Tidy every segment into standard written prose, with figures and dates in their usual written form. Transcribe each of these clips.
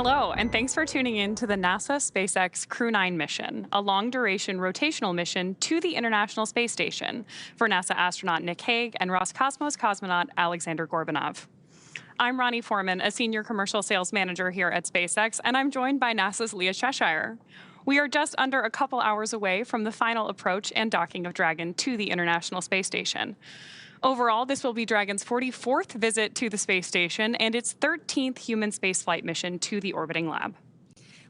Hello, and thanks for tuning in to the NASA SpaceX Crew-9 mission, a long-duration rotational mission to the International Space Station for NASA astronaut Nick Hague and Roscosmos cosmonaut Alexander Gorbunov. I'm Ronnie Foreman, a senior commercial sales manager here at SpaceX, and I'm joined by NASA's Leah Cheshire. We are just under a couple hours away from the final approach and docking of Dragon to the International Space Station. Overall, this will be Dragon's 44th visit to the space station and its 13th human spaceflight mission to the orbiting lab.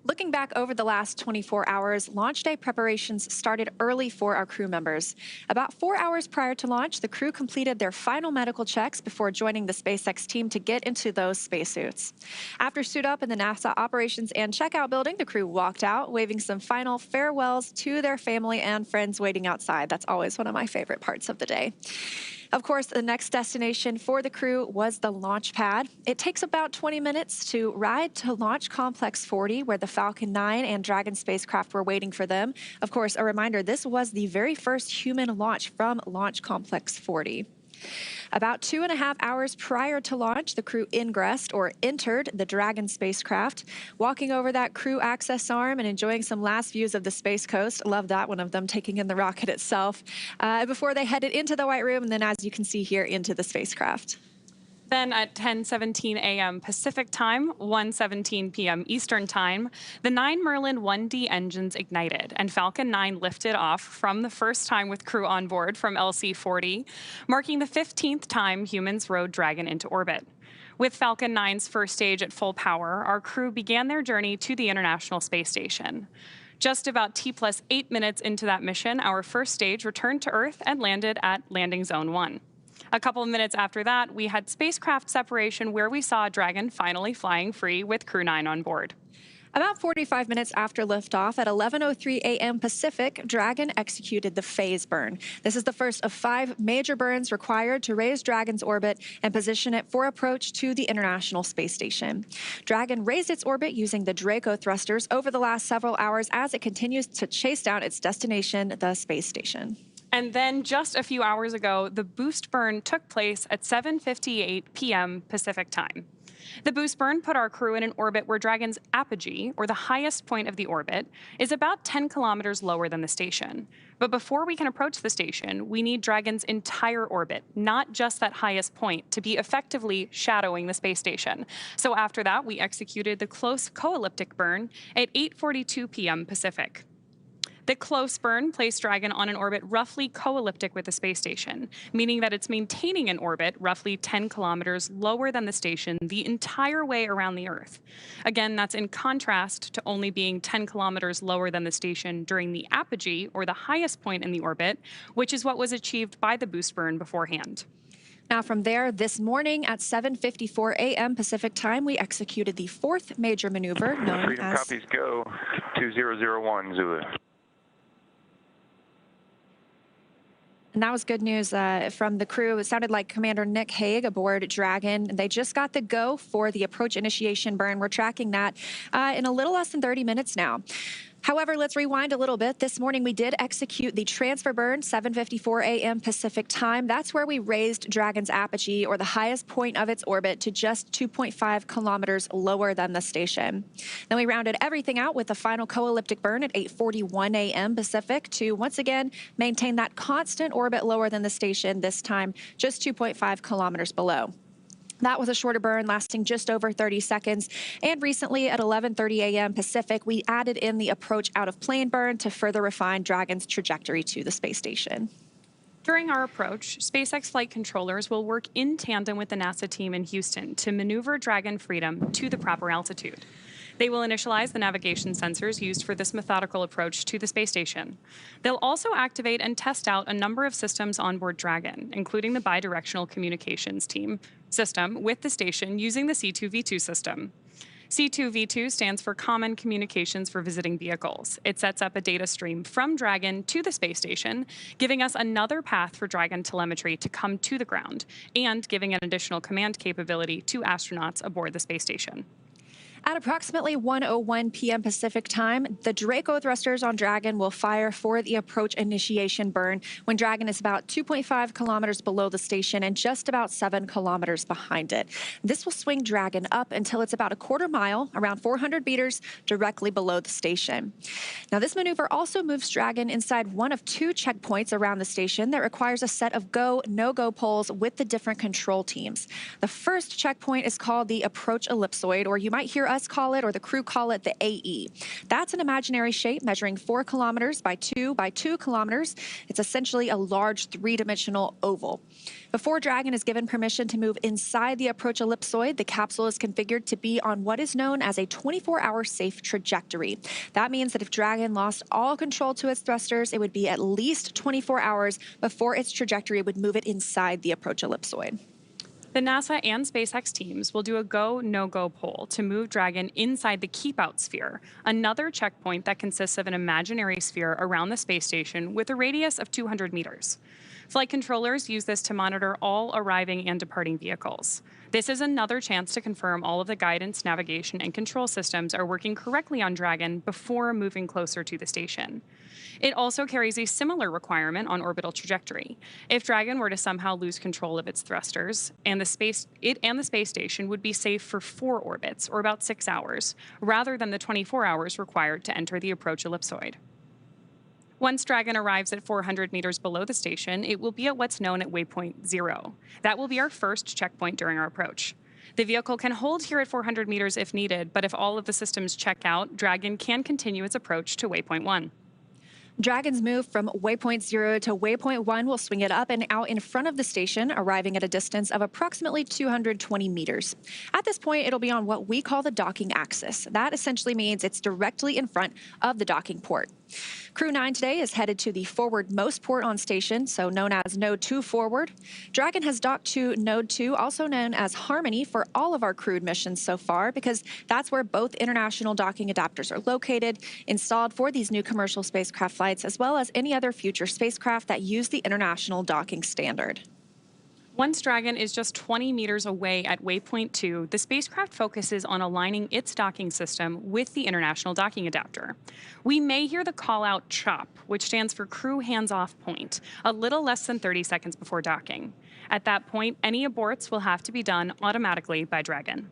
Looking back over the last 24 hours, launch day preparations started early for our crew members. About 4 hours prior to launch, the crew completed their final medical checks before joining the SpaceX team to get into those spacesuits. After suit up in the NASA operations and checkout building, the crew walked out, waving some final farewells to their family and friends waiting outside. That's always one of my favorite parts of the day. Of course, the next destination for the crew was the launch pad. It takes about 20 minutes to ride to Launch Complex 40, where the Falcon 9 and Dragon spacecraft were waiting for them. Of course, a reminder, this was the very first human launch from Launch Complex 40. About 2.5 hours prior to launch, the crew ingressed or entered the Dragon spacecraft, walking over that crew access arm and enjoying some last views of the Space Coast. Love that one of them taking in the rocket itself before they headed into the White Room and then, as you can see here, into the spacecraft. Then at 10:17 a.m. Pacific Time, 1:17 p.m. Eastern Time, the 9 Merlin 1D engines ignited, and Falcon 9 lifted off from the first time with crew on board from LC-40, marking the 15th time humans rode Dragon into orbit. With Falcon 9's first stage at full power, our crew began their journey to the International Space Station. Just about T+8 minutes into that mission, our first stage returned to Earth and landed at Landing Zone 1. A couple of minutes after that, we had spacecraft separation where we saw Dragon finally flying free with Crew-9 on board. About 45 minutes after liftoff at 11:03 a.m. Pacific, Dragon executed the phase burn. This is the first of 5 major burns required to raise Dragon's orbit and position it for approach to the International Space Station. Dragon raised its orbit using the Draco thrusters over the last several hours as it continues to chase down its destination, the space station. And then just a few hours ago, the boost burn took place at 7:58 p.m. Pacific time. The boost burn put our crew in an orbit where Dragon's apogee, or the highest point of the orbit, is about 10 kilometers lower than the station. But before we can approach the station, we need Dragon's entire orbit, not just that highest point, to be effectively shadowing the space station. So after that, we executed the close co-elliptic burn at 8:42 p.m. Pacific. The close burn placed Dragon on an orbit roughly co-elliptic with the space station, meaning that it's maintaining an orbit roughly 10 kilometers lower than the station the entire way around the Earth. Again, that's in contrast to only being 10 kilometers lower than the station during the apogee, or the highest point in the orbit, which is what was achieved by the boost burn beforehand. Now from there, this morning at 7:54 a.m. Pacific time, we executed the 4th major maneuver known Freedom as... copies go, 2001 Zulu. And that was good news from the crew. It sounded like Commander Nick Hague aboard Dragon. They just got the go for the approach initiation burn. We're tracking that in a little less than 30 minutes now. However, let's rewind a little bit. This morning, we did execute the transfer burn, 7:54 a.m. Pacific time. That's where we raised Dragon's apogee, or the highest point of its orbit, to just 2.5 kilometers lower than the station. Then we rounded everything out with the final co-elliptic burn at 8:41 a.m. Pacific to once again maintain that constant orbit lower than the station, this time just 2.5 kilometers below. That was a shorter burn lasting just over 30 seconds. And recently at 11:30 a.m. Pacific, we added in the approach out of plane burn to further refine Dragon's trajectory to the space station. During our approach, SpaceX flight controllers will work in tandem with the NASA team in Houston to maneuver Dragon Freedom to the proper altitude. They will initialize the navigation sensors used for this methodical approach to the space station. They'll also activate and test out a number of systems on board Dragon, including the bidirectional communications system with the station using the C2V2 system. C2V2 stands for Common Communications for Visiting Vehicles. It sets up a data stream from Dragon to the space station, giving us another path for Dragon telemetry to come to the ground, and giving an additional command capability to astronauts aboard the space station. At approximately 1:01 p.m. Pacific time, the Draco thrusters on Dragon will fire for the approach initiation burn when Dragon is about 2.5 kilometers below the station and just about 7 kilometers behind it. This will swing Dragon up until it's about a quarter mile, around 400 meters, directly below the station. Now, this maneuver also moves Dragon inside one of 2 checkpoints around the station that requires a set of go, no-go poles with the different control teams. The first checkpoint is called the approach ellipsoid, or you might hear us call it, or the crew call it, the AE. That's an imaginary shape measuring 4 kilometers by 2 kilometers. It's essentially a large 3-dimensional oval. Before Dragon is given permission to move inside the approach ellipsoid, the capsule is configured to be on what is known as a 24-hour safe trajectory. That means that if Dragon lost all control to its thrusters, it would be at least 24 hours before its trajectory would move it inside the approach ellipsoid. The NASA and SpaceX teams will do a go, no-go poll to move Dragon inside the keep-out sphere, another checkpoint that consists of an imaginary sphere around the space station with a radius of 200 meters. Flight controllers use this to monitor all arriving and departing vehicles. This is another chance to confirm all of the guidance, navigation, and control systems are working correctly on Dragon before moving closer to the station. It also carries a similar requirement on orbital trajectory. If Dragon were to somehow lose control of its thrusters, it and the space station would be safe for 4 orbits, or about 6 hours, rather than the 24 hours required to enter the approach ellipsoid. Once Dragon arrives at 400 meters below the station, it will be at what's known at waypoint 0. That will be our first checkpoint during our approach. The vehicle can hold here at 400 meters if needed, but if all of the systems check out, Dragon can continue its approach to waypoint 1. Dragon's move from waypoint 0 to waypoint 1 will swing it up and out in front of the station, arriving at a distance of approximately 220 meters. At this point, it'll be on what we call the docking axis. That essentially means it's directly in front of the docking port. Crew-9 today is headed to the forward-most port on station, so known as Node 2 forward. Dragon has docked to Node 2, also known as Harmony, for all of our crewed missions so far, because that's where both international docking adapters are located, installed for these new commercial spacecraft flights, as well as any other future spacecraft that use the international docking standard. Once Dragon is just 20 meters away at waypoint 2, the spacecraft focuses on aligning its docking system with the international docking adapter. We may hear the call-out CHOP, which stands for Crew Hands-Off Point, a little less than 30 seconds before docking. At that point, any aborts will have to be done automatically by Dragon.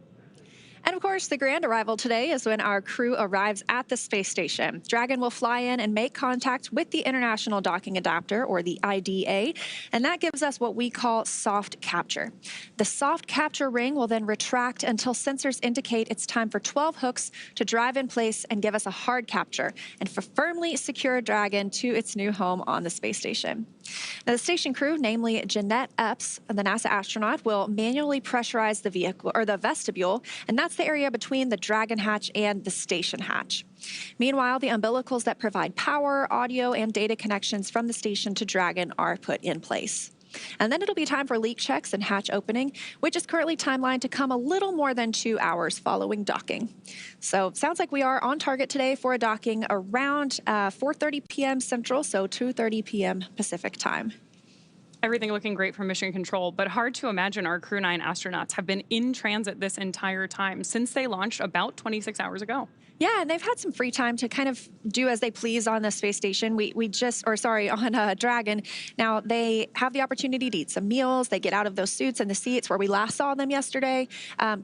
And of course, the grand arrival today is when our crew arrives at the space station. Dragon will fly in and make contact with the International Docking Adapter, or the IDA, and that gives us what we call soft capture. The soft capture ring will then retract until sensors indicate it's time for 12 hooks to drive in place and give us a hard capture, and for firmly secure Dragon to its new home on the space station. Now, the station crew, namely Jeanette Epps, the NASA astronaut, will manually pressurize the vehicle, or the vestibule, and that's the area between the Dragon hatch and the station hatch. Meanwhile, the umbilicals that provide power, audio, and data connections from the station to Dragon are put in place. And then it'll be time for leak checks and hatch opening, which is currently timelined to come a little more than 2 hours following docking. So sounds like we are on target today for a docking around 4:30 p.m. Central, so 2:30 p.m. Pacific time. Everything looking great from Mission Control, but hard to imagine our Crew-9 astronauts have been in transit this entire time since they launched about 26 hours ago. Yeah, and they've had some free time to kind of do as they please on the space station. On Dragon. Now, they have the opportunity to eat some meals. They get out of those suits and the seats where we last saw them yesterday,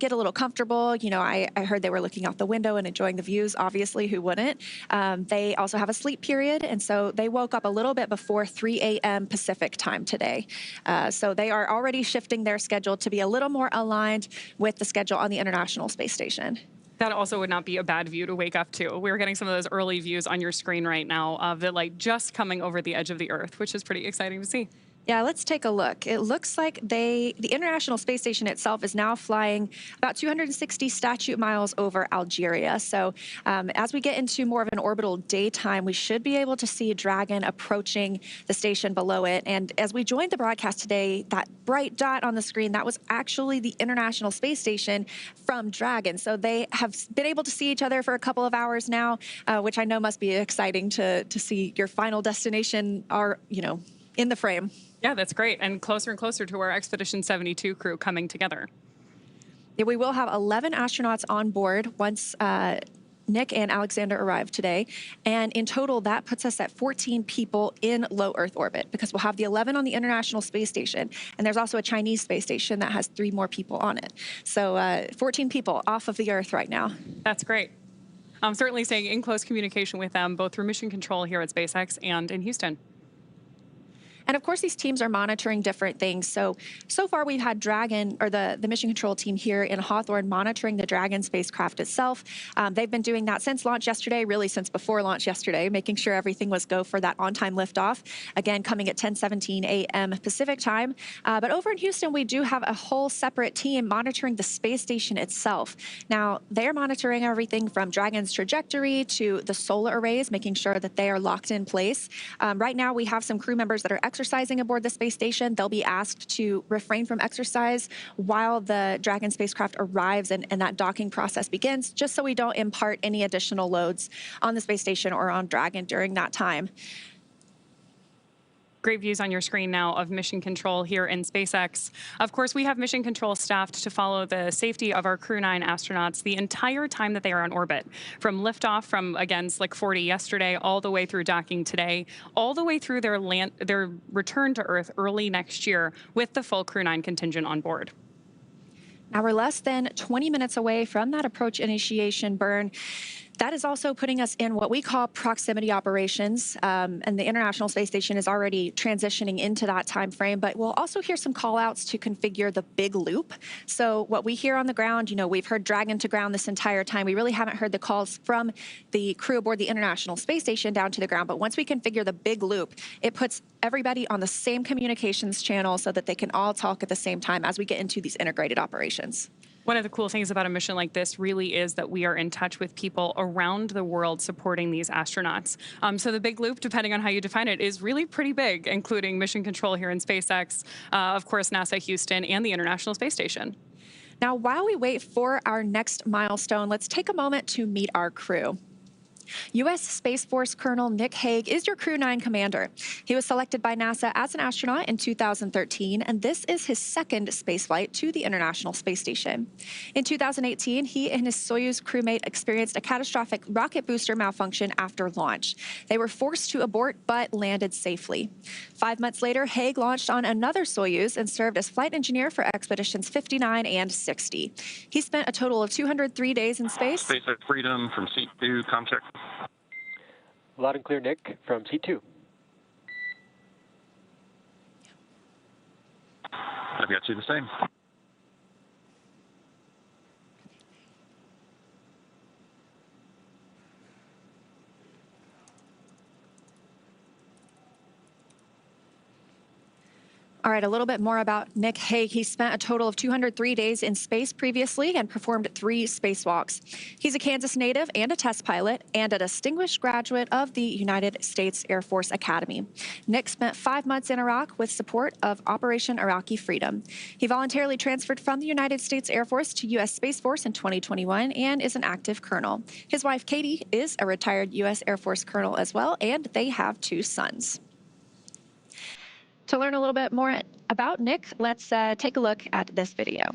get a little comfortable. You know, I heard they were looking out the window and enjoying the views. Obviously, who wouldn't? They also have a sleep period, and so they woke up a little bit before 3 a.m. Pacific time today. So they are already shifting their schedule to be a little more aligned with the schedule on the International Space Station. That also would not be a bad view to wake up to. We're getting some of those early views on your screen right now of the light just coming over the edge of the Earth, which is pretty exciting to see. Yeah, let's take a look. It looks like the International Space Station itself is now flying about 260 statute miles over Algeria. So as we get into more of an orbital daytime, we should be able to see Dragon approaching the station below it. And as we joined the broadcast today, that bright dot on the screen, that was actually the International Space Station from Dragon. So they have been able to see each other for a couple of hours now, which I know must be exciting to see your final destination in the frame. Yeah, that's great. And closer to our Expedition 72 crew coming together. Yeah, we will have 11 astronauts on board once Nick and Alexander arrive today. And in total, that puts us at 14 people in low Earth orbit because we'll have the 11 on the International Space Station. And there's also a Chinese space station that has 3 more people on it. So 14 people off of the Earth right now. That's great. I'm certainly staying in close communication with them, both through mission control here at SpaceX and in Houston. And of course, these teams are monitoring different things. So far we've had Dragon, or the mission control team here in Hawthorne, monitoring the Dragon spacecraft itself. They've been doing that since launch yesterday, really since before launch yesterday, making sure everything was go for that on-time liftoff. Again, coming at 10:17 a.m. Pacific time. But over in Houston, we do have a whole separate team monitoring the space station itself. Now, they're monitoring everything from Dragon's trajectory to the solar arrays, making sure that they are locked in place. Right now, we have some crew members that are exercising aboard the space station. They'll be asked to refrain from exercise while the Dragon spacecraft arrives and that docking process begins, just so we don't impart any additional loads on the space station or on Dragon during that time. Great views on your screen now of mission control here in SpaceX. Of course, we have mission control staffed to follow the safety of our Crew-9 astronauts the entire time that they are on orbit, from liftoff from, again, Slick 40 yesterday, all the way through docking today, all the way through their return to Earth early next year with the full Crew-9 contingent on board. Now we're less than 20 minutes away from that approach initiation burn. That is also putting us in what we call proximity operations, and the International Space Station is already transitioning into that time frame, but we'll also hear some call outs to configure the big loop. So what we hear on the ground, we've heard Dragon to ground this entire time. We really haven't heard the calls from the crew aboard the International Space Station down to the ground, but once we configure the big loop, it puts everybody on the same communications channel so that they can all talk at the same time as we get into these integrated operations. One of the cool things about a mission like this really is that we are in touch with people around the world supporting these astronauts. So the big loop, depending on how you define it, is really pretty big, including mission control here in SpaceX, of course, NASA Houston, and the International Space Station. Now, while we wait for our next milestone, let's take a moment to meet our crew. U.S. Space Force Colonel Nick Hague is your Crew-9 commander. He was selected by NASA as an astronaut in 2013, and this is his second spaceflight to the International Space Station. In 2018, he and his Soyuz crewmate experienced a catastrophic rocket booster malfunction after launch. They were forced to abort, but landed safely. 5 months later, Hague launched on another Soyuz and served as flight engineer for expeditions 59 and 60. He spent a total of 203 days in space. SpaceX Freedom from Seat 2, ComCheck. Loud and clear, Nick, from Seat 2. I've got you the same. All right, a little bit more about Nick Hague. He spent a total of 203 days in space previously and performed 3 spacewalks. He's a Kansas native and a test pilot and a distinguished graduate of the United States Air Force Academy. Nick spent 5 months in Iraq with support of Operation Iraqi Freedom. He voluntarily transferred from the United States Air Force to U.S. Space Force in 2021 and is an active colonel. His wife, Katie, is a retired U.S. Air Force colonel as well, and they have 2 sons. To learn a little bit more about Nick, let's take a look at this video.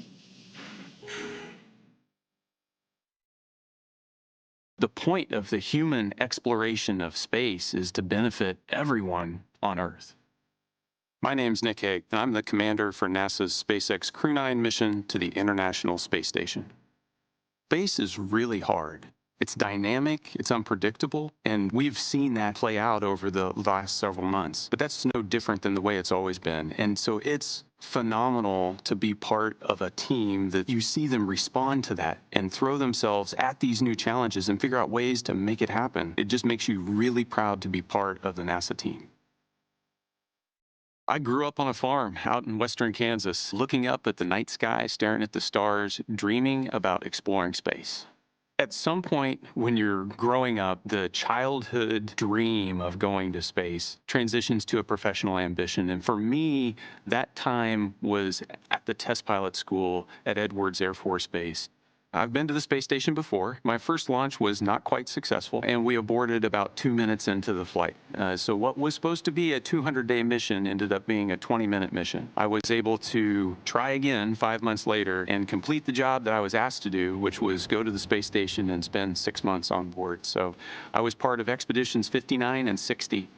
The point of the human exploration of space is to benefit everyone on Earth. My name's Nick Hague, and I'm the commander for NASA's SpaceX Crew-9 mission to the International Space Station. Space is really hard. It's dynamic, it's unpredictable, and we've seen that play out over the last several months. But that's no different than the way it's always been. And so it's phenomenal to be part of a team that you see them respond to that and throw themselves at these new challenges and figure out ways to make it happen. It just makes you really proud to be part of the NASA team. I grew up on a farm out in western Kansas, looking up at the night sky, staring at the stars, dreaming about exploring space. At some point when you're growing up, the childhood dream of going to space transitions to a professional ambition. And for me, that time was at the test pilot school at Edwards Air Force Base. I've been to the space station before. My first launch was not quite successful, and we aborted about 2 minutes into the flight. So what was supposed to be a 200-day mission ended up being a 20-minute mission. I was able to try again 5 months later and complete the job that I was asked to do, which was go to the space station and spend 6 months on board. So I was part of expeditions 59 and 60.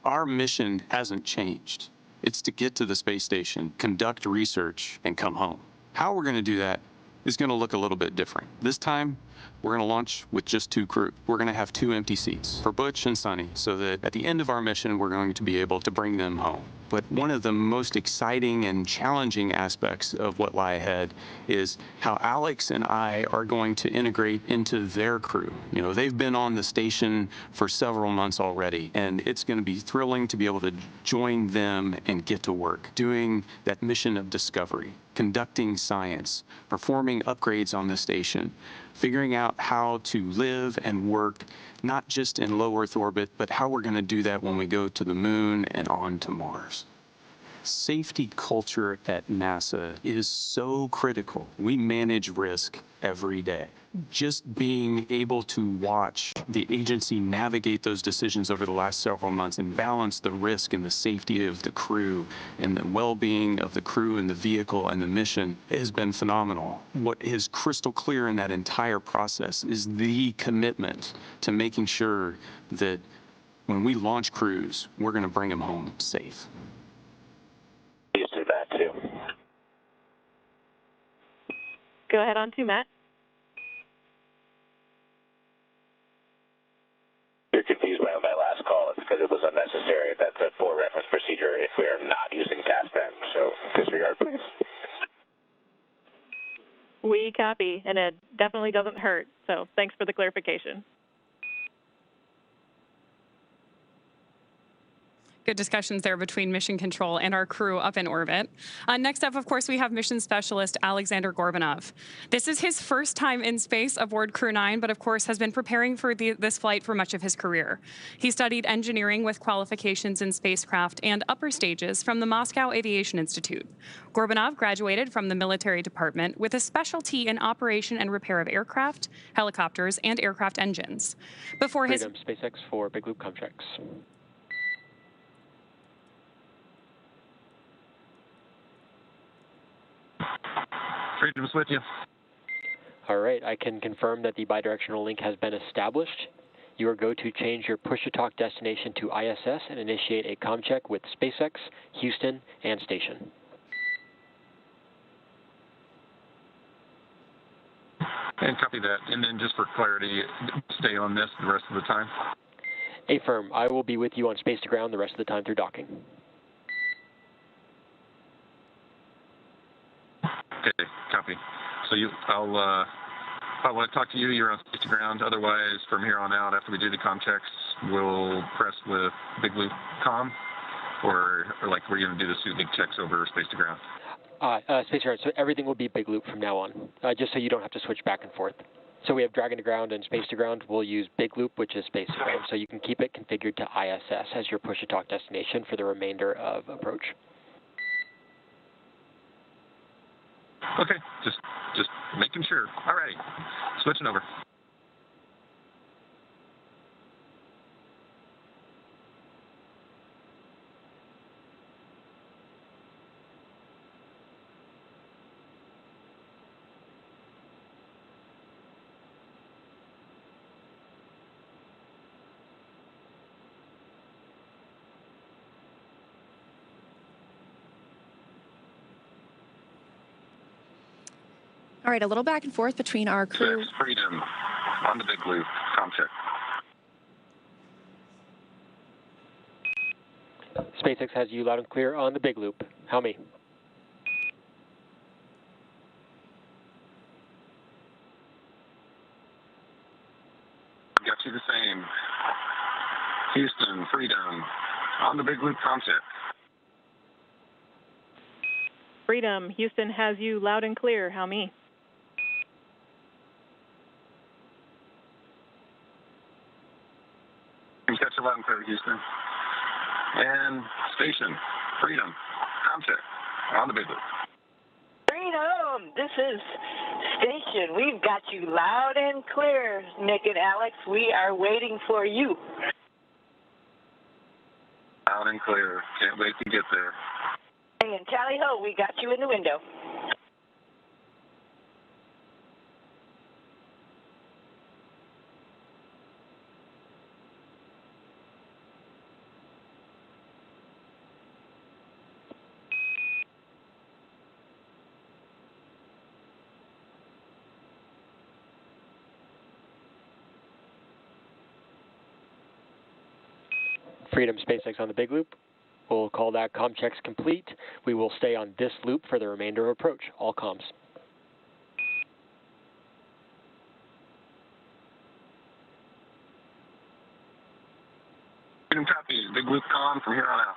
Our mission hasn't changed. It's to get to the space station, conduct research, and come home. How we're going to do that is going to look a little bit different. This time, we're going to launch with just 2 crew. We're going to have 2 empty seats for Butch and Suni, so that at the end of our mission, we're going to be able to bring them home. But one of the most exciting and challenging aspects of what lie ahead is how Alex and I are going to integrate into their crew. You know, they've been on the station for several months already, and it's going to be thrilling to be able to join them and get to work, doing that mission of discovery, conducting science, performing upgrades on the station, figuring out how to live and work, not just in low Earth orbit, but how we're going to do that when we go to the moon and on to Mars. Safety culture at NASA is so critical. We manage risk every day. Just being able to watch the agency navigate those decisions over the last several months and balance the risk and the safety of the crew and the well-being of the crew and the vehicle and the mission has been phenomenal. What is crystal clear in that entire process is the commitment to making sure that when we launch crews, we're going to bring them home safe. Used to that too. Go ahead on to Matt. You're confused by my last call. It's because it was unnecessary. That's a for reference procedure if we are not using TASPEN. So disregard, please. We copy, and it definitely doesn't hurt. So thanks for the clarification. Good discussions there between Mission Control and our crew up in orbit. Next up, of course, we have Mission Specialist Alexander Gorbunov. This is his first time in space aboard Crew-9, but of course has been preparing for this flight for much of his career. He studied engineering with qualifications in spacecraft and upper stages from the Moscow Aviation Institute. Gorbunov graduated from the military department with a specialty in operation and repair of aircraft, helicopters, and aircraft engines. Before Freedom, SpaceX for Big Loop contracts. Freedom's with you. All right, I can confirm that the bidirectional link has been established. You are go to change your push-to-talk destination to ISS and initiate a comm check with SpaceX, Houston, and station. And copy that. And then just for clarity, stay on this the rest of the time. Affirm, I will be with you on space to ground the rest of the time through docking. Okay, copy. So I want to talk to you. You're on space to ground. Otherwise, from here on out, after we do the comm checks, we'll press with Big Loop comm, or like we're going to do the suit link checks over space to ground. Space to ground. So everything will be Big Loop from now on, just so you don't have to switch back and forth. So we have Dragon to ground and space to ground. We'll use Big Loop, which is space to ground. So you can keep it configured to ISS as your push-to-talk destination for the remainder of approach. Okay, just making sure. All right, switching over. All right, a little back and forth between our crew. Freedom on the Big Loop, comm check. SpaceX has you loud and clear on the Big Loop. How me? Got you the same. Houston, Freedom on the Big Loop, comm check. Freedom, Houston has you loud and clear. How me? Got you loud and clear, Houston. And station, Freedom, comm check on the Big Loop. Freedom, this is station. We've got you loud and clear, Nick and Alex. We are waiting for you. Loud and clear. Can't wait to get there. And tally ho, we got you in the window. Freedom SpaceX on the big loop. We'll call that comm checks complete. We will stay on this loop for the remainder of approach. All comms. Freedom copy. Big loop comm from here on out.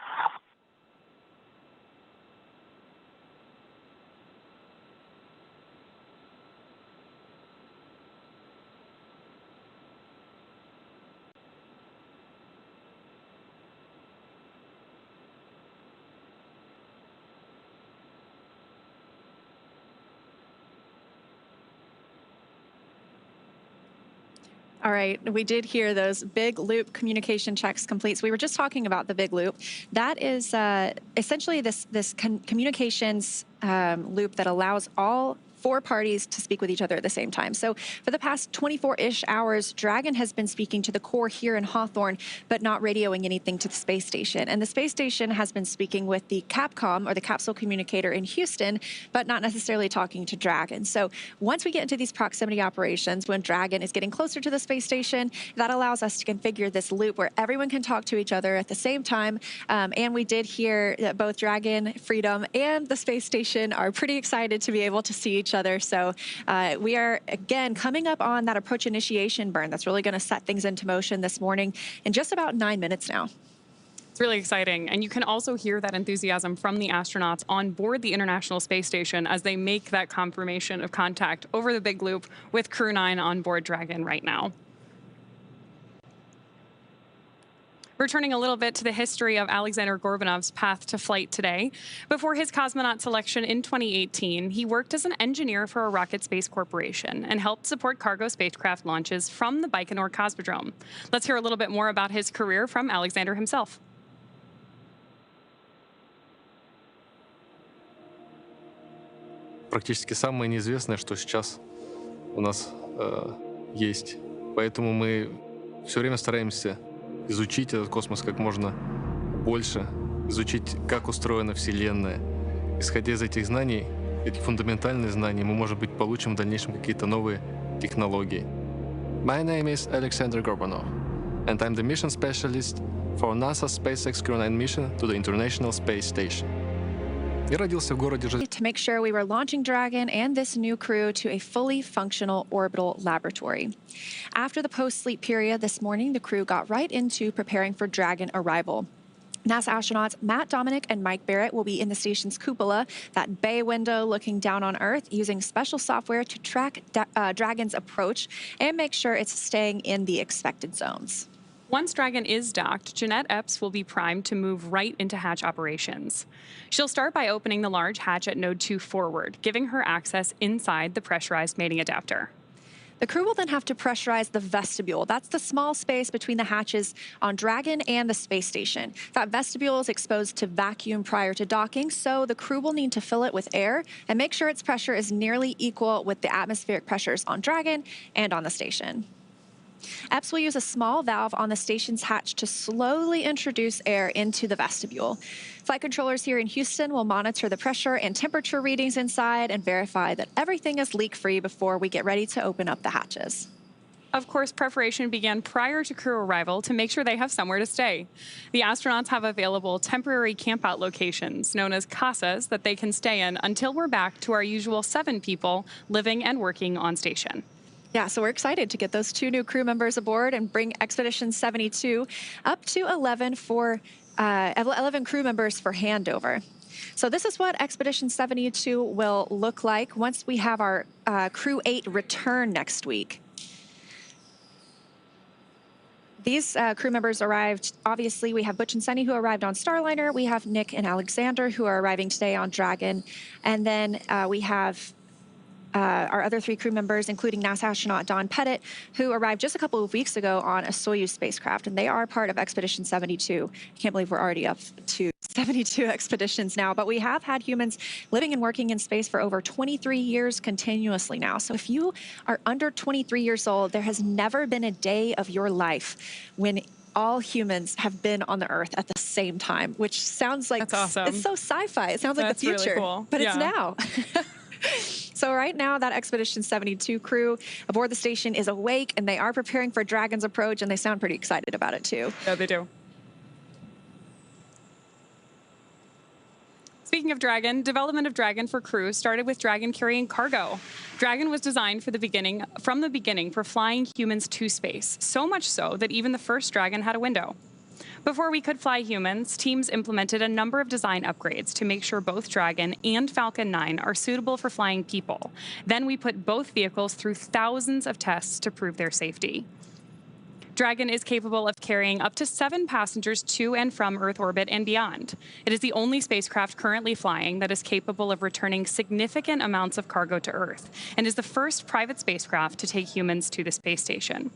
All right, we did hear those big loop communication checks complete. So we were just talking about the big loop. That is essentially this communications loop that allows all 4 parties to speak with each other at the same time. So for the past 24-ish hours, Dragon has been speaking to the core here in Hawthorne, but not radioing anything to the space station. And the space station has been speaking with the Capcom, or the capsule communicator in Houston, but not necessarily talking to Dragon. So once we get into these proximity operations, when Dragon is getting closer to the space station, that allows us to configure this loop where everyone can talk to each other at the same time. And we did hear that both Dragon, Freedom, and the space station are pretty excited to be able to see each other. So we are, again, coming up on that approach initiation burn that's really going to set things into motion this morning in just about 9 minutes now. It's really exciting. And you can also hear that enthusiasm from the astronauts on board the International Space Station as they make that confirmation of contact over the big loop with Crew-9 on board Dragon right now. Returning a little bit to the history of Alexander Gorbunov's path to flight today. Before his cosmonaut selection in 2018, he worked as an engineer for a rocket space corporation and helped support cargo spacecraft launches from the Baikonur Cosmodrome. Let's hear a little bit more about his career from Alexander himself. Практически самое неизвестное, что сейчас у нас есть. Поэтому мы все время стараемся изучить этот космос как можно больше, изучить, как устроена Вселенная. Исходя из этих знаний, этих фундаментальных знаний, мы, может быть, получим в дальнейшем какие-то новые технологии. My name is Alexander Gorbunov, and I'm the mission specialist for NASA's SpaceX Crew-9 mission to the International Space Station. Я родился в городе To make sure we were launching Dragon and this new crew to a fully functional orbital laboratory. After the post-sleep period this morning, the crew got right into preparing for Dragon arrival. NASA astronauts Matt Dominic and Mike Barrett will be in the station's cupola, that bay window looking down on Earth, using special software to track Dragon's approach and make sure it's staying in the expected zones. Once Dragon is docked, Jeanette Epps will be primed to move right into hatch operations. She'll start by opening the large hatch at Node 2 forward, giving her access inside the pressurized mating adapter. The crew will then have to pressurize the vestibule. That's the small space between the hatches on Dragon and the space station. That vestibule is exposed to vacuum prior to docking, so the crew will need to fill it with air and make sure its pressure is nearly equal with the atmospheric pressures on Dragon and on the station. Epps will use a small valve on the station's hatch to slowly introduce air into the vestibule. Flight controllers here in Houston will monitor the pressure and temperature readings inside and verify that everything is leak-free before we get ready to open up the hatches. Of course, preparation began prior to crew arrival to make sure they have somewhere to stay. The astronauts have available temporary campout locations, known as casas, that they can stay in until we're back to our usual 7 people living and working on station. Yeah, so we're excited to get those 2 new crew members aboard and bring Expedition 72 up to 11 crew members for handover. So this is what Expedition 72 will look like once we have our Crew 8 return next week. These crew members arrived, obviously, we have Butch and Suni who arrived on Starliner. We have Nick and Alexander who are arriving today on Dragon. And then we have our other 3 crew members, including NASA astronaut Don Pettit, who arrived just a couple of weeks ago on a Soyuz spacecraft, and they are part of Expedition 72. I can't believe we're already up to 72 expeditions now, but we have had humans living and working in space for over 23 years continuously now. So if you are under 23 years old, there has never been a day of your life when all humans have been on the Earth at the same time, which sounds like, that's awesome. It's so sci-fi. It sounds like that's the future, really cool. But yeah. it's now. So right now, that Expedition 72 crew aboard the station is awake, and they are preparing for Dragon's approach, and they sound pretty excited about it, too. Yeah, they do. Speaking of Dragon, development of Dragon for Crew started with Dragon carrying cargo. Dragon was designed from the beginning for flying humans to space, so much so that even the first Dragon had a window. Before we could fly humans, teams implemented a number of design upgrades to make sure both Dragon and Falcon 9 are suitable for flying people. Then we put both vehicles through thousands of tests to prove their safety. Dragon is capable of carrying up to 7 passengers to and from Earth orbit and beyond. It is the only spacecraft currently flying that is capable of returning significant amounts of cargo to Earth, and is the first private spacecraft to take humans to the space station.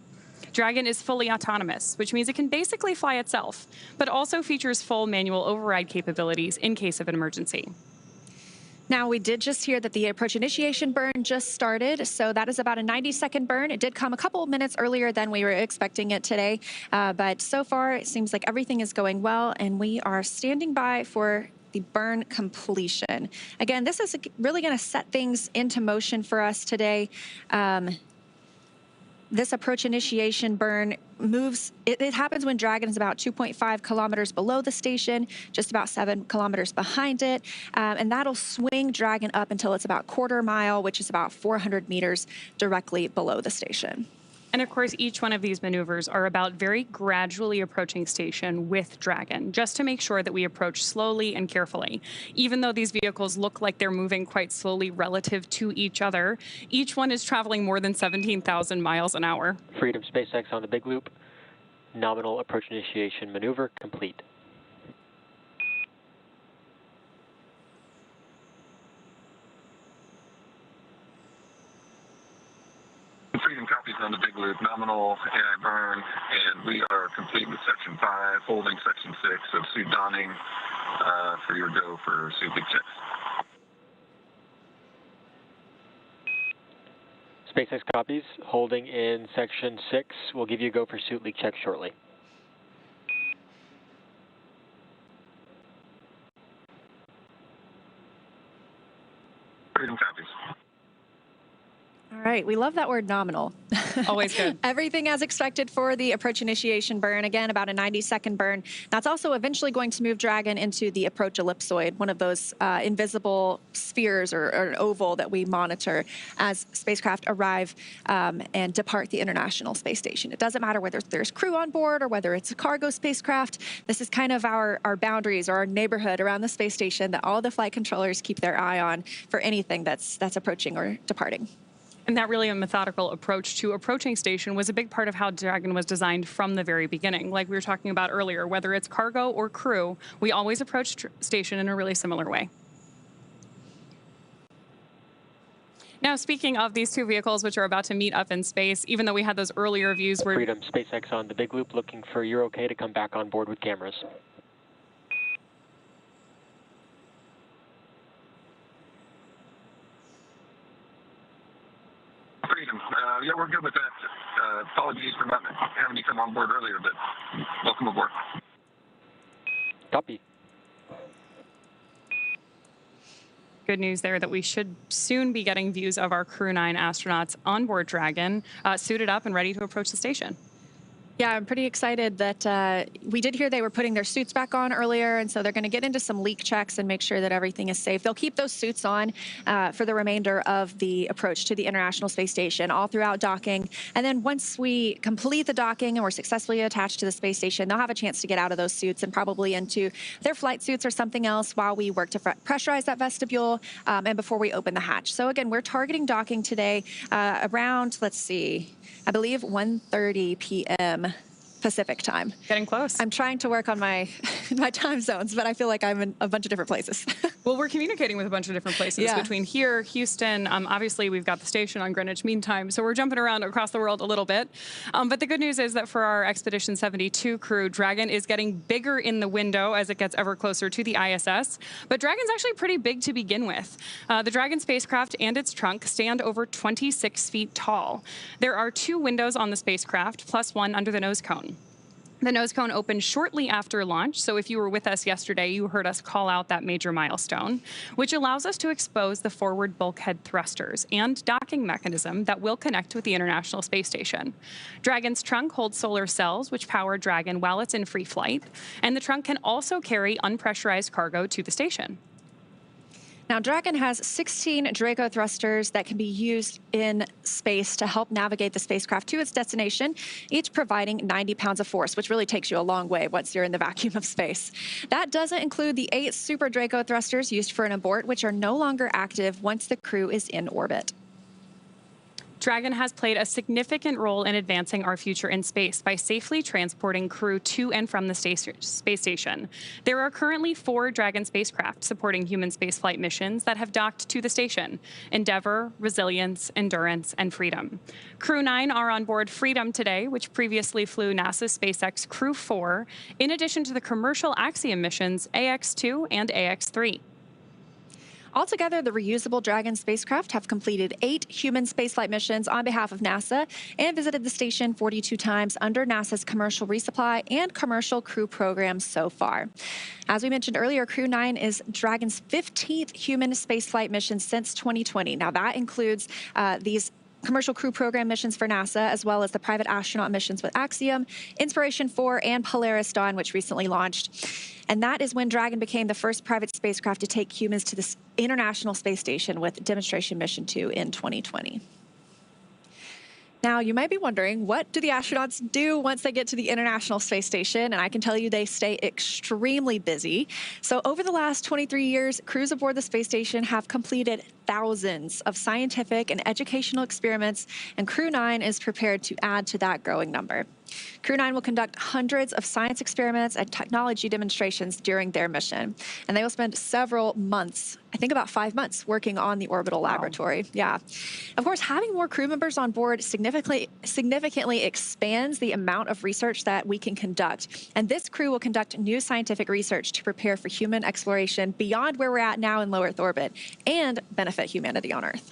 Dragon is fully autonomous, which means it can basically fly itself, but also features full manual override capabilities in case of an emergency. Now, we did just hear that the approach initiation burn just started, so that is about a 90-second burn. It did come a couple of minutes earlier than we were expecting it today, but so far it seems like everything is going well, and we are standing by for the burn completion. Again, this is really going to set things into motion for us today. This approach initiation burn moves, it happens when Dragon is about 2.5 kilometers below the station, just about 7 kilometers behind it, and that'll swing Dragon up until it's about quarter mile, which is about 400 meters directly below the station. And of course, each one of these maneuvers are about very gradually approaching station with Dragon, just to make sure that we approach slowly and carefully. Even though these vehicles look like they're moving quite slowly relative to each other, each one is traveling more than 17,000 miles an hour. Freedom SpaceX on the big loop. Nominal approach initiation maneuver complete. Freedom copies on the big loop, nominal AI burn, and we are complete with Section 5, holding Section 6 of suit donning for your go for suit leak checks. SpaceX copies, holding in Section 6. We'll give you a go for suit leak checks shortly. Freedom copies. All right, we love that word nominal. Always good. Everything as expected for the approach initiation burn. Again, about a 90-second burn. That's also eventually going to move Dragon into the approach ellipsoid, one of those invisible spheres or an oval that we monitor as spacecraft arrive and depart the International Space Station. It doesn't matter whether there's crew on board or whether it's a cargo spacecraft. This is kind of our boundaries or our neighborhood around the space station that all the flight controllers keep their eye on for anything that's approaching or departing. And that really a methodical approach to approaching station was a big part of how Dragon was designed from the very beginning. Like we were talking about earlier, whether it's cargo or crew, we always approach station in a really similar way. Now, speaking of these two vehicles, which are about to meet up in space, even though we had those earlier views where... Freedom SpaceX on the big loop, looking for you're okay to come back on board with cameras. Freedom. Yeah, we're good with that. Apologies for not having you come on board earlier, but welcome aboard. Copy. Good news there that we should soon be getting views of our Crew-9 astronauts on board Dragon, suited up and ready to approach the station. Yeah, I'm pretty excited that we did hear they were putting their suits back on earlier, and so they're going to get into some leak checks and make sure that everything is safe. They'll keep those suits on for the remainder of the approach to the International Space Station, all throughout docking. And then once we complete the docking and we're successfully attached to the space station, they'll have a chance to get out of those suits and probably into their flight suits or something else while we work to pressurize that vestibule and before we open the hatch. So again, we're targeting docking today around, let's see, I believe 1:30 p.m. Pacific time. Getting close. I'm trying to work on my time zones, but I feel like I'm in a bunch of different places. Well, we're communicating with a bunch of different places between here, Houston. Obviously, we've got the station on Greenwich Mean Time, so we're jumping around across the world a little bit. But the good news is that for our Expedition 72 crew, Dragon is getting bigger in the window as it gets ever closer to the ISS. But Dragon's actually pretty big to begin with. The Dragon spacecraft and its trunk stand over 26 feet tall. There are 2 windows on the spacecraft, plus 1 under the nose cone. The nose cone opened shortly after launch, so if you were with us yesterday, you heard us call out that major milestone, which allows us to expose the forward bulkhead thrusters and docking mechanism that will connect with the International Space Station. Dragon's trunk holds solar cells, which power Dragon while it's in free flight, and the trunk can also carry unpressurized cargo to the station. Now, Dragon has 16 Draco thrusters that can be used in space to help navigate the spacecraft to its destination, each providing 90 pounds of force, which really takes you a long way once you're in the vacuum of space. That doesn't include the 8 Super Draco thrusters used for an abort, which are no longer active once the crew is in orbit. Dragon has played a significant role in advancing our future in space by safely transporting crew to and from the space station. There are currently 4 Dragon spacecraft supporting human spaceflight missions that have docked to the station: Endeavour, Resilience, Endurance, and Freedom. Crew-9 are on board Freedom today, which previously flew NASA's SpaceX Crew-4, in addition to the commercial Axiom missions AX-2 and AX-3. Altogether, the reusable Dragon spacecraft have completed 8 human spaceflight missions on behalf of NASA and visited the station 42 times under NASA's commercial resupply and commercial crew programs so far. As we mentioned earlier, Crew-9 is Dragon's 15th human spaceflight mission since 2020. Now, that includes these commercial crew program missions for NASA, as well as the private astronaut missions with Axiom, Inspiration 4, and Polaris Dawn, which recently launched. And that is when Dragon became the first private spacecraft to take humans to the International Space Station with Demonstration Mission 2 in 2020. Now, you might be wondering, what do the astronauts do once they get to the International Space Station? And I can tell you they stay extremely busy. So over the last 23 years, crews aboard the space station have completed thousands of scientific and educational experiments, and Crew-9 is prepared to add to that growing number. Crew-9 will conduct hundreds of science experiments and technology demonstrations during their mission. And they will spend several months, I think about 5 months, working on the orbital laboratory. Yeah. Of course, having more crew members on board significantly expands the amount of research that we can conduct. And this crew will conduct new scientific research to prepare for human exploration beyond where we're at now in low Earth orbit and benefit humanity on Earth.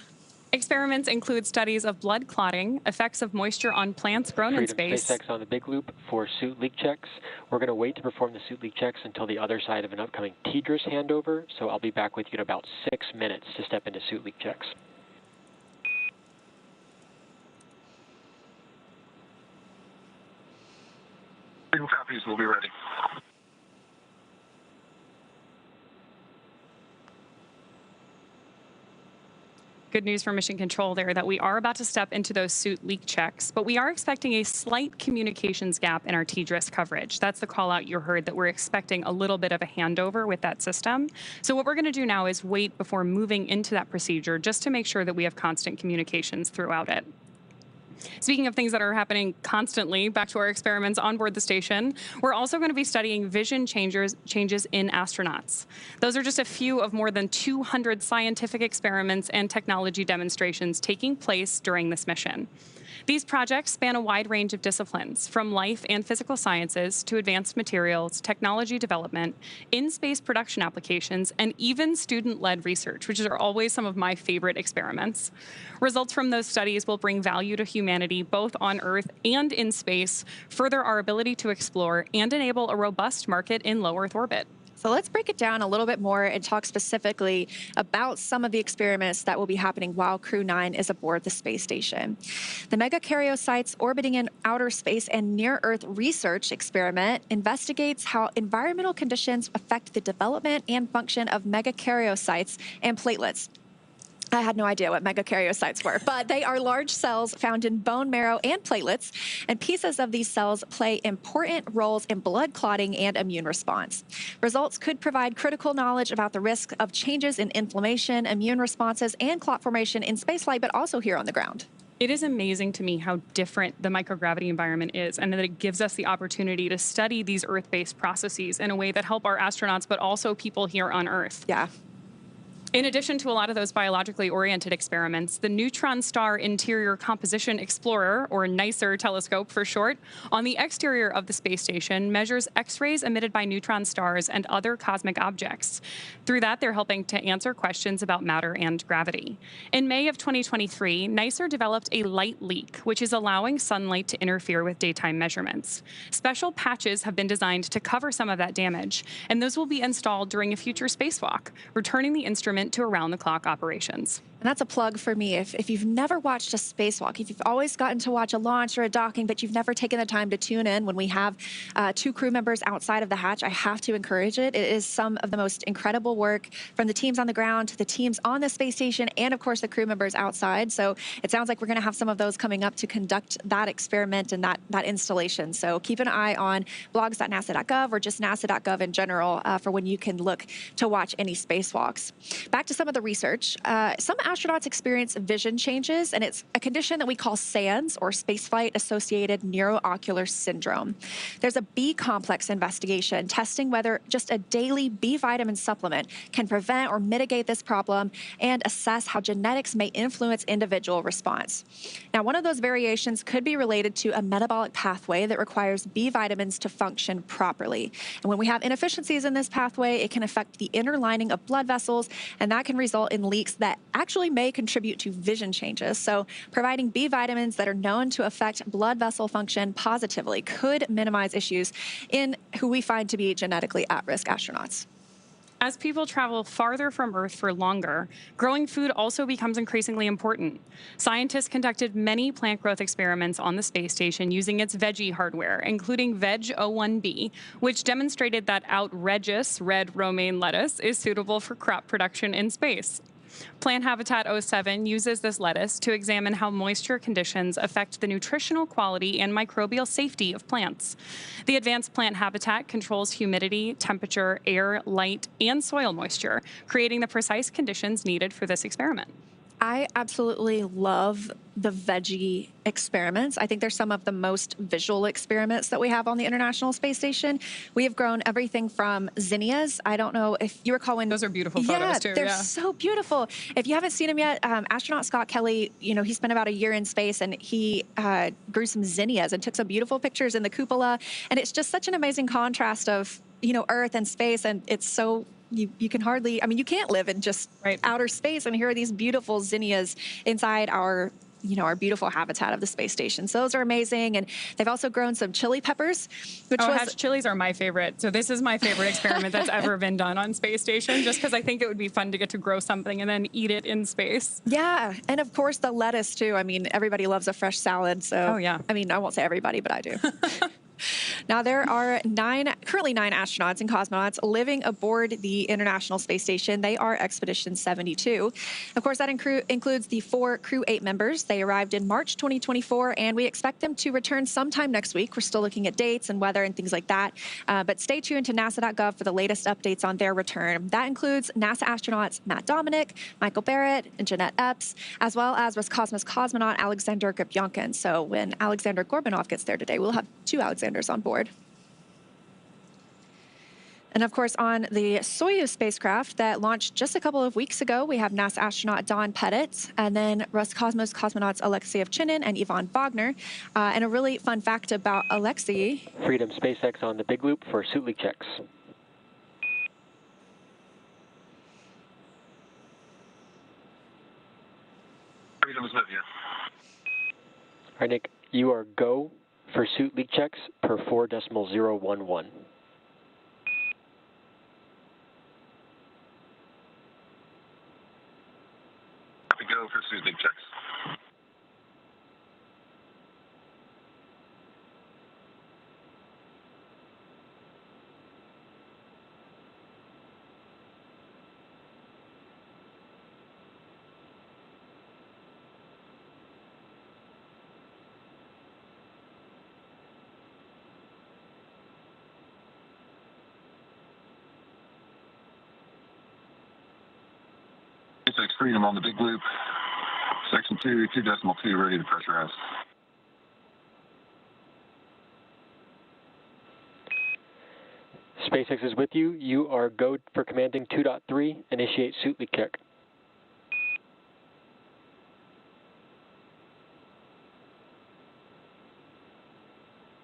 Experiments include studies of blood clotting, effects of moisture on plants grown in space. SpaceX on the big loop for suit leak checks. We're going to wait to perform the suit leak checks until the other side of an upcoming TDRS handover, so I'll be back with you in about 6 minutes to step into suit leak checks. Single copies, we'll be ready. Good news for Mission Control there that we are about to step into those suit leak checks, but we are expecting a slight communications gap in our TDRS coverage. That's the call out you heard, that we're expecting a little bit of a handover with that system. So what we're going to do now is wait before moving into that procedure just to make sure that we have constant communications throughout it. Speaking of things that are happening constantly, back to our experiments on board the station, we're also going to be studying vision changes in astronauts. Those are just a few of more than 200 scientific experiments and technology demonstrations taking place during this mission. These projects span a wide range of disciplines, from life and physical sciences to advanced materials, technology development, in-space production applications, and even student-led research, which are always some of my favorite experiments. Results from those studies will bring value to humanity both on Earth and in space, further our ability to explore, and enable a robust market in low Earth orbit. So let's break it down a little bit more and talk specifically about some of the experiments that will be happening while Crew-9 is aboard the space station. The megakaryocytes orbiting in outer space and near-Earth research experiment investigates how environmental conditions affect the development and function of megakaryocytes and platelets. I had no idea what megakaryocytes were, but they are large cells found in bone marrow and platelets, and pieces of these cells play important roles in blood clotting and immune response. Results could provide critical knowledge about the risk of changes in inflammation, immune responses, and clot formation in spaceflight, but also here on the ground. It is amazing to me how different the microgravity environment is, and that it gives us the opportunity to study these Earth-based processes in a way that help our astronauts, but also people here on Earth. Yeah. In addition to a lot of those biologically oriented experiments, the Neutron Star Interior Composition Explorer, or NICER telescope for short, on the exterior of the space station measures X-rays emitted by neutron stars and other cosmic objects. Through that, they're helping to answer questions about matter and gravity. In May of 2023, NICER developed a light leak, which is allowing sunlight to interfere with daytime measurements. Special patches have been designed to cover some of that damage, and those will be installed during a future spacewalk, returning the instrument to around-the-clock operations. And that's a plug for me. If you've never watched a spacewalk, if you've always gotten to watch a launch or a docking, but you've never taken the time to tune in when we have 2 crew members outside of the hatch, I have to encourage it. It is some of the most incredible work from the teams on the ground to the teams on the space station and, of course, the crew members outside. So it sounds like we're going to have some of those coming up to conduct that experiment and that installation. So keep an eye on blogs.nasa.gov or just nasa.gov in general for when you can look to watch any spacewalks. Back to some of the research. Some astronauts experience vision changes, and it's a condition that we call SANS, or spaceflight-associated neuroocular syndrome. There's a B complex investigation testing whether just a daily B vitamin supplement can prevent or mitigate this problem and assess how genetics may influence individual response. Now, one of those variations could be related to a metabolic pathway that requires B vitamins to function properly. And when we have inefficiencies in this pathway, it can affect the inner lining of blood vessels, and that can result in leaks that actually may contribute to vision changes. So providing B vitamins that are known to affect blood vessel function positively could minimize issues in who we find to be genetically at-risk astronauts. As people travel farther from Earth for longer, growing food also becomes increasingly important. Scientists conducted many plant growth experiments on the space station using its veggie hardware, including Veg 01B, which demonstrated that outrageous red romaine lettuce is suitable for crop production in space. Plant Habitat 07 uses this lettuce to examine how moisture conditions affect the nutritional quality and microbial safety of plants. The advanced plant habitat controls humidity, temperature, air, light, and soil moisture, creating the precise conditions needed for this experiment. I absolutely love the veggie experiments. I think they're some of the most visual experiments that we have on the International Space Station. We have grown everything from zinnias. I don't know if you recall when... Those are beautiful photos, too. They're so beautiful. If you haven't seen them yet, astronaut Scott Kelly, he spent about a year in space, and he grew some zinnias and took some beautiful pictures in the cupola. And it's just such an amazing contrast of, Earth and space, and it's so... You can hardly, you can't live in just outer space. And here are these beautiful zinnias inside our beautiful habitat of the space station. So those are amazing. And they've also grown some chili peppers, chilies are my favorite. So this is my favorite experiment that's ever been done on space station, just because I think it would be fun to get to grow something and then eat it in space. Yeah. And of course the lettuce too. Everybody loves a fresh salad. So, oh, yeah. I won't say everybody, but I do. Now, there are currently nine astronauts and cosmonauts living aboard the International Space Station. They are Expedition 72. Of course, that includes the 4 Crew-8 members. They arrived in March 2024, and we expect them to return sometime next week. We're still looking at dates and weather and things like that. But stay tuned to nasa.gov for the latest updates on their return. That includes NASA astronauts Matt Dominic, Michael Barrett, and Jeanette Epps, as well as Roscosmos cosmonaut Alexander Gopyonkin. So when Alexander Gorbunov gets there today, we'll have 2 Alexanders on board. And of course, on the Soyuz spacecraft that launched just a couple of weeks ago, we have NASA astronaut Don Pettit, and then Roscosmos cosmonauts Alexei Ovchinin and Ivan Wagner. And a really fun fact about Alexei. Freedom SpaceX on the big loop for suit leak checks. Freedom is with you. All right, Nick, you are go for suit leak checks per 4.011. Go for suit leak checks. SpaceX Freedom on the big loop. Section 2, 2.2, ready to pressurize. SpaceX is with you. You are go for commanding 2.3. Initiate suit leak check.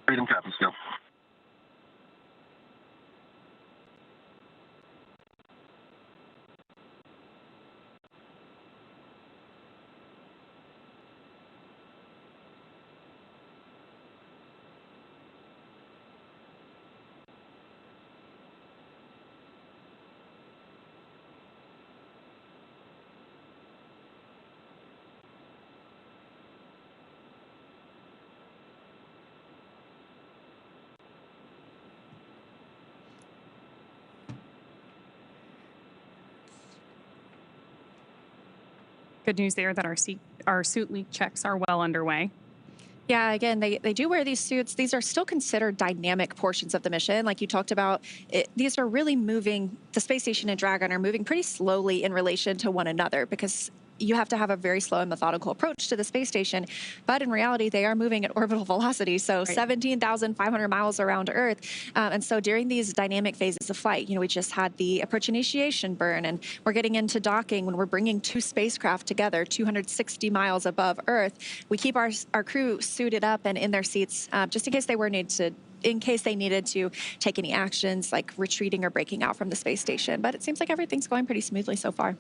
Freedom copies, go. Good news there that our suit leak checks are well underway. Yeah, again, they do wear these suits. These are still considered dynamic portions of the mission. Like you talked about, these are really moving, the space station and Dragon are moving pretty slowly in relation to one another because you have to have a very slow and methodical approach to the space station. But in reality, they are moving at orbital velocity, so 17,500 miles around Earth. And so during these dynamic phases of flight, we just had the approach initiation burn, and we're getting into docking when we're bringing two spacecraft together, 260 miles above Earth. We keep our crew suited up and in their seats just in case they needed to take any actions like retreating or breaking out from the space station. But it seems like everything's going pretty smoothly so far.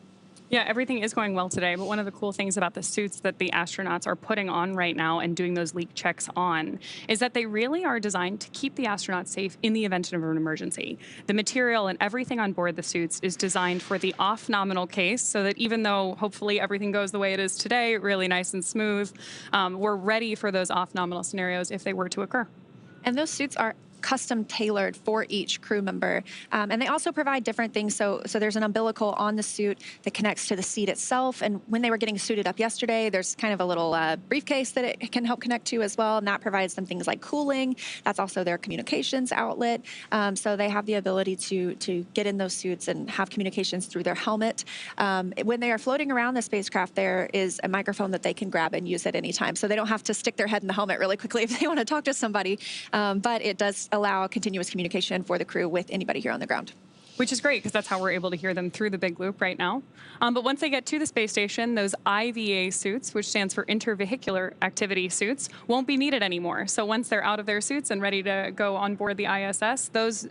Yeah, everything is going well today, but one of the cool things about the suits that the astronauts are putting on right now and doing those leak checks on is that they really are designed to keep the astronauts safe in the event of an emergency. The material and everything on board the suits is designed for the off-nominal case so that even though hopefully everything goes the way it is today, really nice and smooth, we're ready for those off-nominal scenarios if they were to occur. And those suits are custom tailored for each crew member. And they also provide different things. So there's an umbilical on the suit that connects to the seat itself. And when they were getting suited up yesterday, there's kind of a little briefcase that it can help connect to as well. And that provides them things like cooling. That's also their communications outlet. So they have the ability to get in those suits and have communications through their helmet. When they are floating around the spacecraft, there is a microphone that they can grab and use at any time. So they don't have to stick their head in the helmet really quickly if they want to talk to somebody. But it does allow continuous communication for the crew with anybody here on the ground. Which is great because that's how we're able to hear them through the big loop right now. But once they get to the space station, those IVA suits, which stands for intervehicular activity suits, won't be needed anymore. So once they're out of their suits and ready to go on board the ISS, those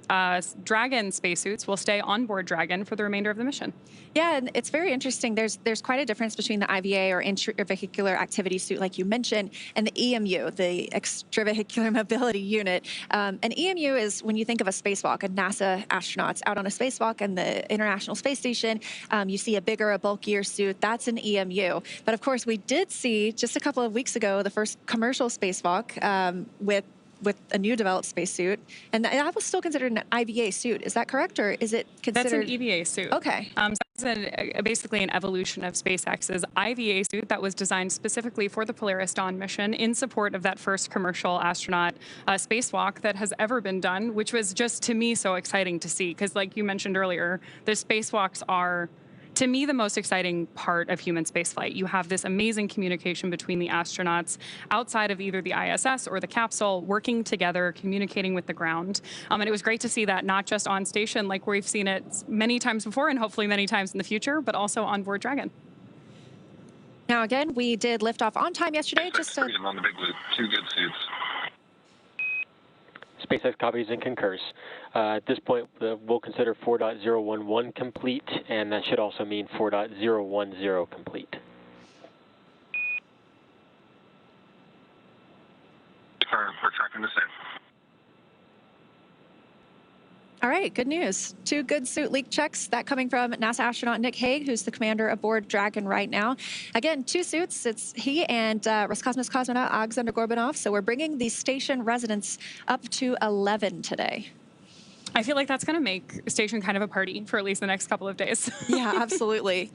Dragon spacesuits will stay on board Dragon for the remainder of the mission. Yeah, and it's very interesting. There's quite a difference between the IVA or intravehicular activity suit, like you mentioned, and the EMU, the extravehicular mobility unit. An EMU is when you think of a spacewalk, a NASA astronauts out on a spacewalk and the International Space Station, you see a bigger, a bulkier suit. That's an EMU. But of course, we did see just a couple of weeks ago the first commercial spacewalk with a new developed spacesuit, and that was still considered an IVA suit. Is that correct, or is it considered? That's an EVA suit. Okay. That's basically an evolution of SpaceX's IVA suit that was designed specifically for the Polaris Dawn mission in support of that first commercial astronaut spacewalk that has ever been done, which was just, to me, so exciting to see. Because like you mentioned earlier, the spacewalks are, to me, the most exciting part of human spaceflight. You have this amazing communication between the astronauts outside of either the ISS or the capsule, working together, communicating with the ground. And it was great to see that not just on station like we've seen it many times before and hopefully many times in the future, but also on board Dragon. Now, again, we did lift off on time yesterday. Freedom on the big loop. 2 good suits. SpaceX copies and concurs. At this point, we'll consider 4.011 complete, and that should also mean 4.010 complete. We're tracking the same. All right, good news. 2 good suit leak checks. That coming from NASA astronaut Nick Hague, who's the commander aboard Dragon right now. Again, 2 suits. It's he and Roscosmos cosmonaut Alexander Gorbunov. So we're bringing the station residents up to 11 today. I feel like that's going to make station kind of a party for at least the next couple of days. Yeah, absolutely.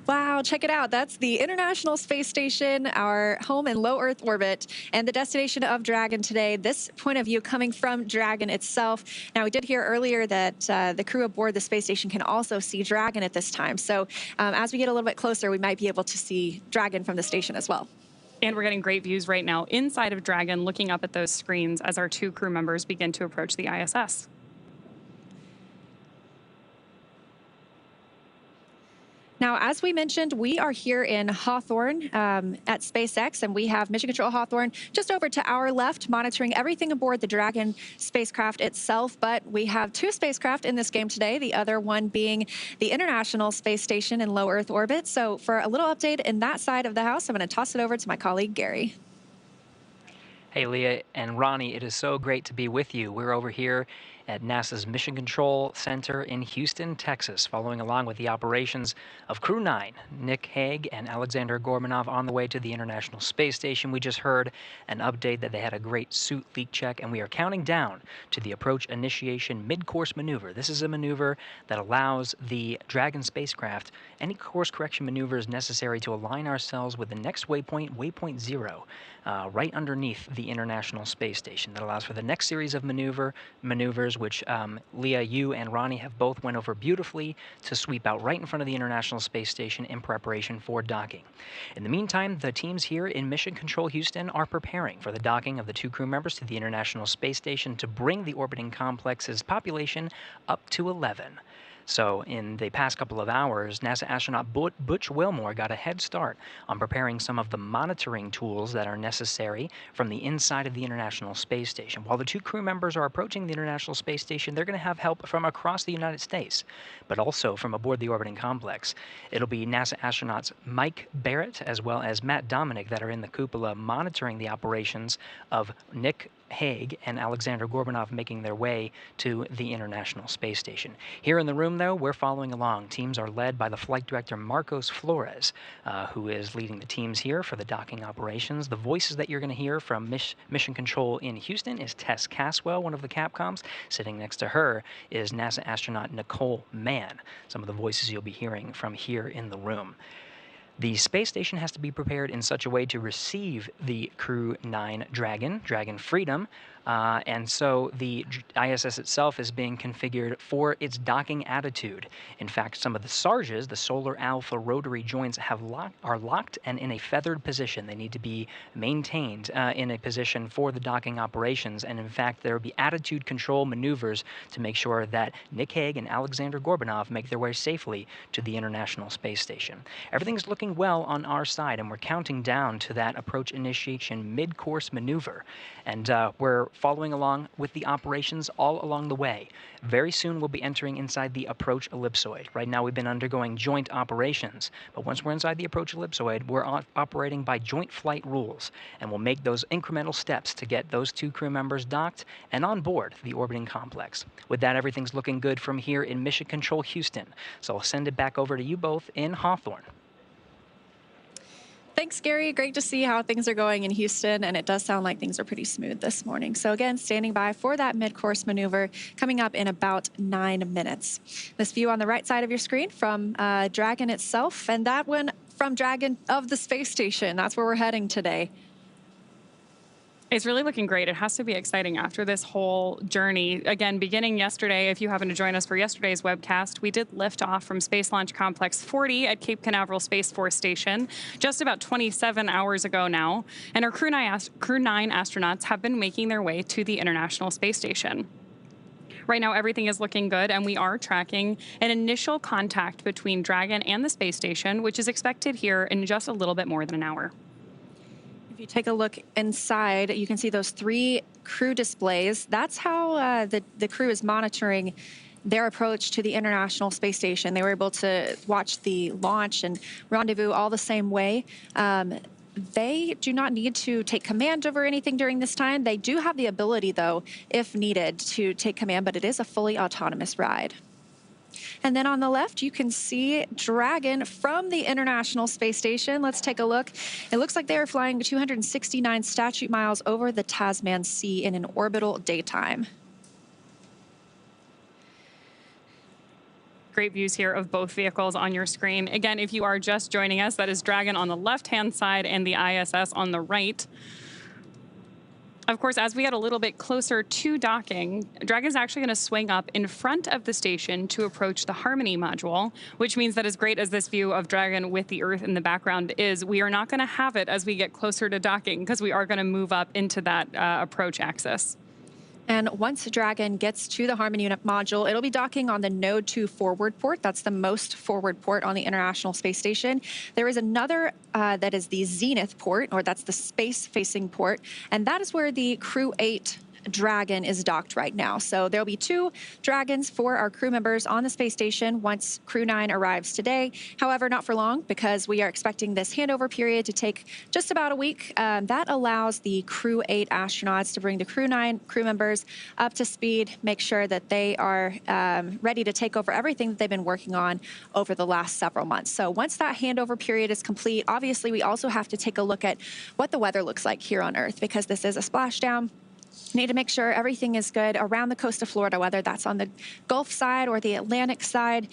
Wow, check it out. That's the International Space Station, our home in low Earth orbit, and the destination of Dragon today. This point of view coming from Dragon itself. Now, we did hear earlier that the crew aboard the space station can also see Dragon at this time. So as we get a little bit closer, we might be able to see Dragon from the station as well. And we're getting great views right now inside of Dragon, looking up at those screens as our 2 crew members begin to approach the ISS. Now, as we mentioned, we are here in Hawthorne at SpaceX, and we have Mission Control Hawthorne just over to our left, monitoring everything aboard the Dragon spacecraft itself. But we have two spacecraft in this game today, the other one being the International Space Station in low Earth orbit. So for a little update in that side of the house, I'm going to toss it over to my colleague, Gary. Hey, Leah and Ronnie, it is so great to be with you. We're over here at NASA's Mission Control Center in Houston, Texas, following along with the operations of Crew-9, Nick Hague and Alexander Gorbunov on the way to the International Space Station. We just heard an update that they had a great suit leak check, and we are counting down to the approach initiation mid-course maneuver. This is a maneuver that allows the Dragon spacecraft any course correction maneuvers necessary to align ourselves with the next waypoint, waypoint 0, right underneath the International Space Station. That allows for the next series of maneuvers, which Leah, you and Ronnie have both went over beautifully to sweep out right in front of the International Space Station in preparation for docking. In the meantime, the teams here in Mission Control Houston are preparing for the docking of the two crew members to the International Space Station to bring the orbiting complex's population up to 11. So in the past couple of hours, NASA astronaut Butch Wilmore got a head start on preparing some of the monitoring tools that are necessary from the inside of the International Space Station. While the two crew members are approaching the International Space Station, they're going to have help from across the United States, but also from aboard the orbiting complex. It'll be NASA astronauts Mike Barrett as well as Matt Dominic that are in the cupola monitoring the operations of Nick Hague and Alexander Gorbunov making their way to the International Space Station. Here in the room, though, we're following along. Teams are led by the flight director Marcos Flores, who is leading the teams here for the docking operations. The voices that you're going to hear from Mission Control in Houston is Tess Caswell, one of the Capcoms. Sitting next to her is NASA astronaut Nicole Mann. Some of the voices you'll be hearing from here in the room. The space station has to be prepared in such a way to receive the Crew-9 Dragon Freedom, and so the ISS itself is being configured for its docking attitude. In fact, some of the SARJs, the Solar Alpha rotary joints, are locked and in a feathered position. They need to be maintained in a position for the docking operations, and in fact, there will be attitude control maneuvers to make sure that Nick Hague and Alexander Gorbunov make their way safely to the International Space Station. Everything's looking well on our side, and we're counting down to that approach initiation mid-course maneuver, and we're following along with the operations all along the way. Very soon we'll be entering inside the approach ellipsoid. Right now we've been undergoing joint operations, but once we're inside the approach ellipsoid, we're operating by joint flight rules, and we'll make those incremental steps to get those two crew members docked and on board the orbiting complex. With that, everything's looking good from here in Mission Control Houston, so I'll send it back over to you both in Hawthorne. Thanks, Gary. Great to see how things are going in Houston, and it does sound like things are pretty smooth this morning. So again, standing by for that mid-course maneuver coming up in about 9 minutes. This view on the right side of your screen from Dragon itself, and that one from Dragon of the space station. That's where we're heading today. It's really looking great. It has to be exciting after this whole journey. Again, beginning yesterday, if you happen to join us for yesterday's webcast, we did lift off from Space Launch Complex 40 at Cape Canaveral Space Force Station just about 27 hours ago now. And our Crew-9 astronauts have been making their way to the International Space Station. Right now, everything is looking good, and we are tracking an initial contact between Dragon and the space station, which is expected here in just a little bit more than an hour. If you take a look inside, you can see those 3 crew displays. That's how the crew is monitoring their approach to the International Space Station. They were able to watch the launch and rendezvous all the same way. They do not need to take command over anything during this time. They do have the ability, though, if needed, to take command, but it is a fully autonomous ride. And then on the left, you can see Dragon from the International Space Station. Let's take a look. It looks like they are flying 269 statute miles over the Tasman Sea in an orbital daytime. Great views here of both vehicles on your screen. Again, if you are just joining us, that is Dragon on the left-hand side and the ISS on the right. Of course, as we get a little bit closer to docking, Dragon is actually going to swing up in front of the station to approach the Harmony module, which means that as great as this view of Dragon with the Earth in the background is, we are not going to have it as we get closer to docking because we are going to move up into that approach axis. And once Dragon gets to the Harmony module, it'll be docking on the Node 2 forward port. That's the most forward port on the International Space Station. There is another that is the Zenith port, or that's the space-facing port, and that is where the Crew-8 Dragon is docked right now. So there'll be 2 Dragons for our crew members on the space station once Crew-9 arrives today. However, not for long, because we are expecting this handover period to take just about a week. That allows the Crew-8 astronauts to bring the Crew-9 crew members up to speed, make sure that they are ready to take over everything that they've been working on over the last several months. So once that handover period is complete, obviously we also have to take a look at what the weather looks like here on Earth, because this is a splashdown. Need to make sure everything is good around the coast of Florida, whether that's on the Gulf side or the Atlantic side,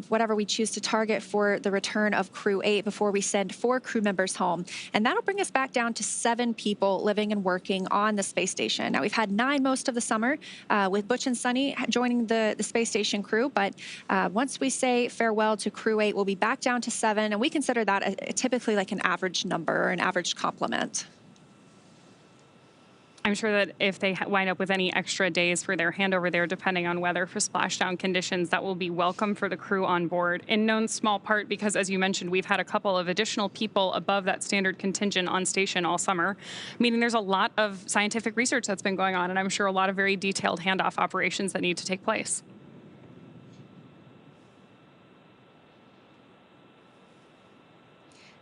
whatever we choose to target for the return of Crew-8 before we send 4 crew members home. And that'll bring us back down to 7 people living and working on the space station. Now, we've had 9 most of the summer with Butch and Suni joining the space station crew, but once we say farewell to Crew-8, we'll be back down to 7, and we consider that typically like an average number or an average complement. I'm sure that if they wind up with any extra days for their handover there, depending on weather for splashdown conditions, that will be welcome for the crew on board, in no small part because, as you mentioned, we've had a couple of additional people above that standard contingent on station all summer, meaning there's a lot of scientific research that's been going on, and I'm sure a lot of very detailed handoff operations that need to take place.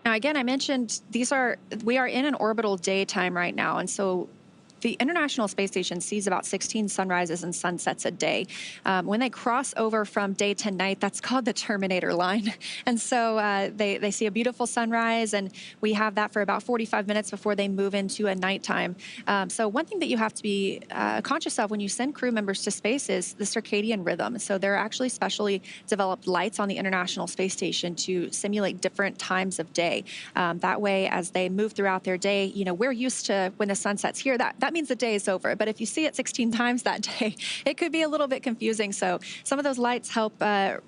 Now, again, I mentioned we are in an orbital daytime right now, and so the International Space Station sees about 16 sunrises and sunsets a day. When they cross over from day to night, that's called the Terminator line. And so they see a beautiful sunrise, and we have that for about 45 minutes before they move into a nighttime. So one thing that you have to be conscious of when you send crew members to space is the circadian rhythm. So there are actually specially developed lights on the International Space Station to simulate different times of day. That way, as they move throughout their day, you know, we're used to when the sun sets here, that means the day is over. But if you see it 16 times that day, it could be a little bit confusing. So some of those lights help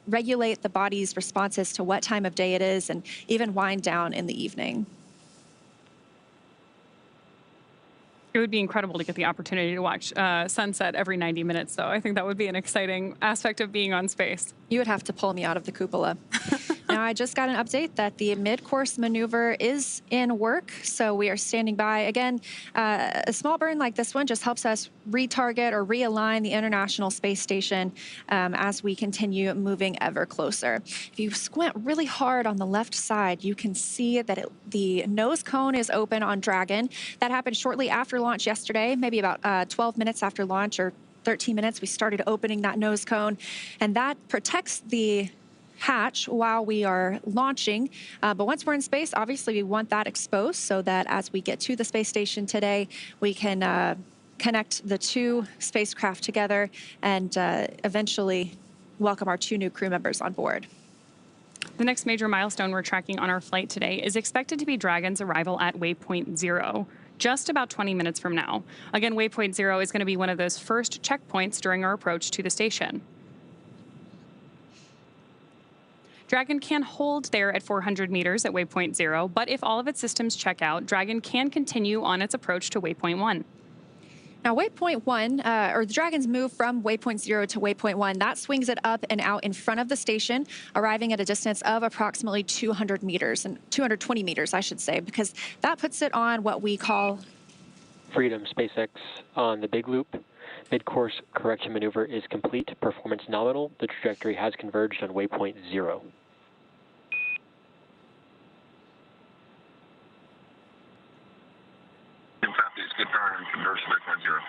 regulate the body's responses to what time of day it is, and even wind down in the evening. It would be incredible to get the opportunity to watch sunset every 90 minutes, though. I think that would be an exciting aspect of being on space. You would have to pull me out of the cupola. Now, I just got an update that the mid-course maneuver is in work, so we are standing by. Again, a small burn like this one just helps us retarget or realign the International Space Station as we continue moving ever closer. If you squint really hard on the left side, you can see that the nose cone is open on Dragon. That happened shortly after launch yesterday, maybe about 12 minutes after launch, or 13 minutes, we started opening that nose cone, and that protects the hatch while we are launching. But once we're in space, obviously we want that exposed so that as we get to the space station today, we can connect the 2 spacecraft together and eventually welcome our 2 new crew members on board. The next major milestone we're tracking on our flight today is expected to be Dragon's arrival at waypoint 0. Just about 20 minutes from now. Again, waypoint 0 is going to be one of those first checkpoints during our approach to the station. Dragon can hold there at 400 meters at waypoint 0, but if all of its systems check out, Dragon can continue on its approach to waypoint 1. Now, waypoint 1, or the Dragon's move from waypoint 0 to waypoint 1, that swings it up and out in front of the station, arriving at a distance of approximately 200 meters, and 220 meters, I should say, because that puts it on what we call Freedom. SpaceX on the big loop. Mid-course correction maneuver is complete. Performance nominal. The trajectory has converged on waypoint 0. Southeast, good turn and converge to waypoint 0.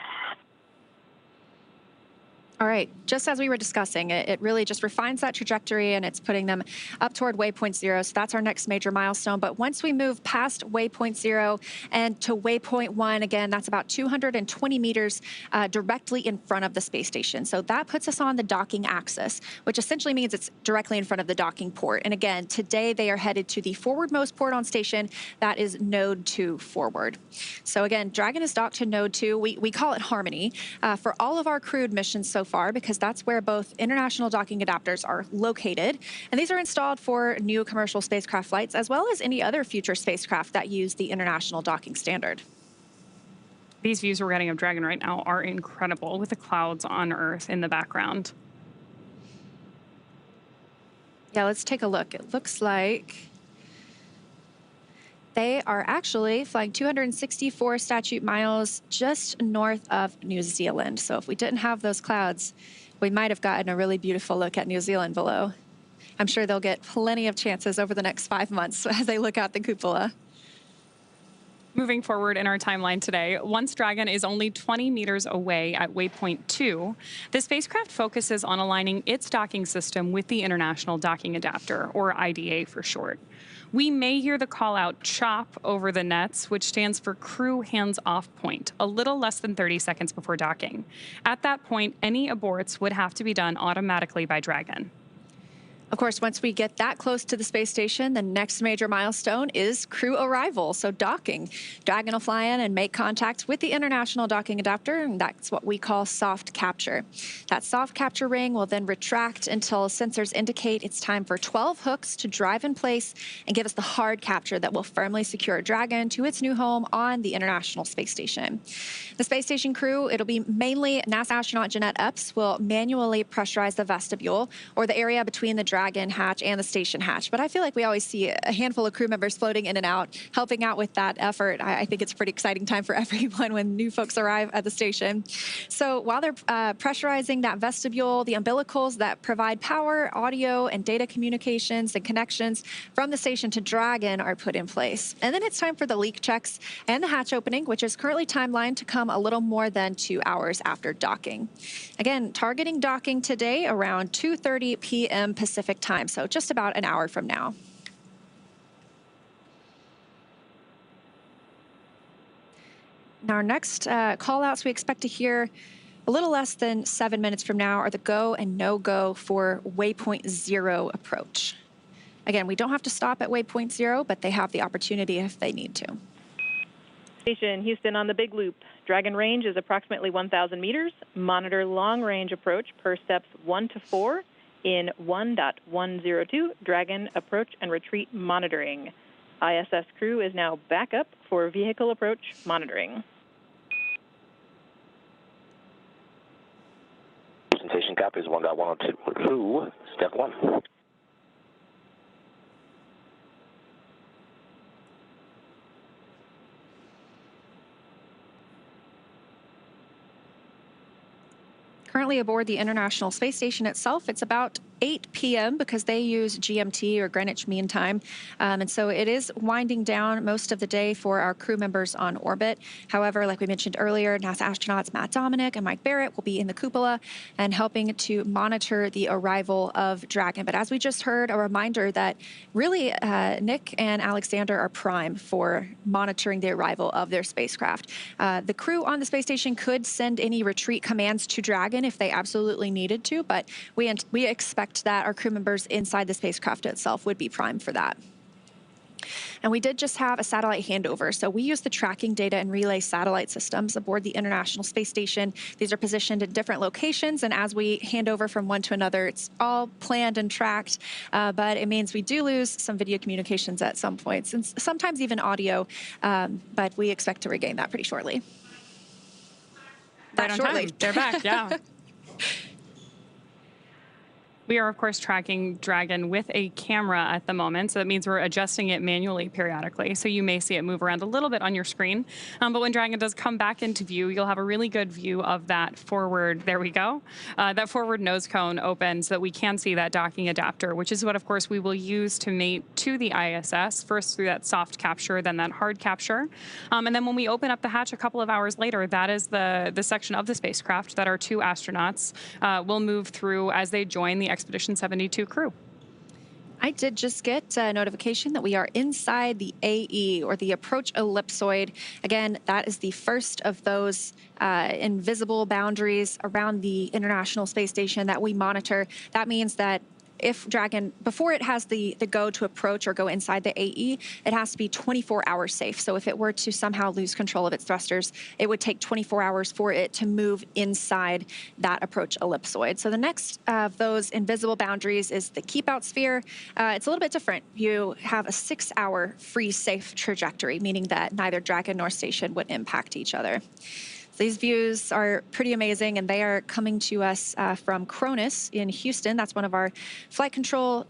All right, just as we were discussing, it really just refines that trajectory, and it's putting them up toward waypoint 0. So that's our next major milestone. But once we move past waypoint 0 and to waypoint 1, again, that's about 220 meters directly in front of the space station. So that puts us on the docking axis, which essentially means it's directly in front of the docking port. And again, today they are headed to the forwardmost port on station. That is Node 2 forward. So again, Dragon is docked to Node 2. We call it Harmony for all of our crewed missions so far, because that's where both international docking adapters are located. And these are installed for new commercial spacecraft flights, as well as any other future spacecraft that use the international docking standard. These views we're getting of Dragon right now are incredible with the clouds on Earth in the background. Yeah, let's take a look. It looks like they are actually flying 264 statute miles just north of New Zealand. So if we didn't have those clouds, we might have gotten a really beautiful look at New Zealand below. I'm sure they'll get plenty of chances over the next 5 months as they look out the cupola. Moving forward in our timeline today, once Dragon is only 20 meters away at waypoint 2, the spacecraft focuses on aligning its docking system with the International Docking Adapter, or IDA for short. We may hear the call out CHOP over the nets, which stands for Crew Hands Off Point, a little less than 30 seconds before docking. At that point, any aborts would have to be done automatically by Dragon. Of course, once we get that close to the space station, the next major milestone is crew arrival, so docking. Dragon will fly in and make contact with the International Docking Adapter, and that's what we call soft capture. That soft capture ring will then retract until sensors indicate it's time for 12 hooks to drive in place and give us the hard capture that will firmly secure Dragon to its new home on the International Space Station. The space station crew, it'll be mainly NASA astronaut Jeanette Epps, will manually pressurize the vestibule, or the area between the Dragon hatch and the station hatch. But I feel like we always see a handful of crew members floating in and out, helping out with that effort. I think it's a pretty exciting time for everyone when new folks arrive at the station. So while they're pressurizing that vestibule, the umbilicals that provide power, audio, and data communications and connections from the station to Dragon are put in place. And then it's time for the leak checks and the hatch opening, which is currently timelined to come a little more than 2 hours after docking. Again, targeting docking today around 2:30 p.m. Pacific time, so just about an hour from now. Now, our next call outs we expect to hear a little less than 7 minutes from now are the go and no-go for waypoint 0 approach. Again, we don't have to stop at waypoint 0, but they have the opportunity if they need to. Station Houston on the Big Loop. Dragon range is approximately 1,000 meters. Monitor long-range approach per steps 1 to 4 in 1.102 Dragon approach and retreat monitoring. ISS crew is now back up for vehicle approach monitoring. Presentation copies 1.102, step 1. Currently aboard the International Space Station itself, it's about 8 p.m. because they use GMT or Greenwich Mean Time. And so it is winding down most of the day for our crew members on orbit. However, like we mentioned earlier, NASA astronauts Matt Dominic and Mike Barrett will be in the cupola and helping to monitor the arrival of Dragon. But as we just heard, a reminder that really Nick and Alexander are prime for monitoring the arrival of their spacecraft. The crew on the space station could send any retreat commands to Dragon if they absolutely needed to, but we expect that our crew members inside the spacecraft itself would be primed for that. And we did just have a satellite handover. So we use the tracking data and relay satellite systems aboard the International Space Station. These are positioned in different locations, and as we hand over from one to another, it's all planned and tracked, but it means we do lose some video communications at some points, and sometimes even audio, but we expect to regain that pretty shortly. Right on time. They're back, yeah. We are, of course, tracking Dragon with a camera at the moment, so that means we're adjusting it manually periodically. So you may see it move around a little bit on your screen. But when Dragon does come back into view, you'll have a really good view of that forward, there we go, that forward nose cone open so that we can see that docking adapter, which is what, of course, we will use to mate to the ISS, first through that soft capture, then that hard capture. And then when we open up the hatch a couple of hours later, that is the section of the spacecraft that our 2 astronauts will move through as they join the Expedition 72 crew. I did just get a notification that we are inside the AE, or the approach ellipsoid. Again, that is the first of those invisible boundaries around the International Space Station that we monitor. That means that if Dragon, before it has the go to approach or go inside the AE, it has to be 24 hours safe. So if it were to somehow lose control of its thrusters, it would take 24 hours for it to move inside that approach ellipsoid. So the next of those invisible boundaries is the keep out sphere. It's a little bit different. You have a 6-hour free safe trajectory, meaning that neither Dragon nor station would impact each other. These views are pretty amazing, and they are coming to us from Cronus in Houston. That's one of our flight control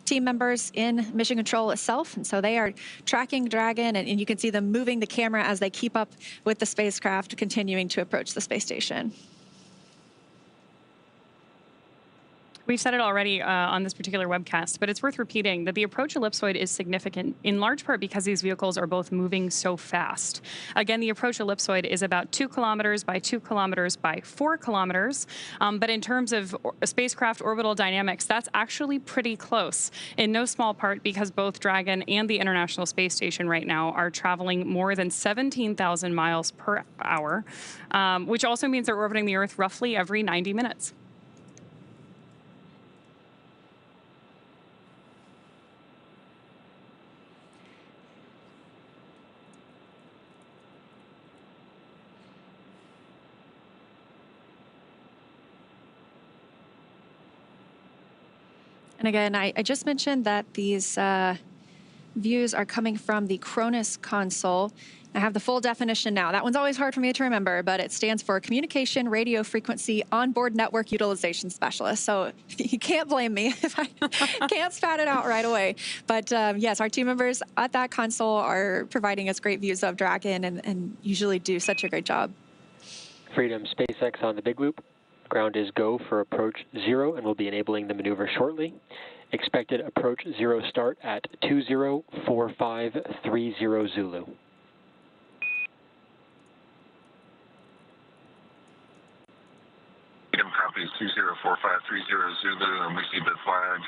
team members in Mission Control itself. And so they are tracking Dragon, and you can see them moving the camera as they keep up with the spacecraft continuing to approach the space station. We've said it already on this particular webcast, but it's worth repeating that the approach ellipsoid is significant in large part because these vehicles are both moving so fast. Again, the approach ellipsoid is about 2 kilometers by 2 kilometers by 4 kilometers. But in terms of spacecraft orbital dynamics, that's actually pretty close, in no small part because both Dragon and the International Space Station right now are traveling more than 17,000 miles per hour, which also means they're orbiting the Earth roughly every 90 minutes. And again, I just mentioned that these views are coming from the Cronus console. I have the full definition now. That one's always hard for me to remember, but it stands for Communication Radio Frequency Onboard Network Utilization Specialist. So you can't blame me if I can't spat it out right away. But yes, our team members at that console are providing us great views of Dragon and usually do such a great job. Freedom SpaceX on the big loop. Ground is go for approach 0, and we'll be enabling the maneuver shortly. Expected approach 0 start at 204530 Zulu. Freedom copies 204530 Zulu, and we see the flag.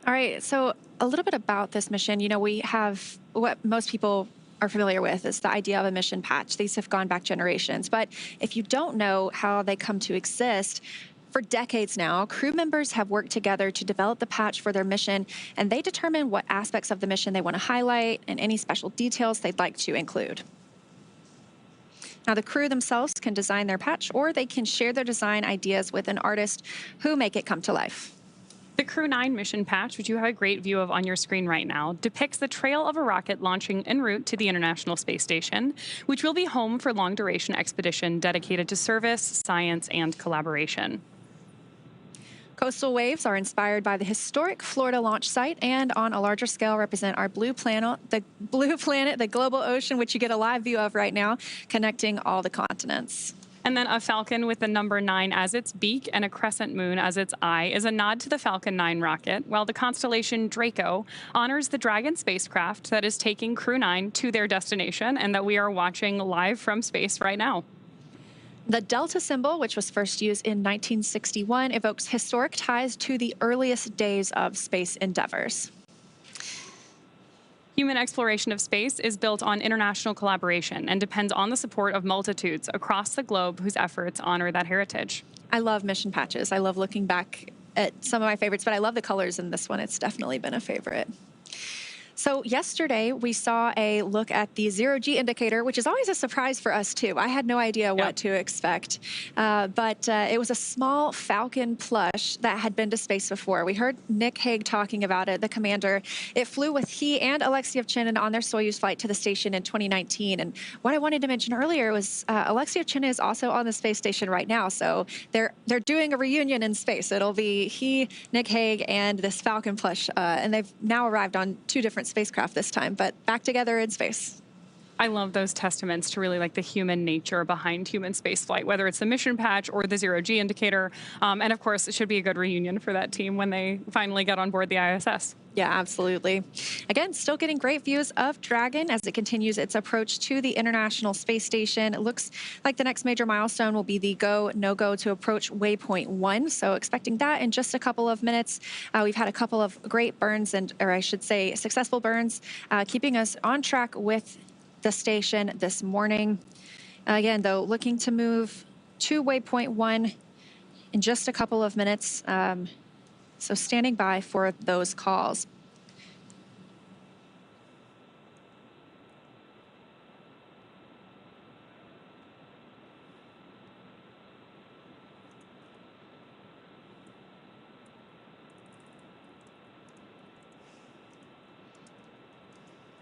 All right, so a little bit about this mission. You know, we have what most people are familiar with is the idea of a mission patch. These have gone back generations. But if you don't know how they come to exist, for decades now, crew members have worked together to develop the patch for their mission, and they determine what aspects of the mission they want to highlight and any special details they'd like to include. Now, the crew themselves can design their patch, or they can share their design ideas with an artist who make it come to life. The Crew-9 mission patch, which you have a great view of on your screen right now, depicts the trail of a rocket launching en route to the International Space Station, which will be home for long-duration expedition dedicated to service, science, and collaboration. Coastal waves are inspired by the historic Florida launch site and on a larger scale represent our blue planet, the global ocean, which you get a live view of right now, connecting all the continents. And then a falcon with the number 9 as its beak and a crescent moon as its eye is a nod to the Falcon 9 rocket, while the constellation Draco honors the Dragon spacecraft that is taking Crew-9 to their destination and that we are watching live from space right now. The Delta symbol, which was first used in 1961, evokes historic ties to the earliest days of space endeavors. Human exploration of space is built on international collaboration and depends on the support of multitudes across the globe whose efforts honor that heritage. I love mission patches. I love looking back at some of my favorites, but I love the colors in this one. It's definitely been a favorite. So yesterday, we saw a look at the zero-G indicator, which is always a surprise for us, too. I had no idea what to expect. But it was a small Falcon plush that had been to space before. We heard Nick Hague talking about it, the commander. It flew with he and Alexei on their Soyuz flight to the station in 2019. And what I wanted to mention earlier was Alexei is also on the space station right now. So they're doing a reunion in space. It'll be he, Nick Hague, and this Falcon plush. And they've now arrived on 2 different spacecraft this time, but back together in space. I love those testaments to really like the human nature behind human spaceflight, whether it's the mission patch or the zero-G indicator. And of course, it should be a good reunion for that team when they finally get on board the ISS. Yeah, absolutely. Again, still getting great views of Dragon as it continues its approach to the International Space Station. It looks like the next major milestone will be the go, no-go to approach waypoint 1. So expecting that in just a couple of minutes. We've had a couple of great burns, or I should say successful burns, keeping us on track with the station this morning. Again, though, looking to move to waypoint 1 in just a couple of minutes. So standing by for those calls.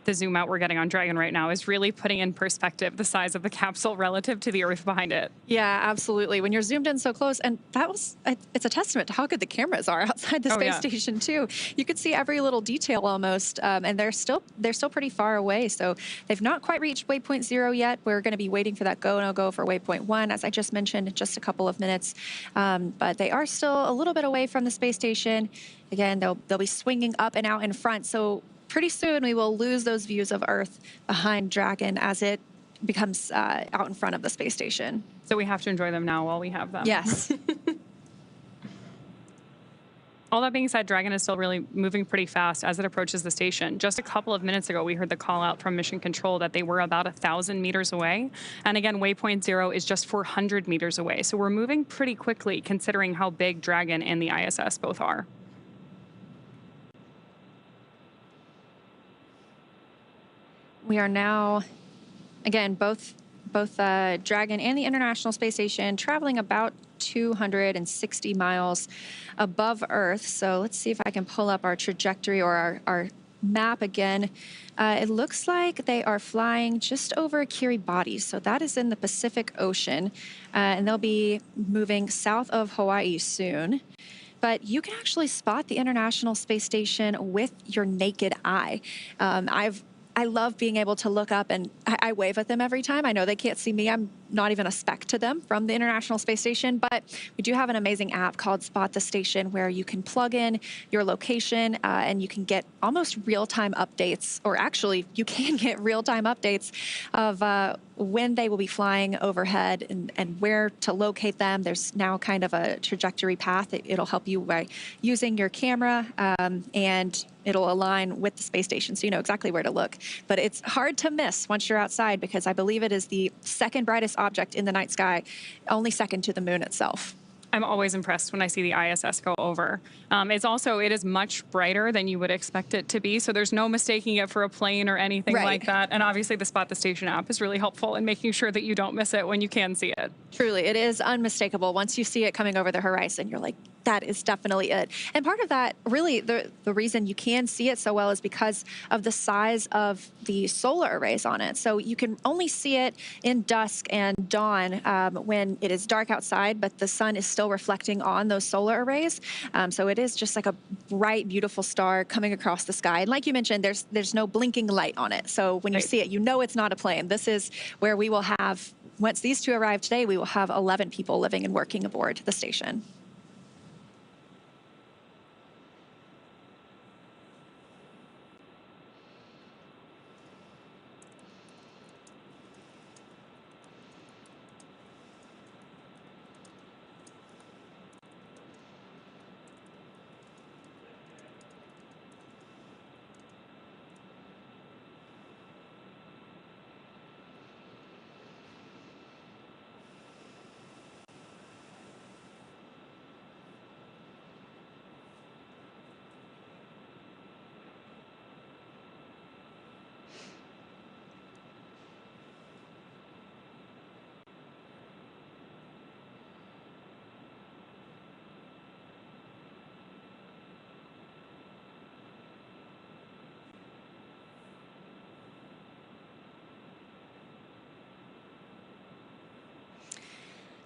The zoom out we're getting on Dragon right now is really putting in perspective the size of the capsule relative to the Earth behind it. Yeah, absolutely. When you're zoomed in so close, and it's a testament to how good the cameras are outside the space station too. You could see every little detail almost, and they're still pretty far away. So they've not quite reached waypoint 0 yet. We're going to be waiting for that go no go for waypoint 1, as I just mentioned, in just a couple of minutes. But they are still a little bit away from the space station. Again, they'll be swinging up and out in front. So pretty soon we will lose those views of Earth behind Dragon as it becomes out in front of the space station. So we have to enjoy them now while we have them. Yes. All that being said, Dragon is still really moving pretty fast as it approaches the station. Just a couple of minutes ago, we heard the call out from Mission Control that they were about 1,000 meters away. And again, waypoint 0 is just 400 meters away. So we're moving pretty quickly considering how big Dragon and the ISS both are. We are now, again, both Dragon and the International Space Station traveling about 260 miles above Earth. So let's see if I can pull up our trajectory or our map again. It looks like they are flying just over Kiribati. So that is in the Pacific Ocean. And they'll be moving south of Hawaii soon. But you can actually spot the International Space Station with your naked eye. I love being able to look up, and I wave at them every time. I know they can't see me. I'm not even a speck to them from the International Space Station, but we do have an amazing app called Spot the Station where you can plug in your location and you can get almost real-time updates, or actually you can get real-time updates of when they will be flying overhead and where to locate them. There's now kind of a trajectory path. It'll help you by using your camera and it'll align with the space station so you know exactly where to look. But it's hard to miss once you're outside because I believe it is the second brightest object in the night sky, only second to the moon itself. I'm always impressed when I see the ISS go over. It is much brighter than you would expect it to be, so there's no mistaking it for a plane or anything like that. And obviously the Spot the Station app is really helpful in making sure that you don't miss it when you can see it. Truly, it is unmistakable. Once you see it coming over the horizon, you're like, that is definitely it. And part of that, really, the reason you can see it so well is because of the size of the solar arrays on it. So you can only see it in dusk and dawn when it is dark outside, but the sun is still reflecting on those solar arrays. So it is just like a bright, beautiful star coming across the sky. And like you mentioned, there's no blinking light on it. So when you see it, you know it's not a plane. This is where we will have, once these two arrive today, we will have 11 people living and working aboard the station.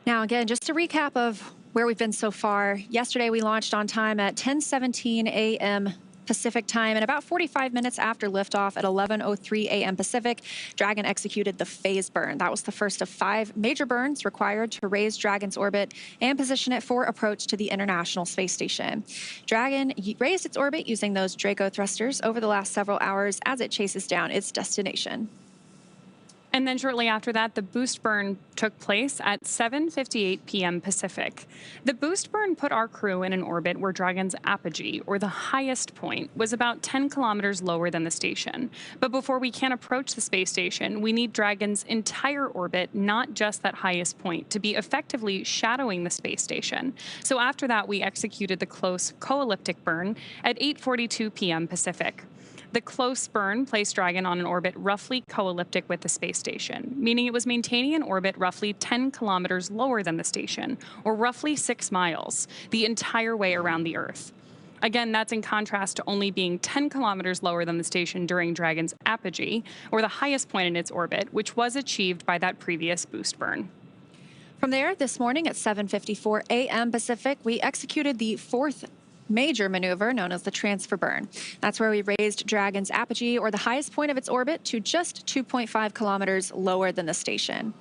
Now, again, just a recap of where we've been so far. Yesterday, we launched on time at 10:17 a.m. Pacific time, and about 45 minutes after liftoff at 11:03 a.m. Pacific, Dragon executed the phase burn. That was the first of 5 major burns required to raise Dragon's orbit and position it for approach to the International Space Station. Dragon raised its orbit using those Draco thrusters over the last several hours as it chases down its destination. And then shortly after that, the boost burn took place at 7:58 p.m. Pacific. The boost burn put our crew in an orbit where Dragon's apogee, or the highest point, was about 10 kilometers lower than the station. But before we can approach the space station, we need Dragon's entire orbit, not just that highest point, to be effectively shadowing the space station. So after that, we executed the close co-elliptic burn at 8:42 p.m. Pacific. The close burn placed Dragon on an orbit roughly co-elliptic with the space station, meaning it was maintaining an orbit roughly 10 kilometers lower than the station, or roughly 6 miles, the entire way around the Earth. Again, that's in contrast to only being 10 kilometers lower than the station during Dragon's apogee, or the highest point in its orbit, which was achieved by that previous boost burn. From there, this morning at 7:54 a.m. Pacific, we executed the 4th major maneuver known as the transfer burn. That's where we raised Dragon's apogee, or the highest point of its orbit, to just 2.5 kilometers lower than the station.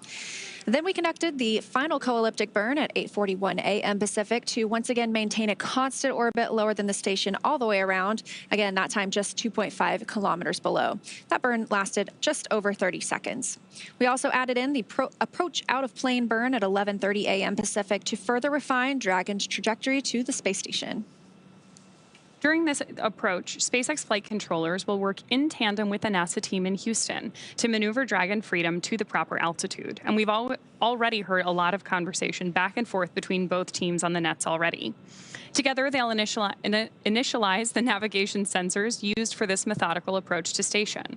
Then we conducted the final co-elliptic burn at 8:41 a.m. Pacific to once again maintain a constant orbit lower than the station all the way around. Again, that time just 2.5 kilometers below. That burn lasted just over 30 seconds. We also added in the approach out of plane burn at 11:30 a.m. Pacific to further refine Dragon's trajectory to the space station. During this approach, SpaceX flight controllers will work in tandem with the NASA team in Houston to maneuver Dragon Freedom to the proper altitude. And we've already heard a lot of conversation back and forth between both teams on the nets already. Together, they'll initialize the navigation sensors used for this methodical approach to station.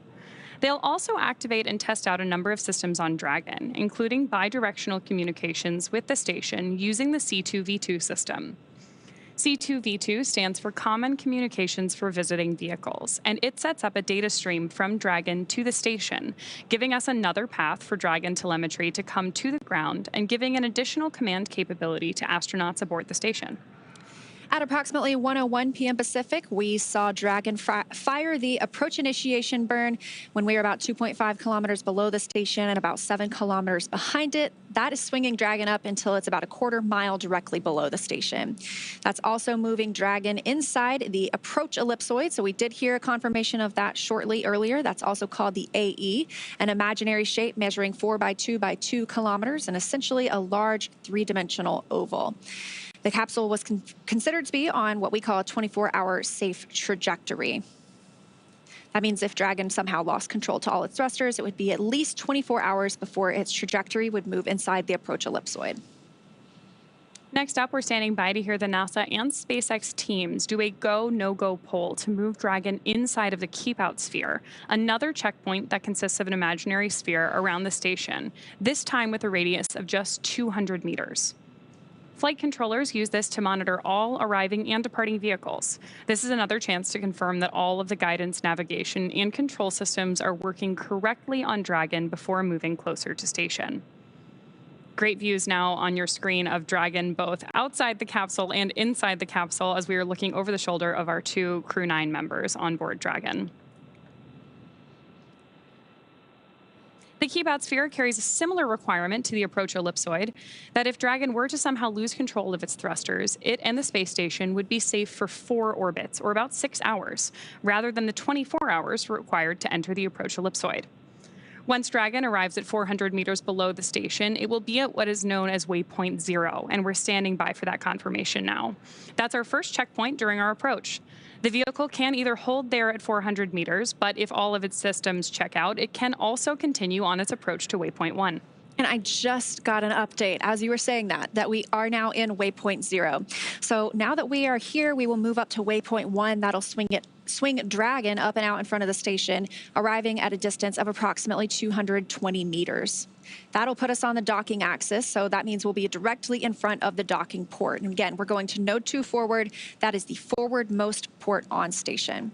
They'll also activate and test out a number of systems on Dragon, including bidirectional communications with the station using the C2V2 system. C2V2 stands for Common Communications for Visiting Vehicles, and it sets up a data stream from Dragon to the station, giving us another path for Dragon telemetry to come to the ground and giving an additional command capability to astronauts aboard the station. At approximately 1:01 p.m. Pacific, we saw Dragon fire the approach initiation burn when we were about 2.5 kilometers below the station and about 7 kilometers behind it. That is swinging Dragon up until it's about a quarter mile directly below the station. That's also moving Dragon inside the approach ellipsoid. So we did hear a confirmation of that shortly earlier. That's also called the AE, an imaginary shape measuring 4 by 2 by 2 kilometers and essentially a large 3-dimensional oval. The capsule was considered to be on what we call a 24-hour safe trajectory. That means if Dragon somehow lost control to all its thrusters, it would be at least 24 hours before its trajectory would move inside the approach ellipsoid. Next up, we're standing by to hear the NASA and SpaceX teams do a go, no-go poll to move Dragon inside of the keep-out sphere, another checkpoint that consists of an imaginary sphere around the station, this time with a radius of just 200 meters. Flight controllers use this to monitor all arriving and departing vehicles. This is another chance to confirm that all of the guidance, navigation, and control systems are working correctly on Dragon before moving closer to station. Great views now on your screen of Dragon both outside the capsule and inside the capsule as we are looking over the shoulder of our 2 Crew-9 members on board Dragon. The keep-out sphere carries a similar requirement to the approach ellipsoid that if Dragon were to somehow lose control of its thrusters, it and the space station would be safe for 4 orbits, or about 6 hours, rather than the 24 hours required to enter the approach ellipsoid. Once Dragon arrives at 400 meters below the station, it will be at what is known as waypoint 0, and we're standing by for that confirmation now. That's our first checkpoint during our approach. The vehicle can either hold there at 400 meters, but if all of its systems check out, it can also continue on its approach to waypoint 1. And I just got an update as you were saying that we are now in waypoint 0. So now that we are here, we will move up to waypoint 1. That'll swing Dragon up and out in front of the station, arriving at a distance of approximately 220 meters. That'll put us on the docking axis, so that means we'll be directly in front of the docking port. And again, we're going to node 2 forward. That is the forwardmost port on station.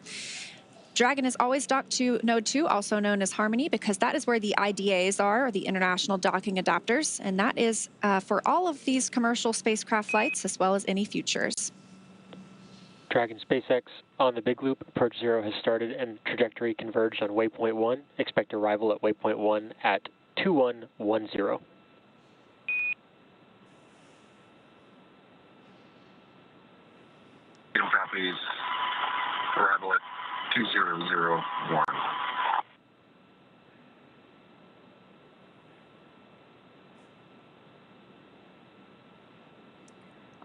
Dragon is always docked to node 2, also known as Harmony, because that is where the IDAs are, or the International Docking Adapters, and that is for all of these commercial spacecraft flights, as well as any futures. Dragon SpaceX on the big loop. Approach 0 has started and trajectory converged on waypoint 1. Expect arrival at waypoint 1 at 2110. Copies. Arrival at 2001.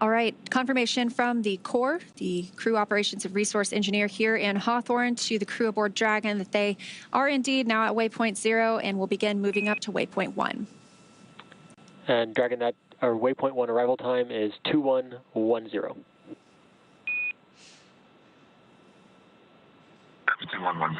All right, confirmation from the Corps, the Crew Operations and Resource Engineer here in Hawthorne, to the crew aboard Dragon that they are indeed now at waypoint 0 and will begin moving up to waypoint 1. And Dragon, that our waypoint 1 arrival time is 2110. 2110.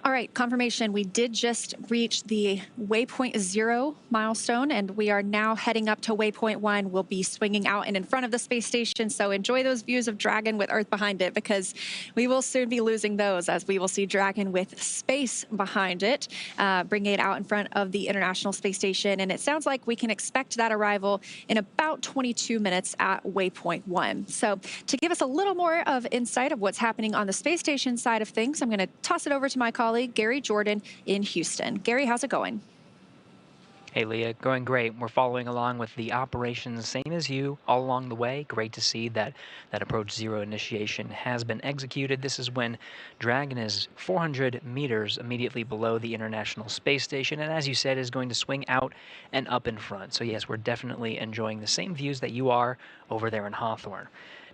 All right, confirmation. We did just reach the waypoint 0 milestone, and we are now heading up to waypoint 1. We'll be swinging out and in front of the space station, so enjoy those views of Dragon with Earth behind it, because we will soon be losing those, as we will see Dragon with space behind it, bringing it out in front of the International Space Station. And it sounds like we can expect that arrival in about 22 minutes at waypoint 1. So to give us a little more of insight of what's happening on the space station side of things, I'm going to toss it over to my colleague, Gary Jordan in Houston. Gary, how's it going? Hey, Leah, going great. We're following along with the operations, same as you, all along the way. Great to see that approach 0 initiation has been executed. This is when Dragon is 400 meters immediately below the International Space Station, and as you said, is going to swing out and up in front. So yes, we're definitely enjoying the same views that you are over there in Hawthorne.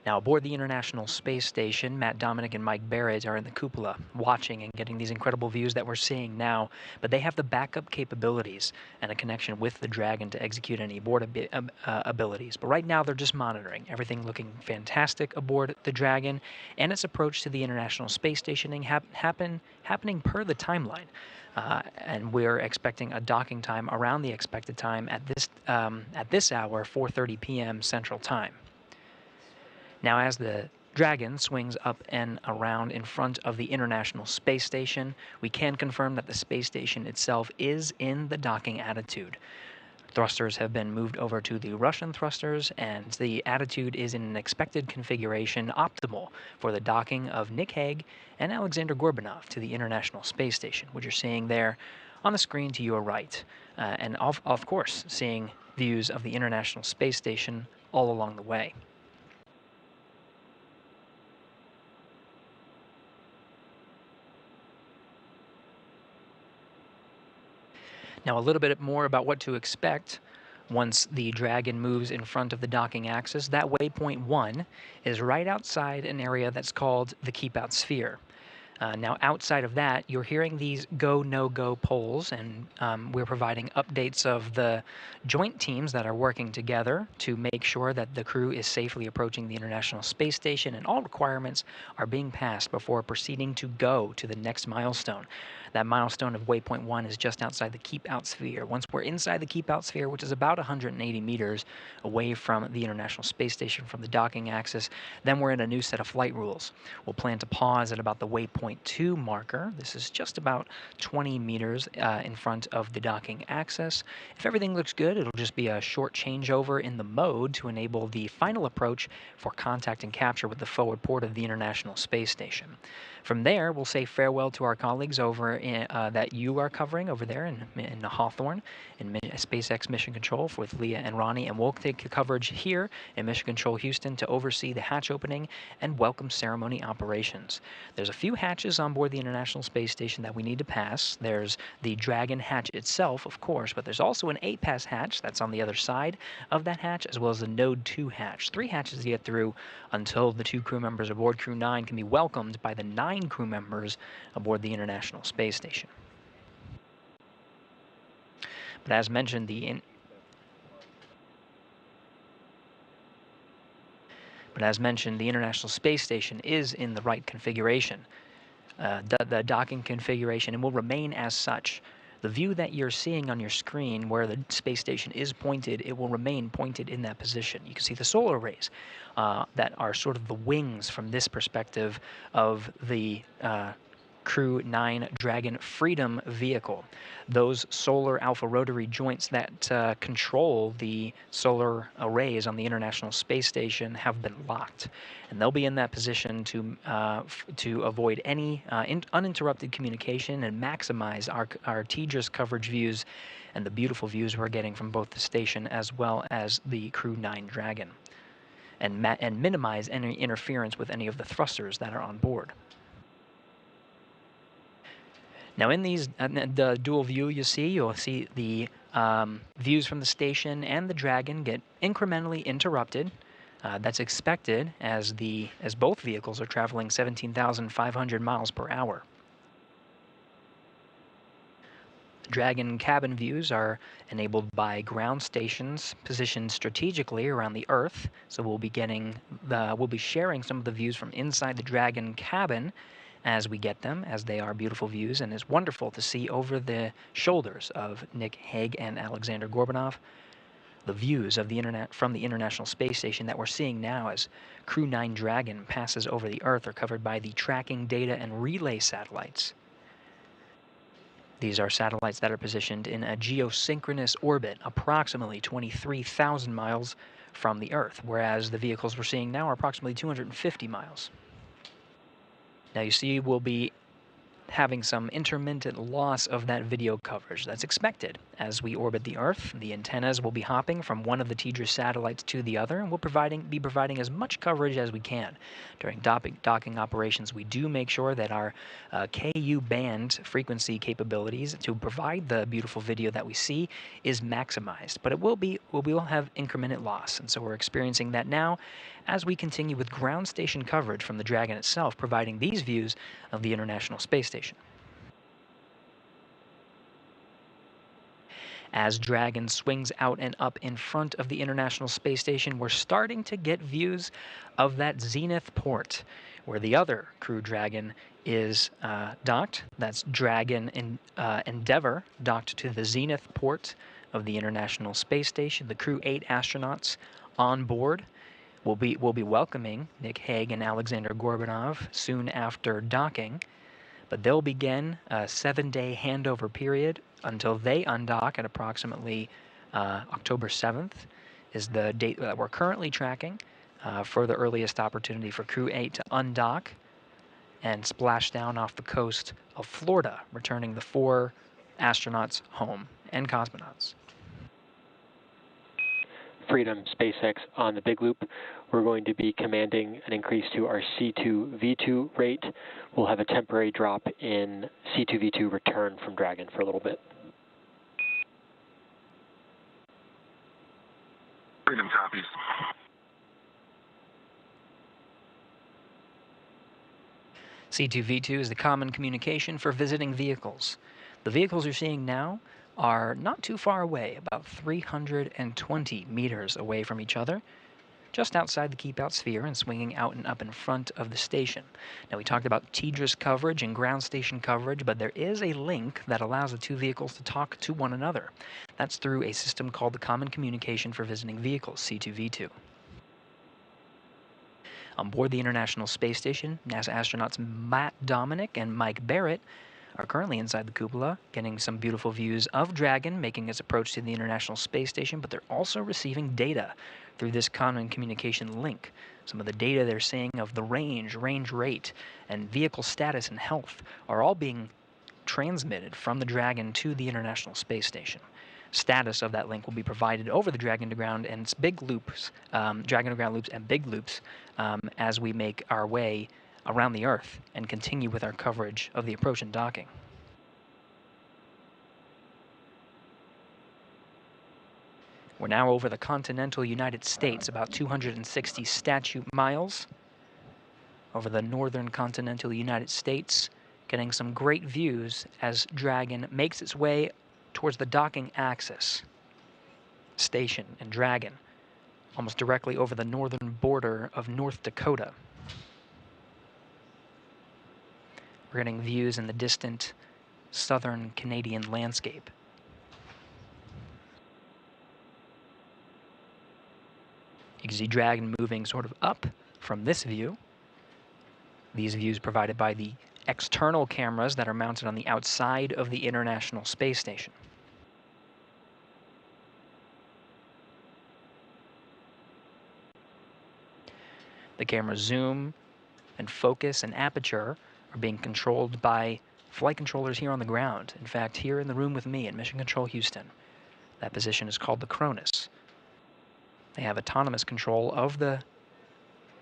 Now, aboard the International Space Station, Matt Dominic and Mike Barrett are in the cupola watching and getting these incredible views that we're seeing now, but they have the backup capabilities and a connection with the Dragon to execute any abort abilities. But right now, they're just monitoring. Everything looking fantastic aboard the Dragon, and its approach to the International Space Station happening per the timeline. And we're expecting a docking time around the expected time at this hour, 4:30 p.m. Central Time. Now, as the Dragon swings up and around in front of the International Space Station, we can confirm that the space station itself is in the docking attitude. Thrusters have been moved over to the Russian thrusters, and the attitude is in an expected configuration optimal for the docking of Nick Hague and Alexander Gorbunov to the International Space Station, which you're seeing there on the screen to your right. And of course, seeing views of the International Space Station all along the way. Now, a little bit more about what to expect once the Dragon moves in front of the docking axis. That waypoint 1 is right outside an area that's called the Keep Out Sphere. Now, outside of that, you're hearing these go, no-go polls, and we're providing updates of the joint teams that are working together to make sure that the crew is safely approaching the International Space Station, and all requirements are being passed before proceeding to go to the next milestone. That milestone of waypoint 1 is just outside the Keep Out Sphere. Once we're inside the Keep Out Sphere, which is about 180 meters away from the International Space Station from the docking axis, then we're in a new set of flight rules. We'll plan to pause at about the waypoint 2 marker. This is just about 20 meters in front of the docking axis. If everything looks good, it'll just be a short changeover in the mode to enable the final approach for contact and capture with the forward port of the International Space Station. From there, we'll say farewell to our colleagues over that you are covering over there in Hawthorne, in SpaceX Mission Control with Leah and Ronnie, and we'll take coverage here in Mission Control Houston to oversee the hatch opening and welcome ceremony operations. There's a few hatches on board the International Space Station that we need to pass. There's the Dragon hatch itself, of course, but there's also an 8-pass hatch that's on the other side of that hatch, as well as the Node 2 hatch. 3 hatches to get through until the 2 crew members aboard Crew-9 can be welcomed by the 9 crew members aboard the International Space Station. But as mentioned, But as mentioned, the International Space Station is in the right configuration, the docking configuration, and will remain as such. The view that you're seeing on your screen where the space station is pointed, it will remain pointed in that position. You can see the solar arrays that are sort of the wings from this perspective of the Crew-9 Dragon Freedom vehicle. Those solar alpha rotary joints that control the solar arrays on the International Space Station have been locked, and they'll be in that position to avoid any uninterrupted communication and maximize our TDRS coverage views and the beautiful views we're getting from both the station as well as the Crew-9 Dragon, and minimize any interference with any of the thrusters that are on board. Now in the dual view you'll see the views from the station and the Dragon get incrementally interrupted. That's expected as both vehicles are traveling 17,500 miles per hour. Dragon cabin views are enabled by ground stations positioned strategically around the Earth, so we'll be sharing some of the views from inside the Dragon cabin as we get them, as they are beautiful views, and it's wonderful to see over the shoulders of Nick Hague and Alexander Gorbunov the views of from the International Space Station that we're seeing now as Crew-9 Dragon passes over the Earth are covered by the tracking data and relay satellites. These are satellites that are positioned in a geosynchronous orbit approximately 23,000 miles from the Earth, whereas the vehicles we're seeing now are approximately 250 miles. Now you see we'll be having some intermittent loss of that video coverage. That's expected. As we orbit the Earth, the antennas will be hopping from one of the TDRS satellites to the other, and we'll be providing as much coverage as we can. During docking operations, we do make sure that our KU band frequency capabilities to provide the beautiful video that we see is maximized, but we will have incremental loss, and so we're experiencing that now as we continue with ground station coverage from the Dragon itself, providing these views of the International Space Station. As Dragon swings out and up in front of the International Space Station, we're starting to get views of that Zenith port, where the other Crew Dragon is docked. That's Dragon Endeavour docked to the Zenith port of the International Space Station. The Crew-8 astronauts on board will be welcoming Nick Hague and Alexander Gorbunov soon after docking, but they'll begin a 7-day handover period until they undock at approximately October 7th is the date that we're currently tracking for the earliest opportunity for Crew-8 to undock and splash down off the coast of Florida, returning the 4 astronauts home and cosmonauts. Freedom SpaceX on the big loop. We're going to be commanding an increase to our C2V2 rate. We'll have a temporary drop in C2V2 return from Dragon for a little bit. Freedom copies. C2V2 is the common communication for visiting vehicles. The vehicles you're seeing now are not too far away, about 320 meters away from each other, just outside the keep-out sphere and swinging out and up in front of the station. Now, we talked about TDRS coverage and ground station coverage, but there is a link that allows the two vehicles to talk to one another. That's through a system called the Common Communication for Visiting Vehicles, C2V2. On board the International Space Station, NASA astronauts Matt Dominic and Mike Barrett are currently inside the cupola, getting some beautiful views of Dragon making its approach to the International Space Station, but they're also receiving data through this common communication link. Some of the data they're seeing of the range rate, and vehicle status and health are all being transmitted from the Dragon to the International Space Station. Status of that link will be provided over the Dragon to ground and its big loops, Dragon to ground loops and big loops, as we make our way around the Earth and continue with our coverage of the approach and docking. We're now over the continental United States, about 260 statute miles over the northern continental United States, getting some great views as Dragon makes its way towards the docking axis. Station and Dragon almost directly over the northern border of North Dakota. We're getting views in the distant southern Canadian landscape. You can see Dragon moving sort of up from this view. These views provided by the external cameras that are mounted on the outside of the International Space Station. The camera's zoom and focus and aperture are being controlled by flight controllers here on the ground. In fact, here in the room with me at Mission Control Houston, that position is called the Cronus. They have autonomous control of the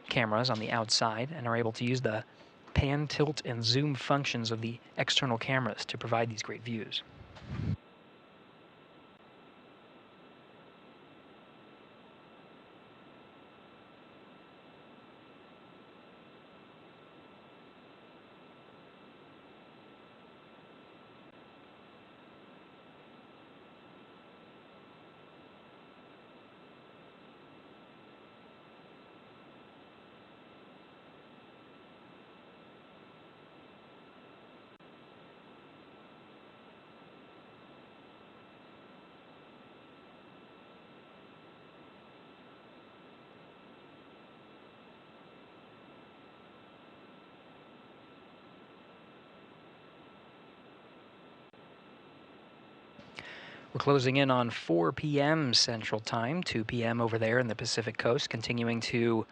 cameras on the outside and are able to use the pan, tilt, and zoom functions of the external cameras to provide these great views. We're closing in on 4 p.m. Central Time, 2 p.m. over there in the Pacific Coast, continuing to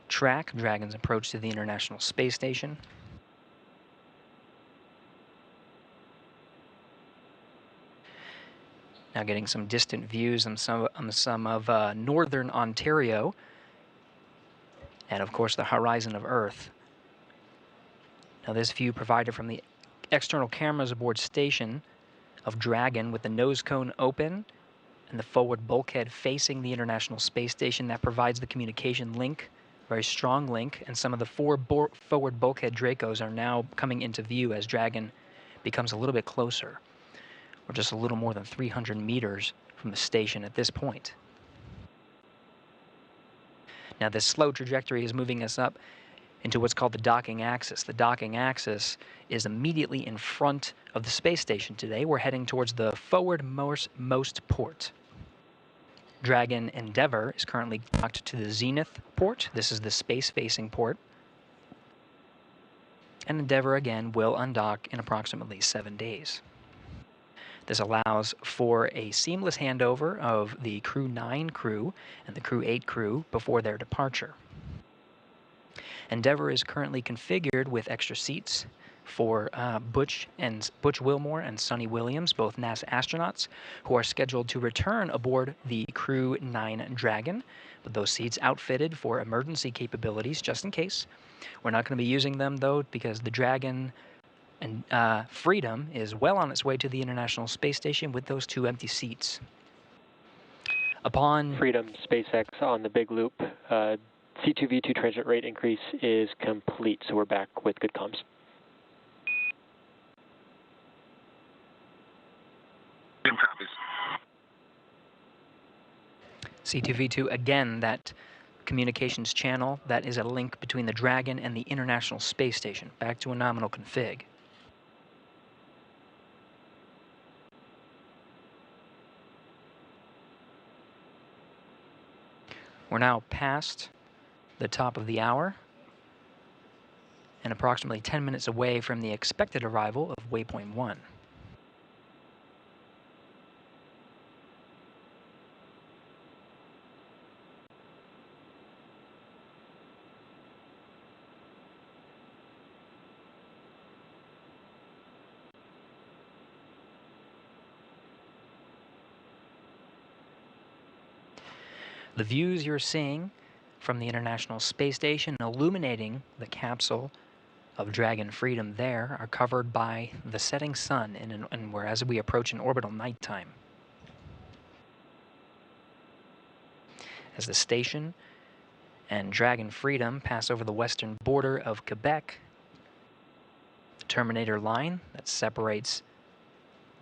track Dragon's approach to the International Space Station. Now getting some distant views on some of northern Ontario, and of course the horizon of Earth. Now this view provided from the external cameras aboard station of Dragon with the nose cone open and the forward bulkhead facing the International Space Station. That provides the communication link, very strong link, and some of the forward bulkhead Dracos are now coming into view as Dragon becomes a little bit closer. We're just a little more than 300 meters from the station at this point. Now this slow trajectory is moving us up into what's called the docking axis. The docking axis is immediately in front of the space station today. We're heading towards the forwardmost port. Dragon Endeavour is currently docked to the Zenith port. This is the space-facing port. And Endeavour, again, will undock in approximately 7 days. This allows for a seamless handover of the Crew-9 crew and the Crew-8 crew before their departure. Endeavour is currently configured with extra seats for Butch Wilmore and Suni Williams, both NASA astronauts, who are scheduled to return aboard the Crew-9 Dragon, with those seats outfitted for emergency capabilities, just in case. We're not going to be using them, though, because the Dragon and Freedom is well on its way to the International Space Station with those 2 empty seats. Upon Freedom SpaceX on the big loop, C2V2 transmit rate increase is complete, so we're back with good comms. Copies. C2V2, again, that communications channel that is a link between the Dragon and the International Space Station. Back to a nominal config. We're now past the top of the hour and approximately 10 minutes away from the expected arrival of Waypoint 1. The views you're seeing from the International Space Station illuminating the capsule of Dragon Freedom there are covered by the setting sun, and whereas we approach an orbital nighttime. As the station and Dragon Freedom pass over the western border of Quebec, the Terminator line that separates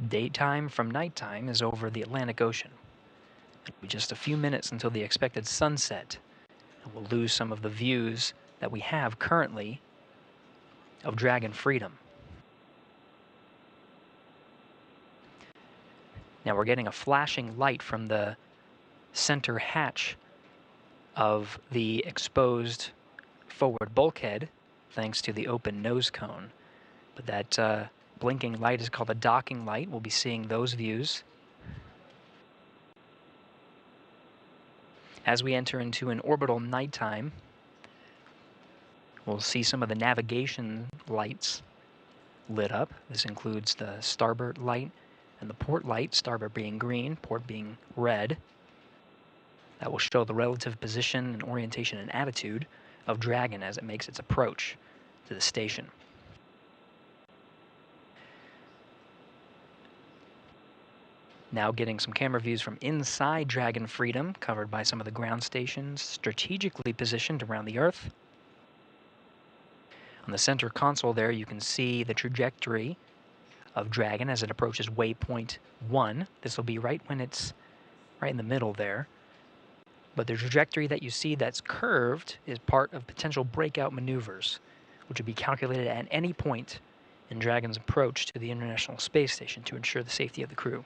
daytime from nighttime is over the Atlantic Ocean. It'll be just a few minutes until the expected sunset, and we'll lose some of the views that we have currently of Dragon Freedom. Now we're getting a flashing light from the center hatch of the exposed forward bulkhead, thanks to the open nose cone. But that blinking light is called a docking light. We'll be seeing those views. As we enter into an orbital nighttime, we'll see some of the navigation lights lit up. This includes the starboard light and the port light, starboard being green, port being red. That will show the relative position and orientation and attitude of Dragon as it makes its approach to the station. Now getting some camera views from inside Dragon Freedom, covered by some of the ground stations strategically positioned around the Earth. On the center console there, you can see the trajectory of Dragon as it approaches waypoint 1. This will be right when it's right in the middle there. But the trajectory that you see that's curved is part of potential breakout maneuvers, which would be calculated at any point in Dragon's approach to the International Space Station to ensure the safety of the crew.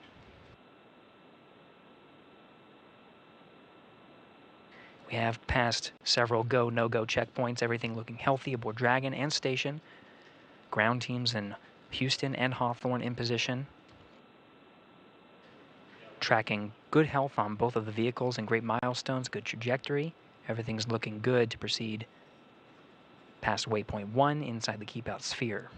We have passed several go, no-go checkpoints, everything looking healthy aboard Dragon and station. Ground teams in Houston and Hawthorne in position. Tracking good health on both of the vehicles and great milestones, good trajectory. Everything's looking good to proceed past waypoint 1 inside the keep-out sphere.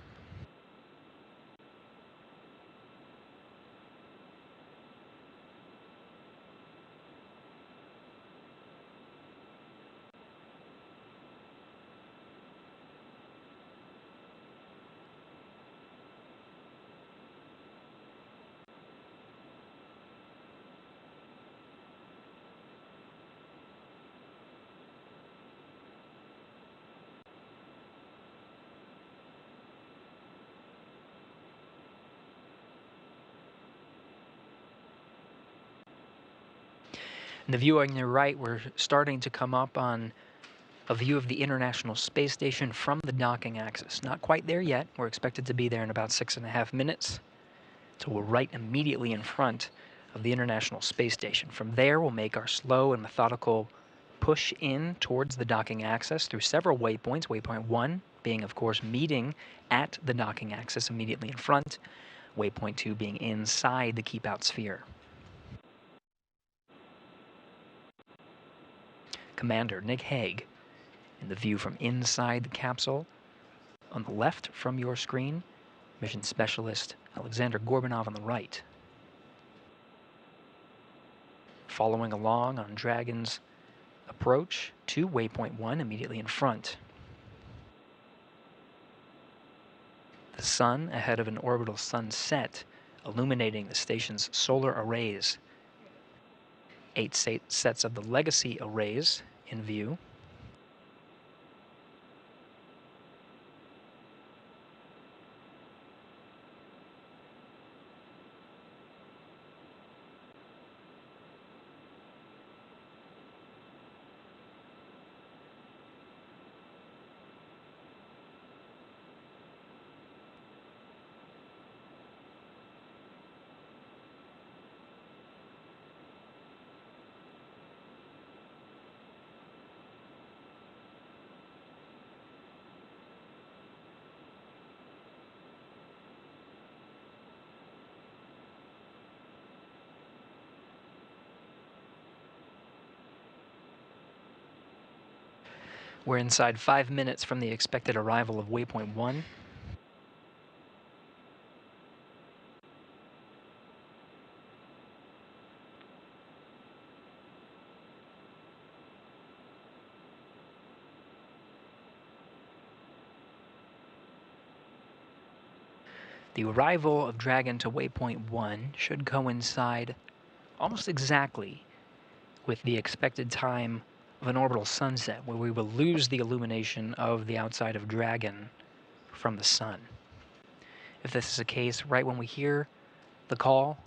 In the view on your right, we're starting to come up on a view of the International Space Station from the docking axis. Not quite there yet. We're expected to be there in about 6.5 minutes. So we're right immediately in front of the International Space Station. From there, we'll make our slow and methodical push in towards the docking axis through several waypoints. Waypoint 1 being, of course, meeting at the docking axis immediately in front. Waypoint 2 being inside the keep-out sphere. Commander Nick Hague in the view from inside the capsule. On the left from your screen, Mission Specialist Alexander Gorbunov on the right. Following along on Dragon's approach to waypoint 1 immediately in front. The sun ahead of an orbital sunset, illuminating the station's solar arrays. 8 sets of the legacy arrays in view. We're inside 5 minutes from the expected arrival of waypoint 1. The arrival of Dragon to waypoint 1 should coincide almost exactly with the expected time of an orbital sunset, where we will lose the illumination of the outside of Dragon from the sun. If this is the case, right when we hear the call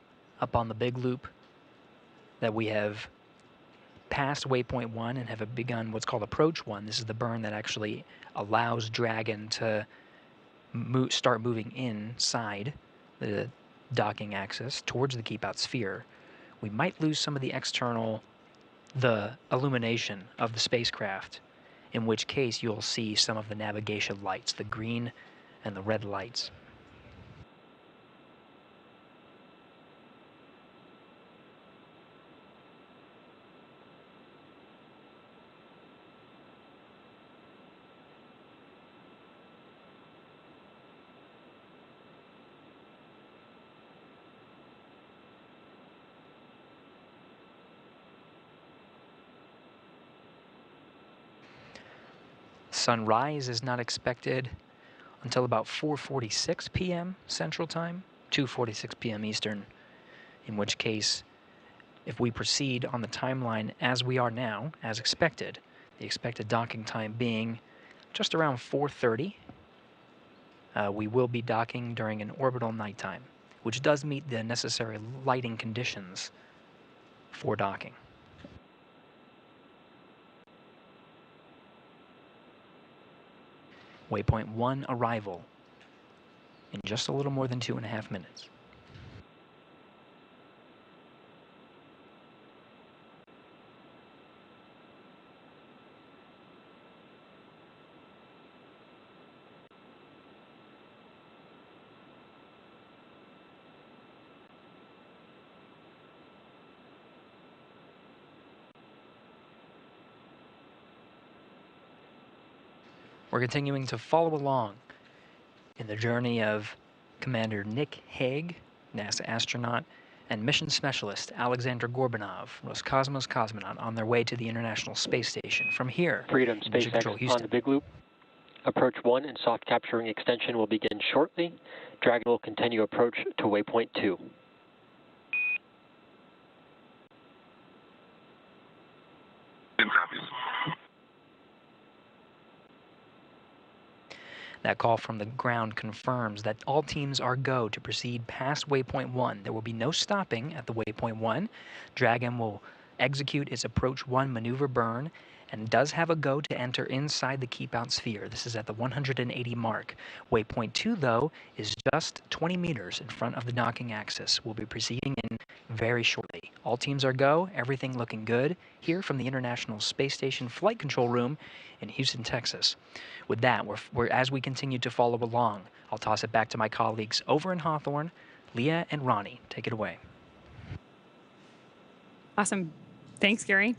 up on the big loop that we have passed waypoint 1 and have begun what's called approach 1. This is the burn that actually allows Dragon to start moving inside the docking axis towards the keep out sphere. We might lose some of the illumination of the spacecraft, in which case you'll see some of the navigation lights, the green and the red lights. Sunrise is not expected until about 4:46 p.m. Central Time, 2:46 p.m. Eastern, in which case, if we proceed on the timeline as we are now, as expected, the expected docking time being just around 4:30, we will be docking during an orbital nighttime, which does meet the necessary lighting conditions for docking. Waypoint 1 arrival in just a little more than 2.5 minutes. We're continuing to follow along in the journey of Commander Nick Hague, NASA astronaut, and mission specialist Alexander Gorbunov, Roscosmos cosmonaut, on their way to the International Space Station. From here, Freedom Mission Control SpaceX Houston. on the Big Loop. Approach 1 and soft capturing extension will begin shortly. Dragon will continue approach to waypoint 2. That call from the ground confirms that all teams are go to proceed past waypoint 1. There will be no stopping at the waypoint 1. Dragon will execute its approach 1 maneuver burn and does have a go to enter inside the keep out sphere. This is at the 180 mark. Waypoint 2, though, is just 20 meters in front of the docking axis. We'll be proceeding in very shortly. All teams are go, everything looking good here from the International Space Station Flight Control Room in Houston, Texas. With that, as we continue to follow along, I'll toss it back to my colleagues over in Hawthorne. Leah and Ronnie, take it away. Awesome. Thanks, Gary.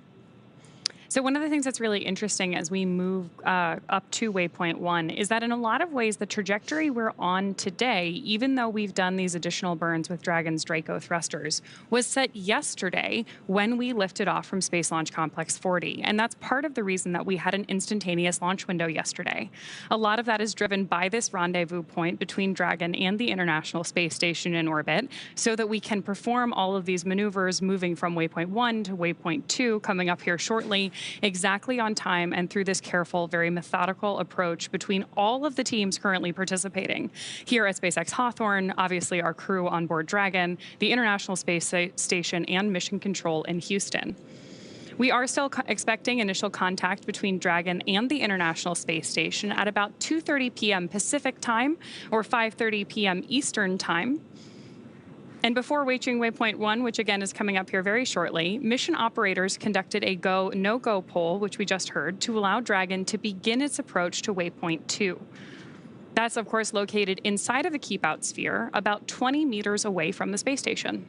So one of the things that's really interesting as we move up to waypoint 1 is that in a lot of ways, the trajectory we're on today, even though we've done these additional burns with Dragon's Draco thrusters, was set yesterday when we lifted off from Space Launch Complex 40. And that's part of the reason that we had an instantaneous launch window yesterday. A lot of that is driven by this rendezvous point between Dragon and the International Space Station in orbit, so that we can perform all of these maneuvers moving from waypoint 1 to waypoint 2, coming up here shortly, exactly on time and through this careful, very methodical approach between all of the teams currently participating. Here at SpaceX Hawthorne, obviously our crew on board Dragon, the International Space Station, and Mission Control in Houston. We are still expecting initial contact between Dragon and the International Space Station at about 2:30 p.m. Pacific time or 5:30 p.m. Eastern time. And before reaching waypoint 1, which again is coming up here very shortly, mission operators conducted a go, no-go poll, which we just heard, to allow Dragon to begin its approach to waypoint 2. That's, of course, located inside of the keep-out sphere, about 20 meters away from the space station.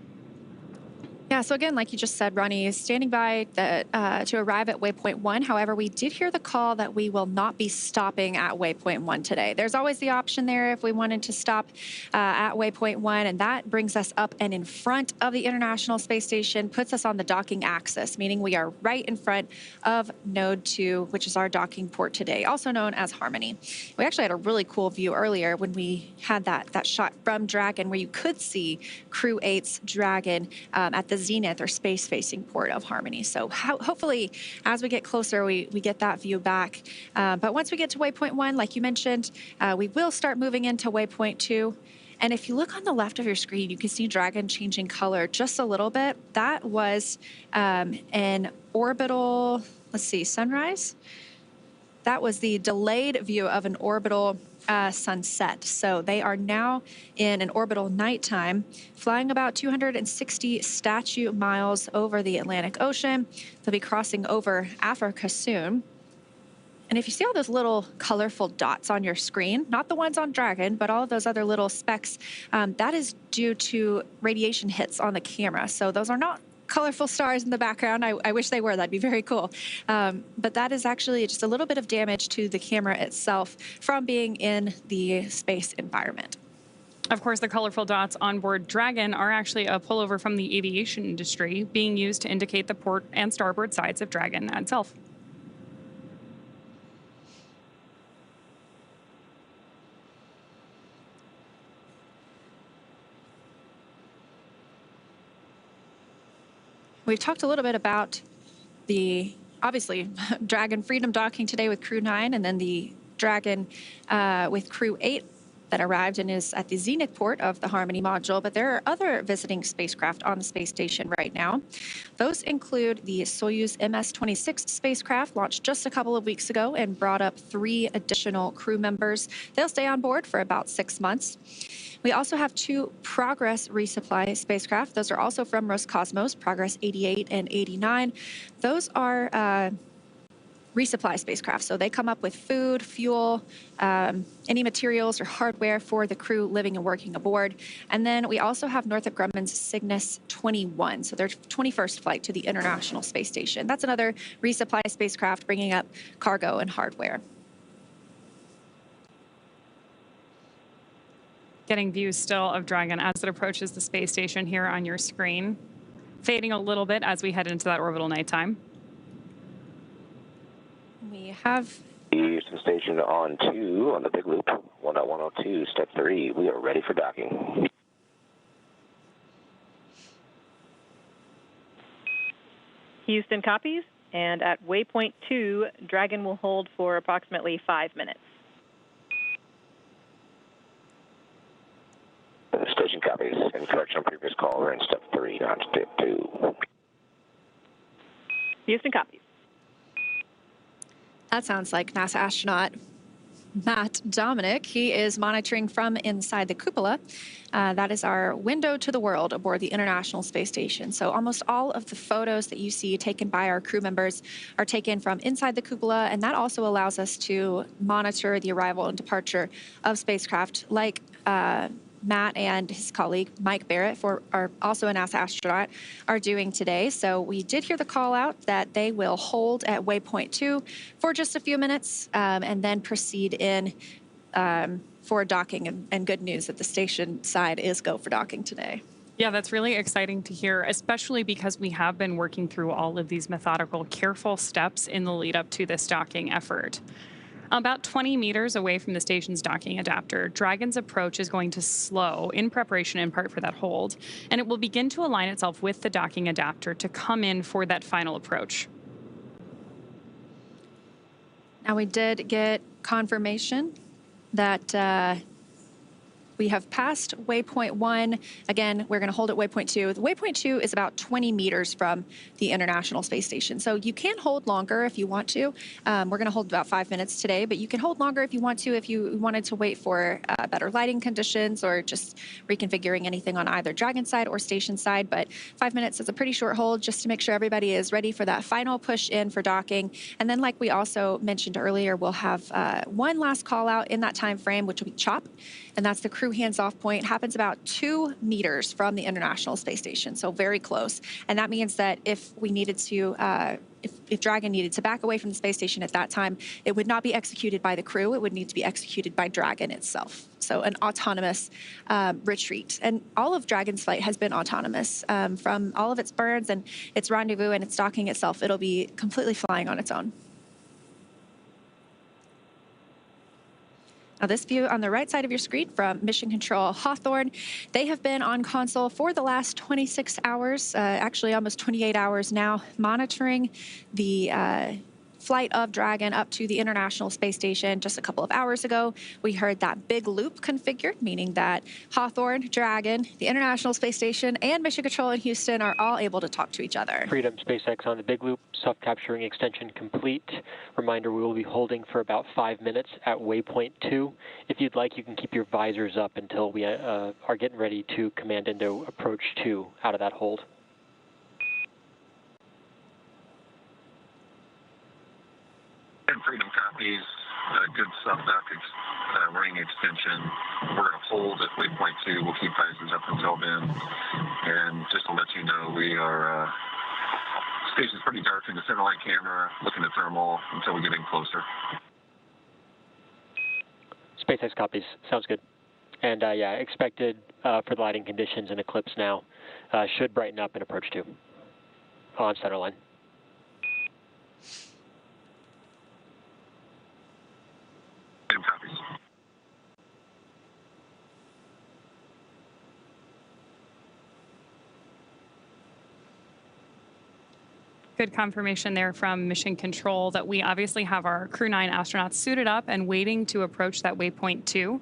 Yeah, so again, like you just said, Ronnie is standing by to arrive at waypoint 1. However, we did hear the call that we will not be stopping at waypoint 1 today. There's always the option there if we wanted to stop at waypoint 1, and that brings us up and in front of the International Space Station, puts us on the docking axis, meaning we are right in front of Node 2, which is our docking port today, also known as Harmony. We actually had a really cool view earlier when we had that shot from Dragon where you could see Crew 8's Dragon at the zenith or space-facing port of Harmony. So hopefully, as we get closer, we get that view back. But once we get to waypoint 1, like you mentioned, we will start moving into waypoint 2. And if you look on the left of your screen, you can see Dragon changing color just a little bit. That was an orbital, let's see, sunrise? That was the delayed view of an orbital sunset. So they are now in an orbital nighttime, flying about 260 statute miles over the Atlantic Ocean. They'll be crossing over Africa soon. And if you see all those little colorful dots on your screen, not the ones on Dragon, but all of those other little specks, that is due to radiation hits on the camera. So those are not colorful stars in the background. I wish they were. That'd be very cool. But that is actually just a little bit of damage to the camera itself from being in the space environment. Of course, the colorful dots on board Dragon are actually a pullover from the aviation industry, being used to indicate the port and starboard sides of Dragon itself. We've talked a little bit about the, obviously, Dragon Freedom docking today with Crew-9, and then the Dragon with Crew-8 that arrived and is at the Zenith port of the Harmony module. But there are other visiting spacecraft on the space station right now. Those include the Soyuz MS-26 spacecraft, launched just a couple of weeks ago and brought up 3 additional crew members. They'll stay on board for about 6 months. We also have 2 Progress resupply spacecraft. Those are also from Roscosmos, Progress 88 and 89. Those are resupply spacecraft. So they come up with food, fuel, any materials or hardware for the crew living and working aboard. And then we also have Northrop Grumman's Cygnus 21, so their 21st flight to the International Space Station. That's another resupply spacecraft bringing up cargo and hardware. Getting views still of Dragon as it approaches the space station here on your screen, fading a little bit as we head into that orbital nighttime. We have Houston Station on 2 on the big loop, 1.102, step 3. We are ready for docking. Houston copies, and at waypoint 2, Dragon will hold for approximately 5 minutes. Station copies. In correction on previous call, we're in step 3 on step 2. Houston copies. That sounds like NASA astronaut Matt Dominic. He is monitoring from inside the cupola. That is our window to the world aboard the International Space Station. So almost all of the photos that you see taken by our crew members are taken from inside the cupola, and that also allows us to monitor the arrival and departure of spacecraft like Matt and his colleague, Mike Barrett, are also a NASA astronaut, are doing today. So we did hear the call out that they will hold at waypoint 2 for just a few minutes and then proceed in for docking. And good news that the station side is go for docking today. Yeah, that's really exciting to hear, especially because we have been working through all of these methodical, careful steps in the lead up to this docking effort. About 20 meters away from the station's docking adapter, Dragon's approach is going to slow in preparation in part for that hold, and it will begin to align itself with the docking adapter to come in for that final approach. Now, we did get confirmation that we have passed waypoint 1. Again, we're going to hold at waypoint 2. The waypoint 2 is about 20 meters from the International Space Station. So you can hold longer if you want to. We're going to hold about 5 minutes today, but you can hold longer if you want to, if you wanted to wait for better lighting conditions or just reconfiguring anything on either Dragon side or station side. But 5 minutes is a pretty short hold just to make sure everybody is ready for that final push in for docking. And then, like we also mentioned earlier, we'll have one last call out in that time frame, which will be CHOP. And that's the crew hands-off point. It happens about 2 meters from the International Space Station, so very close. And that means that if we needed to, if Dragon needed to back away from the space station at that time, it would not be executed by the crew. It would need to be executed by Dragon itself. So an autonomous retreat. And all of Dragon's flight has been autonomous. From all of its burns and its rendezvous and its docking itself, it'll be completely flying on its own. Now, this view on the right side of your screen from Mission Control Hawthorne, they have been on console for the last 26 hours, actually almost 28 hours now, monitoring the flight of Dragon up to the International Space Station just a couple of hours ago, we heard that big loop configured, meaning that Hawthorne, Dragon, the International Space Station, and Mission Control in Houston are all able to talk to each other. Freedom SpaceX on the big loop, self-capturing extension complete. Reminder, we will be holding for about 5 minutes at waypoint 2. If you'd like, you can keep your visors up until we are getting ready to command into approach 2 out of that hold. And Freedom copies, good self-dock ring extension. We're going to hold at waypoint 2. We'll keep visors up until then. And just to let you know, we are, station's pretty dark in the center line camera, looking at thermal until we get in closer. SpaceX copies. Sounds good. And yeah, expected for the lighting conditions and eclipse now. Should brighten up in approach 2 on center line. Copies. Good confirmation there from Mission Control that we obviously have our Crew-9 astronauts suited up and waiting to approach that waypoint 2.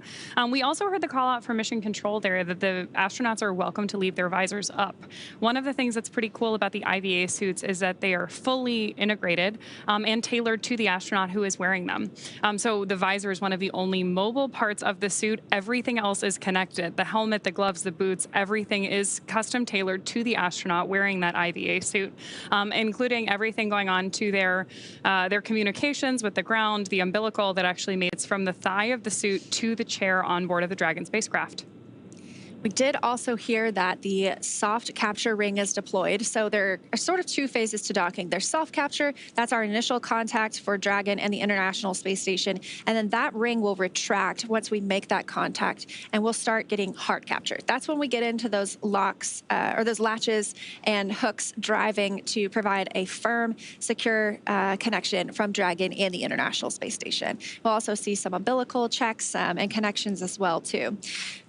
We also heard the call out from Mission Control there that the astronauts are welcome to leave their visors up. One of the things that's pretty cool about the IVA suits is that they are fully integrated and tailored to the astronaut who is wearing them. So the visor is one of the only mobile parts of the suit. Everything else is connected. The helmet, the gloves, the boots, everything is custom tailored to the astronaut wearing that IVA suit, including everything going on to their communications with the ground, the umbilical that actually mates from the thigh of the suit to the chair on board of the Dragon spacecraft. We did also hear that the soft capture ring is deployed. So there are sort of 2 phases to docking. There's soft capture, that's our initial contact for Dragon and the International Space Station. And then that ring will retract once we make that contact, and we'll start getting hard capture. That's when we get into those locks or those latches and hooks driving to provide a firm, secure connection from Dragon and the International Space Station. We'll also see some umbilical checks and connections as well, too.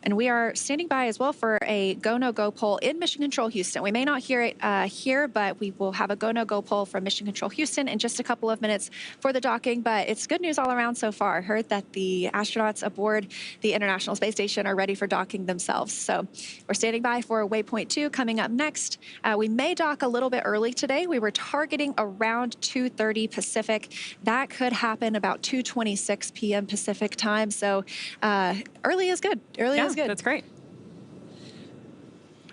And we are standing by as well for a go, no go poll in Mission Control Houston. We may not hear it here, but we will have a go, no go poll from Mission Control Houston in just a couple of minutes for the docking. But it's good news all around so far. Heard that the astronauts aboard the International Space Station are ready for docking themselves. So we're standing by for waypoint 2 coming up next. We may dock a little bit early today. We were targeting around 2:30 Pacific. That could happen about 2:26 p.m. Pacific time. So early is good. Early is good. That's great.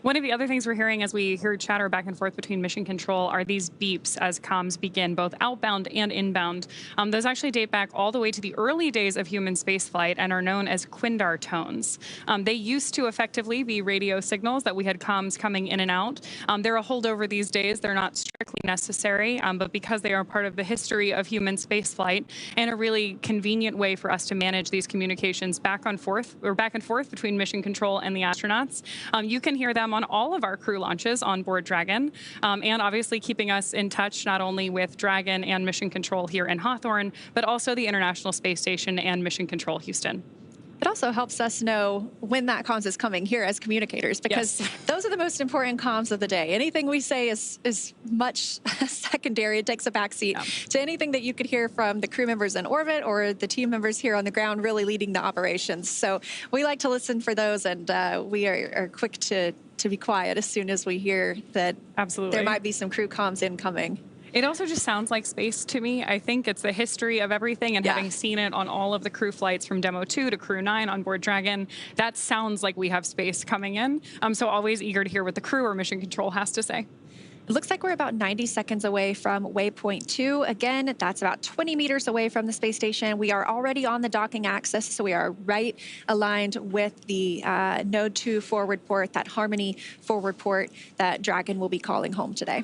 One of the other things we're hearing as we hear chatter back and forth between Mission Control are these beeps as comms begin, both outbound and inbound. Those actually date back all the way to the early days of human spaceflight and are known as Quindar tones. They used to effectively be radio signals that we had comms coming in and out. They're a holdover these days. They're not strictly necessary, but because they are part of the history of human spaceflight and a really convenient way for us to manage these communications back and forth between Mission Control and the astronauts, you can hear them on all of our crew launches on board Dragon, and obviously keeping us in touch not only with Dragon and Mission Control here in Hawthorne, but also the International Space Station and Mission Control Houston. It also helps us know when that comms is coming here as communicators, because those are the most important comms of the day. Anything we say is much secondary. It takes a backseat to anything that you could hear from the crew members in orbit or the team members here on the ground really leading the operations. So we like to listen for those, and we are quick to be quiet as soon as we hear that there might be some crew comms incoming. It also just sounds like space to me. I think it's the history of everything, and having seen it on all of the crew flights from Demo 2 to Crew-9 on board Dragon, that sounds like we have space coming in. So always eager to hear what the crew or Mission Control has to say. It looks like we're about 90 seconds away from waypoint 2. Again, that's about 20 meters away from the space station. We are already on the docking axis, so we are right aligned with the Node 2 forward port, that Harmony forward port that Dragon will be calling home today.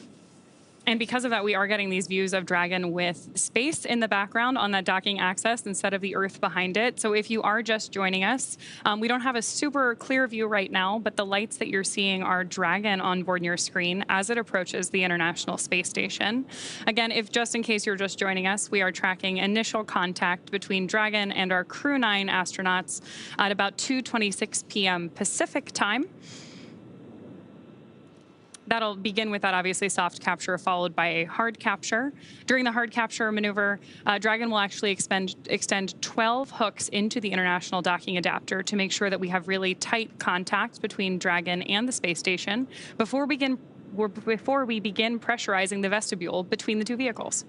And because of that, we are getting these views of Dragon with space in the background on that docking axis instead of the Earth behind it. So if you are just joining us, we don't have a super clear view right now, but the lights that you're seeing are Dragon on board your screen as it approaches the International Space Station. Again, if just in case you're just joining us, we are tracking initial contact between Dragon and our Crew-9 astronauts at about 2:26 p.m. Pacific time. That'll begin with that obviously soft capture followed by a hard capture. During the hard capture maneuver, Dragon will actually extend 12 hooks into the International Docking Adapter to make sure that we have really tight contact between Dragon and the space station before we begin pressurizing the vestibule between the two vehicles.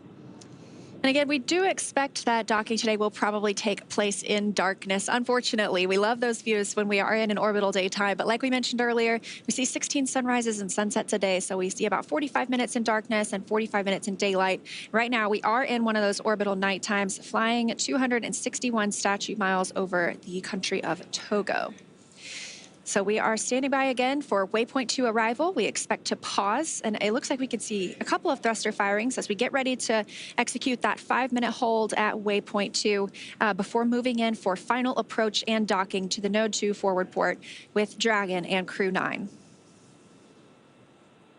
And again, we do expect that docking today will probably take place in darkness. Unfortunately, we love those views when we are in an orbital daytime. But like we mentioned earlier, we see 16 sunrises and sunsets a day. So we see about 45 minutes in darkness and 45 minutes in daylight. Right now, we are in one of those orbital night times, flying 261 statute miles over the country of Togo. So we are standing by again for waypoint 2 arrival. We expect to pause, and it looks like we could see a couple of thruster firings as we get ready to execute that 5-minute hold at waypoint 2 before moving in for final approach and docking to the Node 2 forward port with Dragon and Crew-9.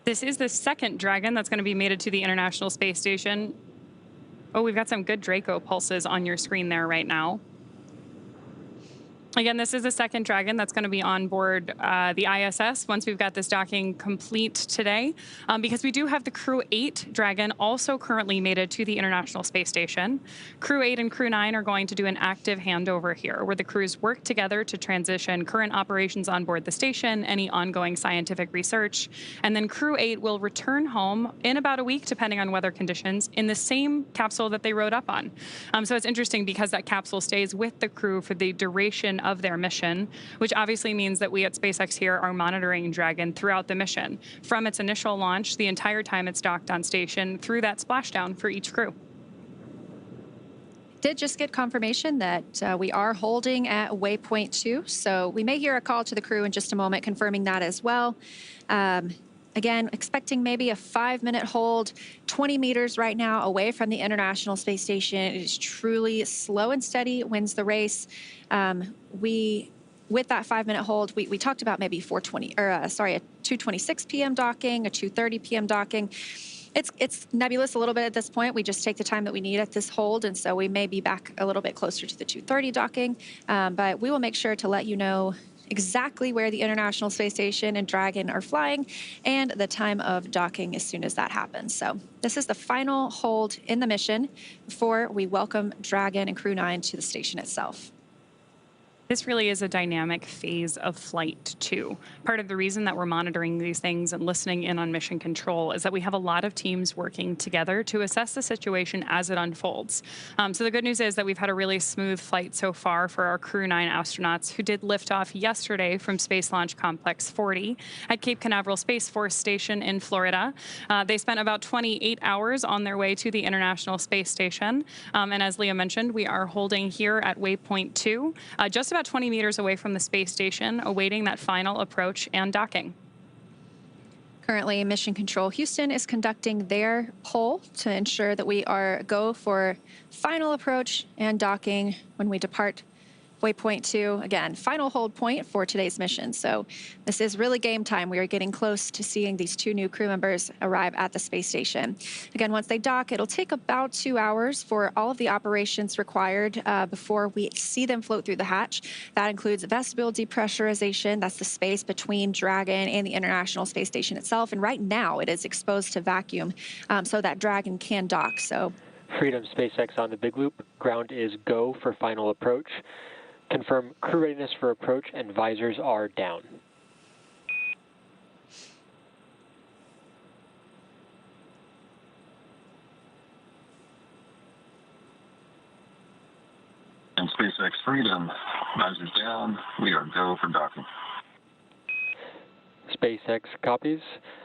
This is the second Dragon that's going to be mated to the International Space Station. Oh, we've got some good Draco pulses on your screen there right now. Again, this is the second Dragon that's going to be on board the ISS once we've got this docking complete today, because we do have the Crew-8 Dragon also currently mated to the International Space Station. Crew-8 and Crew-9 are going to do an active handover here, where the crews work together to transition current operations on board the station, any ongoing scientific research, and then Crew-8 will return home in about a week, depending on weather conditions, in the same capsule that they rode up on. So it's interesting because that capsule stays with the crew for the duration of their mission, which obviously means that we at SpaceX here are monitoring Dragon throughout the mission, from its initial launch, the entire time it's docked on station, through that splashdown for each crew. Did just get confirmation that we are holding at waypoint 2, so we may hear a call to the crew in just a moment confirming that as well. Again, expecting maybe a 5-minute hold, 20 meters right now away from the International Space Station. It is truly slow and steady, wins the race. With that 5-minute hold, we talked about maybe a 2:26 p.m. docking, a 2:30 p.m. docking. It's nebulous a little bit at this point. We just take the time that we need at this hold, and so we may be back a little bit closer to the 2:30 docking. But we will make sure to let you know exactly where the International Space Station and Dragon are flying and the time of docking as soon as that happens. So this is the final hold in the mission before we welcome Dragon and Crew-9 to the station itself. This really is a dynamic phase of flight, too. Part of the reason that we're monitoring these things and listening in on mission control is that we have a lot of teams working together to assess the situation as it unfolds. So the good news is that we've had a really smooth flight so far for our Crew-9 astronauts who did lift off yesterday from Space Launch Complex 40 at Cape Canaveral Space Force Station in Florida. They spent about 28 hours on their way to the International Space Station. And as Leah mentioned, we are holding here at waypoint 2, just about 20 meters away from the space station, awaiting that final approach and docking. Currently, Mission Control Houston is conducting their poll to ensure that we are go for final approach and docking when we depart waypoint 2. Again, final hold point for today's mission. So this is really game time. We are getting close to seeing these 2 new crew members arrive at the space station. Again, once they dock, it'll take about 2 hours for all of the operations required before we see them float through the hatch. That includes vestibule depressurization. That's the space between Dragon and the International Space Station itself. And right now it is exposed to vacuum so that Dragon can dock. So Freedom SpaceX on the Big Loop. Ground is go for final approach. Confirm crew readiness for approach and visors are down. And SpaceX Freedom, visors down. We are go for docking. SpaceX copies.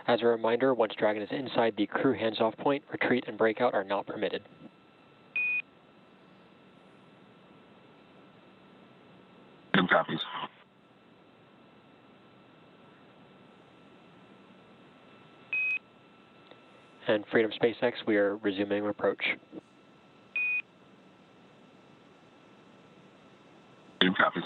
As a reminder, once Dragon is inside the crew hands-off point, retreat and breakout are not permitted. Good copies. And Freedom SpaceX, we are resuming approach. Good copies.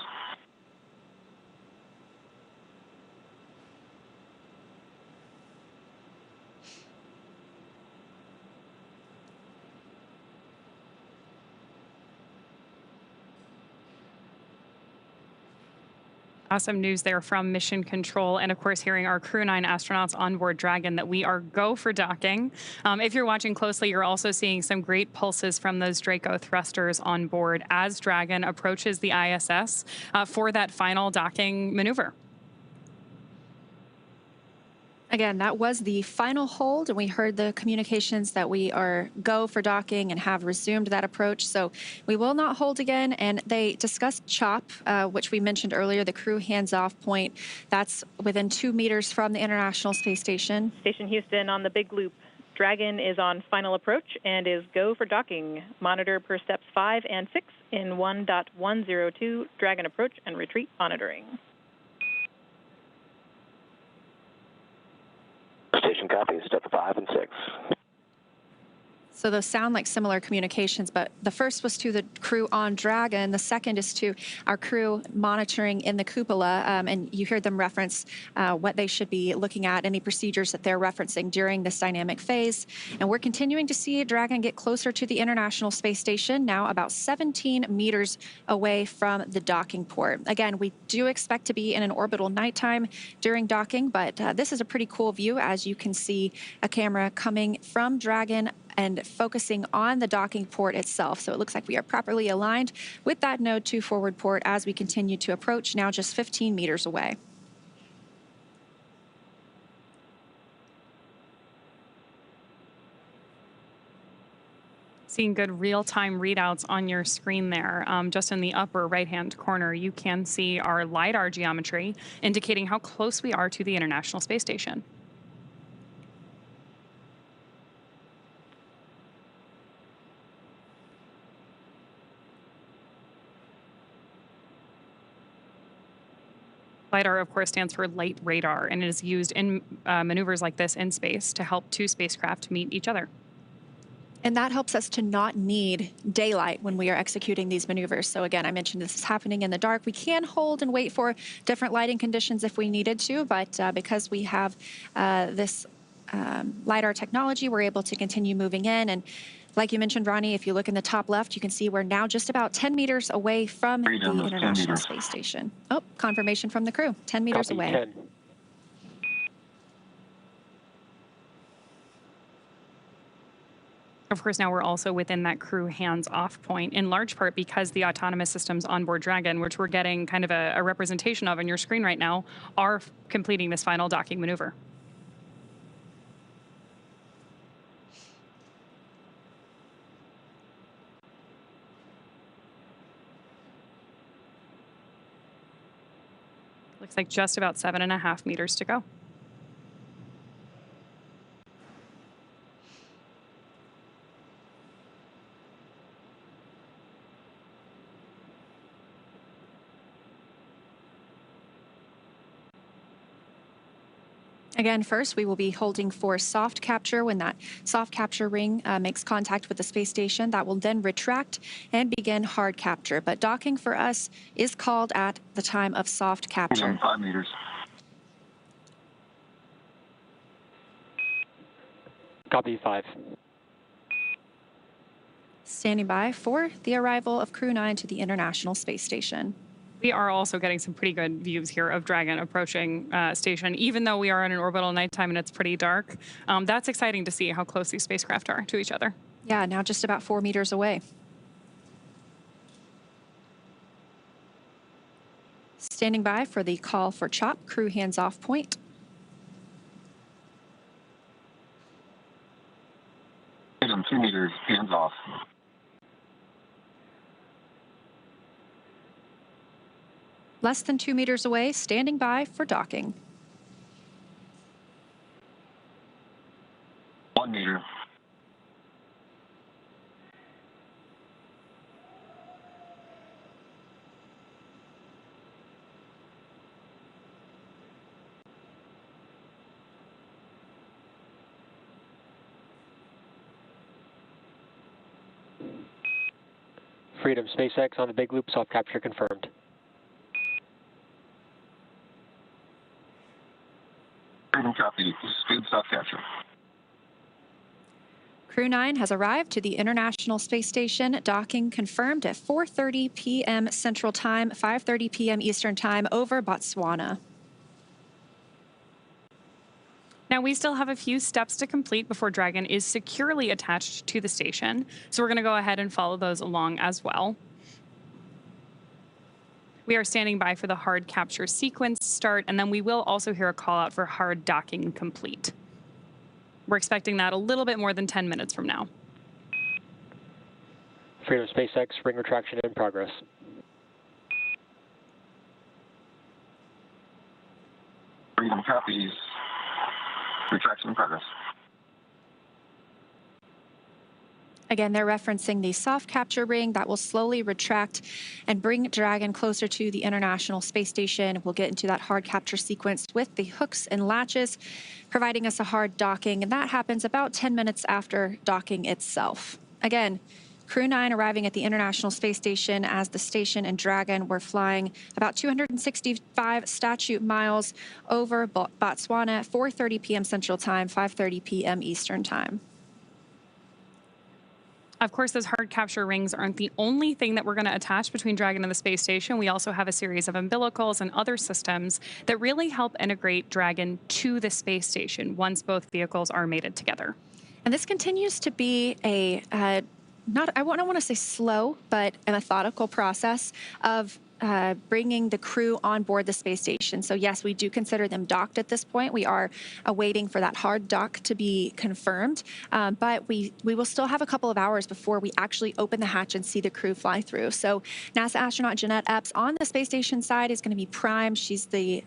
Awesome news there from Mission Control, and of course, hearing our Crew-9 astronauts on board Dragon that we are go for docking. If you're watching closely, you're also seeing some great pulses from those Draco thrusters on board as Dragon approaches the ISS for that final docking maneuver. Again, that was the final hold, and we heard the communications that we are go for docking and have resumed that approach. So we will not hold again. And they discussed CHOP, which we mentioned earlier, the crew hands-off point. That's within 2 meters from the International Space Station. Station Houston on the big loop. Dragon is on final approach and is go for docking. Monitor per steps 5 and 6 in 1.102. Dragon approach and retreat monitoring. Station copies, step 5 and 6. So those sound like similar communications, but the first was to the crew on Dragon. The second is to our crew monitoring in the cupola, and you heard them reference what they should be looking at, any procedures that they're referencing during this dynamic phase. And we're continuing to see Dragon get closer to the International Space Station, now about 17 meters away from the docking port. Again, we do expect to be in an orbital nighttime during docking, but this is a pretty cool view as you can see a camera coming from Dragon and focusing on the docking port itself. So it looks like we are properly aligned with that Node 2 forward port as we continue to approach, now just 15 meters away. Seeing good real-time readouts on your screen there. Just in the upper right-hand corner, you can see our LiDAR geometry indicating how close we are to the International Space Station. LiDAR, of course, stands for Light Radar, and it is used in maneuvers like this in space to help two spacecraft meet each other. And that helps us to not need daylight when we are executing these maneuvers. So again, I mentioned this is happening in the dark. We can hold and wait for different lighting conditions if we needed to, but because we have this LiDAR technology, we're able to continue moving in. And like you mentioned, Ronnie, if you look in the top left, you can see we're now just about 10 meters away from the International Space Station. Oh, confirmation from the crew, 10 meters away. 10. Of course, now we're also within that crew hands-off point, in large part because the autonomous systems on board Dragon, which we're getting kind of a representation of on your screen right now, are completing this final docking maneuver. Looks like just about 7.5 meters to go. Again, first, we will be holding for soft capture. When that soft capture ring makes contact with the space station, that will then retract and begin hard capture. But docking for us is called at the time of soft capture. 5 meters. Copy 5. Standing by for the arrival of Crew-9 to the International Space Station. We are also getting some pretty good views here of Dragon approaching station, even though we are in an orbital nighttime and it's pretty dark. That's exciting to see how close these spacecraft are to each other. Yeah, now just about 4 meters away. Standing by for the call for CHOP, crew hands-off point. Freedom, 2 meters, hands off. Less than 2 meters away, standing by for docking. 1 meter. Freedom, SpaceX on the big loop, soft capture confirmed. Freedom, copy. Speed soft capture. Crew-9 has arrived to the International Space Station, docking confirmed at 4:30 p.m. Central Time, 5:30 p.m. Eastern Time over Botswana. Now, we still have a few steps to complete before Dragon is securely attached to the station, so we're going to go ahead and follow those along as well. We are standing by for the hard capture sequence start, and then we will also hear a call out for hard docking complete. We're expecting that a little bit more than 10 minutes from now. Freedom SpaceX, ring retraction in progress. Freedom copies. Retraction in progress. Again, they're referencing the soft capture ring that will slowly retract and bring Dragon closer to the International Space Station. We'll get into that hard capture sequence with the hooks and latches, providing us a hard docking, and that happens about 10 minutes after docking itself. Again, Crew-9 arriving at the International Space Station as the station and Dragon were flying about 265 statute miles over Botswana, 4:30 p.m. Central Time, 5:30 p.m. Eastern Time. Of course, those hard capture rings aren't the only thing that we're going to attach between Dragon and the space station. We also have a series of umbilicals and other systems that really help integrate Dragon to the space station once both vehicles are mated together. And this continues to be a I don't want to say slow, but a methodical process of bringing the crew on board the space station. So yes, we do consider them docked at this point. We are awaiting for that hard dock to be confirmed, but we will still have a couple of hours before we actually open the hatch and see the crew fly through. So NASA astronaut Jeanette Epps on the space station side is going to be prime. She's the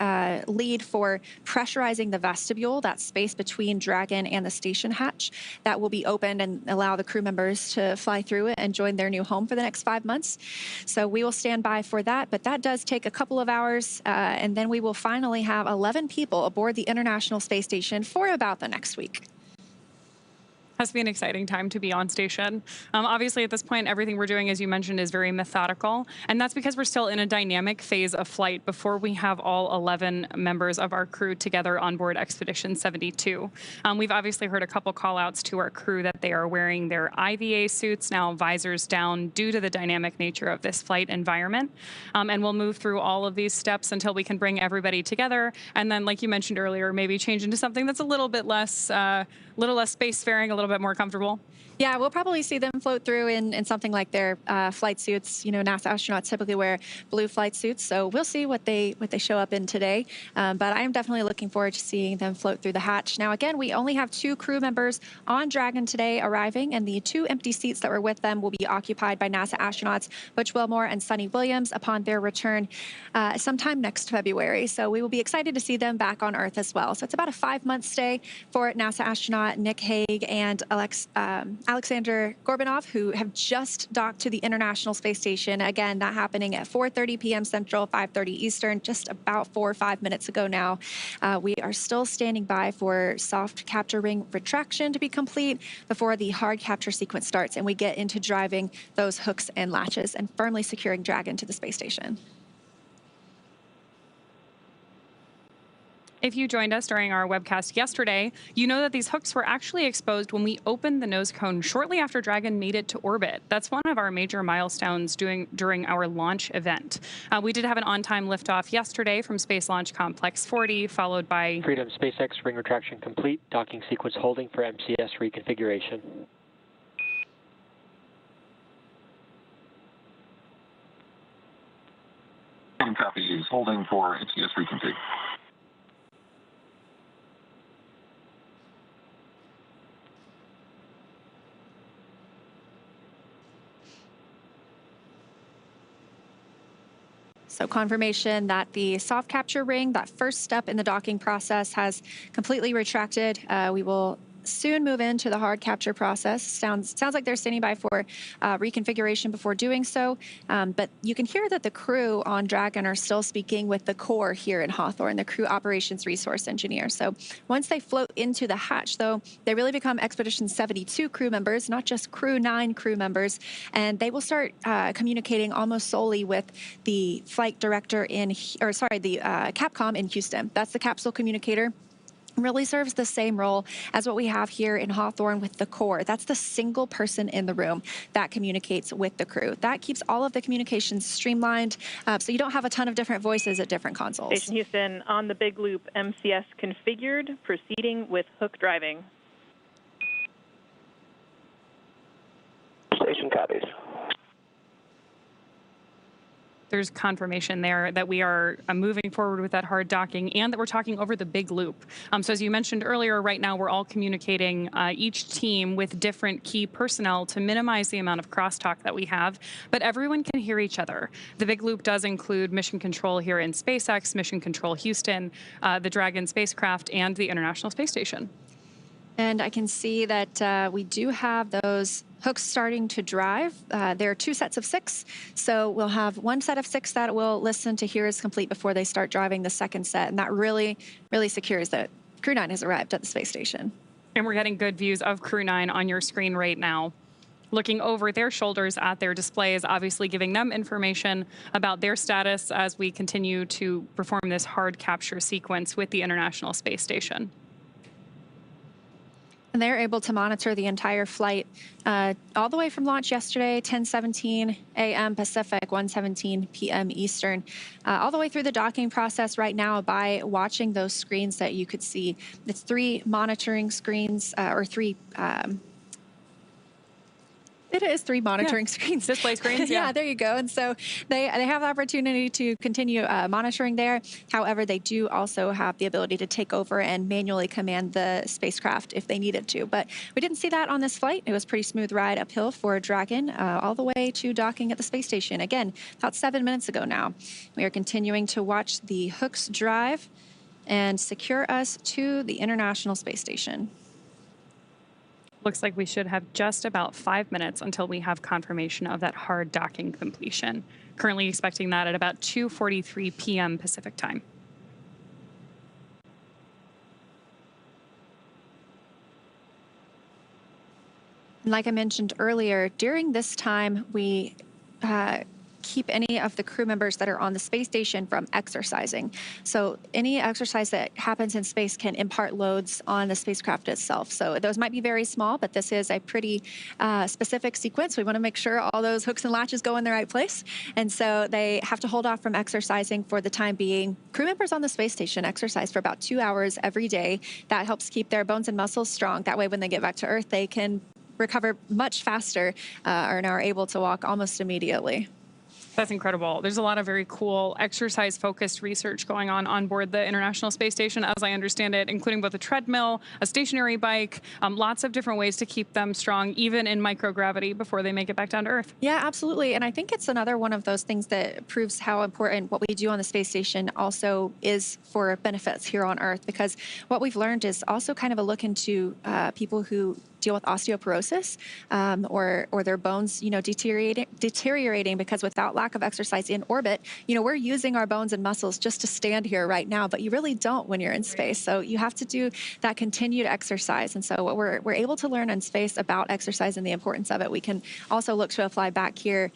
lead for pressurizing the vestibule, that space between Dragon and the station hatch that will be opened and allow the crew members to fly through it and join their new home for the next 5 months. So we will stand by for that. But that does take a couple of hours, and then we will finally have 11 people aboard the International Space Station for about the next week. Has to be an exciting time to be on station. Obviously, at this point, everything we're doing, as you mentioned, is very methodical, and that's because we're still in a dynamic phase of flight before we have all 11 members of our crew together on board Expedition 72. We've obviously heard a couple call-outs to our crew that they are wearing their IVA suits, now visors down, due to the dynamic nature of this flight environment, and we'll move through all of these steps until we can bring everybody together, and then, like you mentioned earlier, maybe change into something that's a little bit less spacefaring, a little bit more comfortable. Yeah, we'll probably see them float through in something like their flight suits. You know, NASA astronauts typically wear blue flight suits, so we'll see what they show up in today. But I am definitely looking forward to seeing them float through the hatch. Now, again, we only have 2 crew members on Dragon today arriving, and the 2 empty seats that were with them will be occupied by NASA astronauts Butch, Wilmore, and Suni Williams upon their return sometime next February. So we will be excited to see them back on Earth as well. So it's about a 5-month stay for NASA astronaut Nick Hague and Alexander Gorbunov, who have just docked to the International Space Station. Again, that happening at 4:30 p.m. Central, 5:30 Eastern, just about 4 or 5 minutes ago now. We are still standing by for soft capture ring retraction to be complete before the hard capture sequence starts and we get into driving those hooks and latches and firmly securing Dragon to the space station. If you joined us during our webcast yesterday, you know that these hooks were actually exposed when we opened the nose cone shortly after Dragon made it to orbit. That's one of our major milestones during our launch event. We did have an on-time liftoff yesterday from Space Launch Complex 40, followed by Freedom SpaceX ring retraction complete, docking sequence holding for MCS reconfiguration. Copies holding for MCS reconfig. So confirmation that the soft capture ring, that first step in the docking process, has completely retracted. We will soon move into the hard capture process. Sounds like they're standing by for reconfiguration before doing so. But you can hear that the crew on Dragon are still speaking with the core here in Hawthorne, the crew operations resource engineer. So once they float into the hatch, though, they really become Expedition 72 crew members, not just Crew-9 crew members. And they will start communicating almost solely with the flight director the Capcom in Houston. That's the capsule communicator. really serves the same role as what we have here in Hawthorne with the core. That's the single person in the room that communicates with the crew. That keeps all of the communications streamlined, so you don't have a ton of different voices at different consoles. Station Houston, on the big loop, MCS configured, proceeding with hook driving. Station copies. There's confirmation there that we are moving forward with that hard docking and that we're talking over the big loop. So as you mentioned earlier, right now we're all communicating each team with different key personnel to minimize the amount of crosstalk that we have, but everyone can hear each other. The big loop does include mission control here in SpaceX, mission control Houston, the Dragon spacecraft, and the International Space Station. And I can see that we do have those hooks starting to drive. There are 2 sets of 6, so we'll have 1 set of 6 that will listen to here is complete before they start driving the second set, and that really secures that Crew-9 has arrived at the space station. And we're getting good views of Crew-9 on your screen right now. Looking over their shoulders at their displays, obviously giving them information about their status as we continue to perform this hard capture sequence with the International Space Station. And they're able to monitor the entire flight all the way from launch yesterday, 10:17 a.m. Pacific, 1:17 p.m. Eastern, all the way through the docking process right now by watching those screens that you could see. It's 3 monitoring screens, or 3 it is 3 monitoring screens. Display screens, yeah, there you go. And so they have the opportunity to continue monitoring there. However, they do also have the ability to take over and manually command the spacecraft if they needed to. But we didn't see that on this flight. It was a pretty smooth ride uphill for Dragon all the way to docking at the space station. Again, about 7 minutes ago now. We are continuing to watch the hooks drive and secure us to the International Space Station. Looks like we should have just about 5 minutes until we have confirmation of that hard docking completion. Currently expecting that at about 2:43 p.m. Pacific time. Like I mentioned earlier, during this time, we keep any of the crew members that are on the space station from exercising. So any exercise that happens in space can impart loads on the spacecraft itself. So those might be very small, but this is a pretty specific sequence. We want to make sure all those hooks and latches go in the right place. And so they have to hold off from exercising for the time being. Crew members on the space station exercise for about 2 hours every day. That helps keep their bones and muscles strong. That way, when they get back to Earth, they can recover much faster and are able to walk almost immediately. That's incredible. There's a lot of very cool exercise-focused research going on board the International Space Station, as I understand it, including both a treadmill, a stationary bike, lots of different ways to keep them strong, even in microgravity, before they make it back down to Earth. Yeah, absolutely. And I think it's another one of those things that proves how important what we do on the space station also is for benefits here on Earth, because what we've learned is also kind of a look into people who deal with osteoporosis or their bones, deteriorating because without lack of exercise in orbit, we're using our bones and muscles just to stand here right now, but you really don't when you're in space. So you have to do that continued exercise. And so what we're able to learn in space about exercise and the importance of it, we can also look to apply back here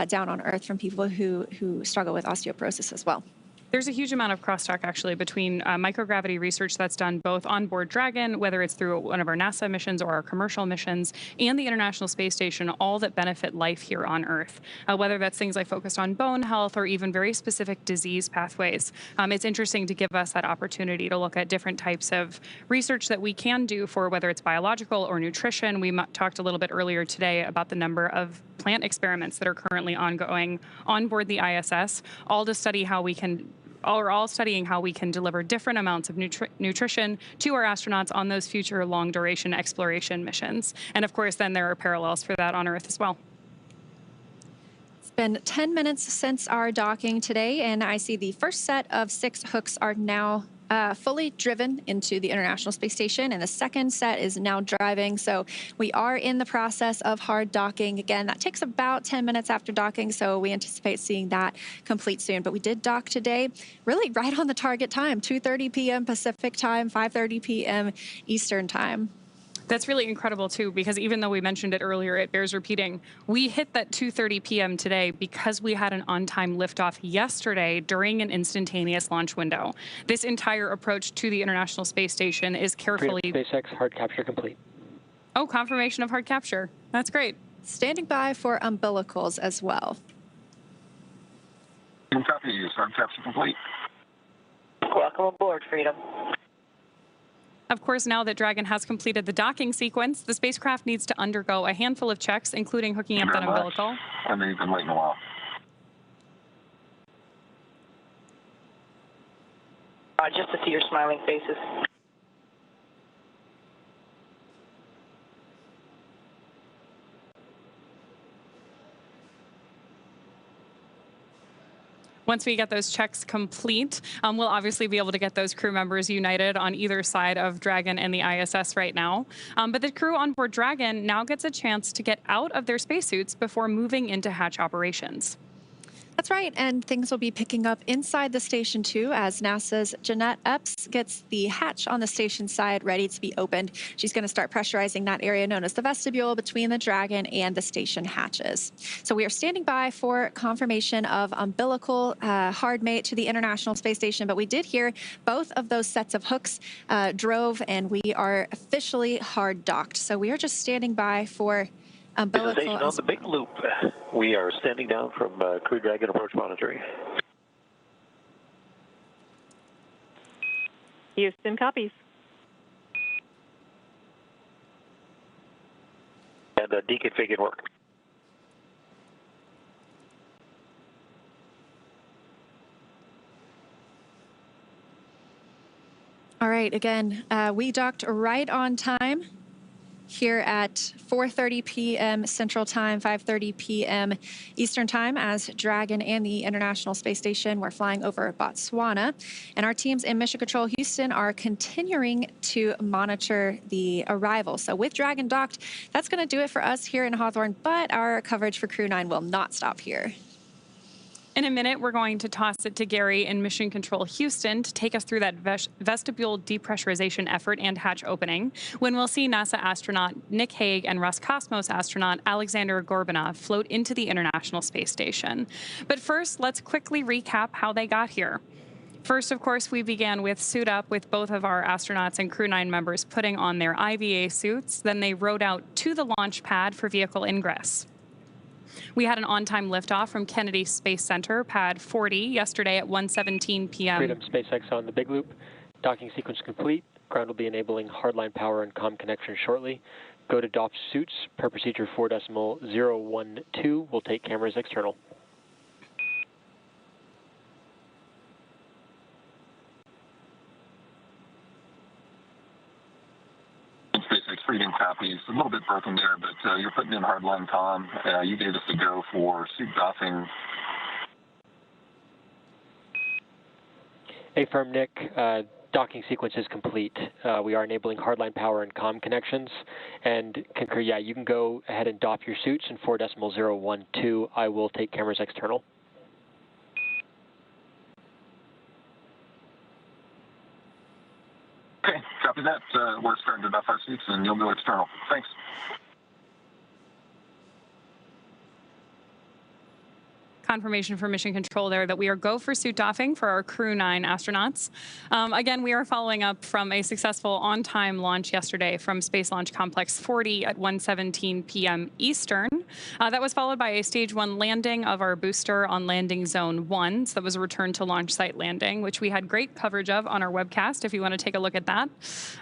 down on Earth from people who struggle with osteoporosis as well. There's a huge amount of crosstalk, actually, between microgravity research that's done both on board Dragon, whether it's through one of our NASA missions or our commercial missions, and the International Space Station, all that benefit life here on Earth, whether that's things like focused on bone health or even very specific disease pathways. It's interesting to give us that opportunity to look at different types of research that we can do for whether it's biological or nutrition. We talked a little bit earlier today about the number of plant experiments that are currently ongoing on board the ISS, all studying how we can deliver different amounts of nutrition to our astronauts on those future long-duration exploration missions. And of course, then there are parallels for that on Earth as well. It's been 10 minutes since our docking today, and I see the first set of 6 hooks are now fully driven into the International Space Station, and the second set is now driving. So we are in the process of hard docking. Again, that takes about 10 minutes after docking, so we anticipate seeing that complete soon. But we did dock today really right on the target time, 2:30 p.m. Pacific time, 5:30 p.m. Eastern time. That's really incredible, too, because even though we mentioned it earlier, it bears repeating. We hit that 2:30 p.m. today because we had an on-time liftoff yesterday during an instantaneous launch window. This entire approach to the International Space Station is carefully... SpaceX hard capture complete. Oh, confirmation of hard capture. That's great. Standing by for umbilicals as well. Copy. Hard capture complete. Welcome aboard, Freedom. Of course, now that Dragon has completed the docking sequence, the spacecraft needs to undergo a handful of checks, including hooking up that umbilical. I know you've been waiting a while. Just to see your smiling faces. Once we get those checks complete, we'll obviously be able to get those crew members united on either side of Dragon and the ISS right now. But the crew on board Dragon now gets a chance to get out of their spacesuits before moving into hatch operations. That's right, and things will be picking up inside the station too as NASA's Jeanette Epps gets the hatch on the station side ready to be opened. She's going to start pressurizing that area known as the vestibule between the Dragon and the station hatches. So we are standing by for confirmation of umbilical hard mate to the International Space Station, but we did hear both of those sets of hooks drove and we are officially hard docked. So we are just standing by for umbilical. Station on the big loop. We are standing down from Crew Dragon approach monitoring. Houston copies. And deconfigured work. All right, again, we docked right on time here at 4:30 p.m. Central Time, 5:30 p.m. Eastern Time as Dragon and the International Space Station were flying over Botswana. And our teams in Mission Control Houston are continuing to monitor the arrival. So with Dragon docked, that's going to do it for us here in Hawthorne, but our coverage for Crew-9 will not stop here. In a minute, we're going to toss it to Gary in Mission Control Houston to take us through that vestibule depressurization effort and hatch opening, when we'll see NASA astronaut Nick Hague and Roscosmos astronaut Alexander Gorbunov float into the International Space Station. But first, let's quickly recap how they got here. First, of course, we began with suit up with both of our astronauts and Crew-9 members putting on their IVA suits. Then they rode out to the launch pad for vehicle ingress. We had an on-time liftoff from Kennedy Space Center, pad 40, yesterday at 1:17 p.m. Freedom SpaceX on the big loop. Docking sequence complete. Ground will be enabling hardline power and comm connection shortly. Go to DOF suits per procedure 4.012. We'll take cameras external. SpaceX Freedom copies. A little bit broken there, but you're putting in hardline comm. You gave us the go for suit doffing. Hey, firm Nick. Docking sequence is complete. We are enabling hardline power and comm connections. And Concur, yeah, you can go ahead and doff your suits in 4.012. I will take cameras external. Okay, copy that. We're starting to doff our suits, and you'll go external. Thanks. Confirmation for Mission Control there that we are go for suit doffing for our Crew-9 astronauts. Again, we are following up from a successful on-time launch yesterday from Space Launch Complex 40 at 1:17 p.m. Eastern. That was followed by a Stage 1 landing of our booster on Landing Zone 1. So that was a return to launch site landing, which we had great coverage of on our webcast if you want to take a look at that.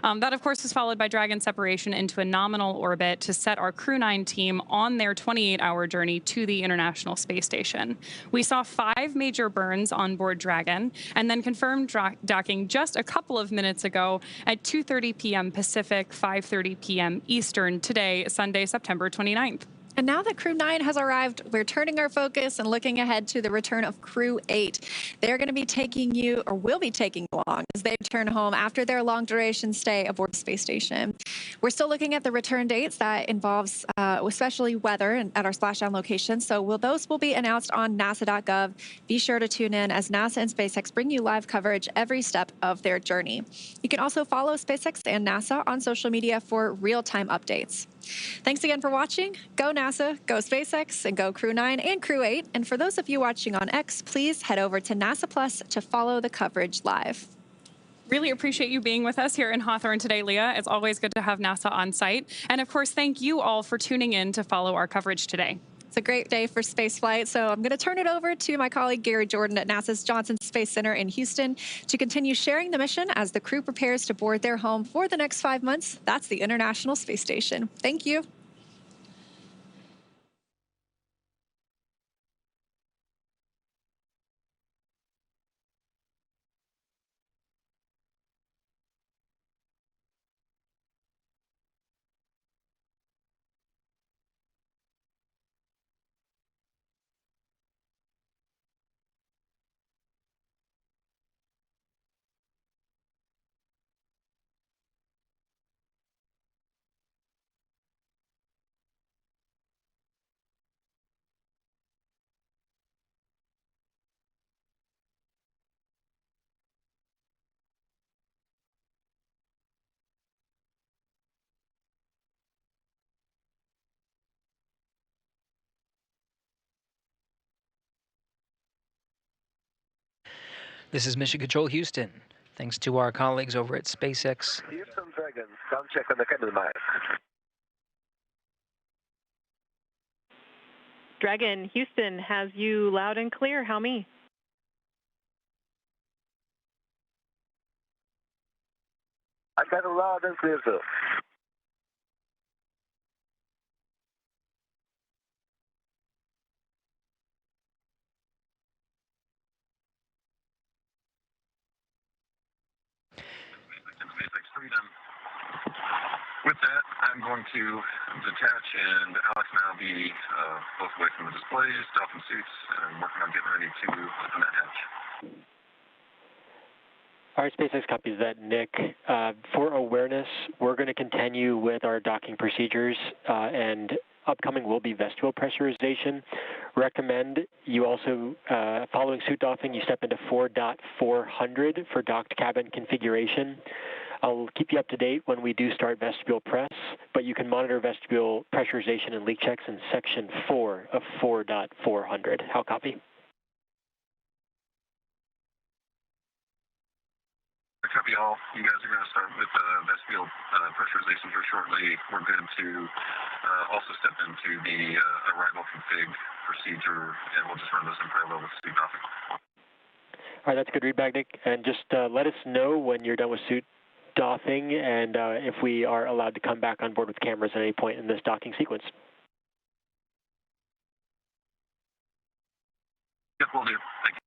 That, of course, was followed by Dragon separation into a nominal orbit to set our Crew-9 team on their 28-hour journey to the International Space Station. We saw 5 major burns on board Dragon and then confirmed docking just a couple of minutes ago at 2:30 p.m. Pacific, 5:30 p.m. Eastern today, Sunday, September 29th. And now that Crew-9 has arrived, we're turning our focus and looking ahead to the return of Crew-8. They're going to be taking you, or will be taking you along, as they return home after their long-duration stay aboard the space station. We're still looking at the return dates. That involves especially weather and at our splashdown location. So those will be announced on nasa.gov. Be sure to tune in as NASA and SpaceX bring you live coverage every step of their journey. You can also follow SpaceX and NASA on social media for real-time updates. Thanks again for watching. Go NASA, go SpaceX, and go Crew-9 and Crew-8. And for those of you watching on X, please head over to NASA Plus to follow the coverage live. Really appreciate you being with us here in Hawthorne today, Leah. It's always good to have NASA on site. And of course, thank you all for tuning in to follow our coverage today. It's a great day for spaceflight, so I'm going to turn it over to my colleague Gary Jordan at NASA's Johnson Space Center in Houston to continue sharing the mission as the crew prepares to board their home for the next 5 months. That's the International Space Station. Thank you. This is Mission Control Houston. Thanks to our colleagues over at SpaceX. Houston Dragon, sound check on the cabin mic. Dragon, Houston has you loud and clear. How me? I got a loud and clear, sir. SpaceX Freedom. With that, I'm going to detach, and Alex and I will be both away from the displays, doffing suits, and working on getting ready to open that hatch. All right, SpaceX copies that, Nick. For awareness, we're going to continue with our docking procedures, and upcoming will be vestibule pressurization. Recommend you also, following suit doffing, you step into 4.400 for docked cabin configuration. I'll keep you up to date when we do start vestibule press, but you can monitor vestibule pressurization and leak checks in section 4 of 4.400. How copy? Copy all. You guys are going to start with vestibule pressurization here shortly. We're going to also step into the arrival config procedure, and we'll just run those in parallel with suit doffing. All right, that's a good readback, Nick. And just let us know when you're done with suit doffing and if we are allowed to come back on board with cameras at any point in this docking sequence. Yep, will do. Thank you.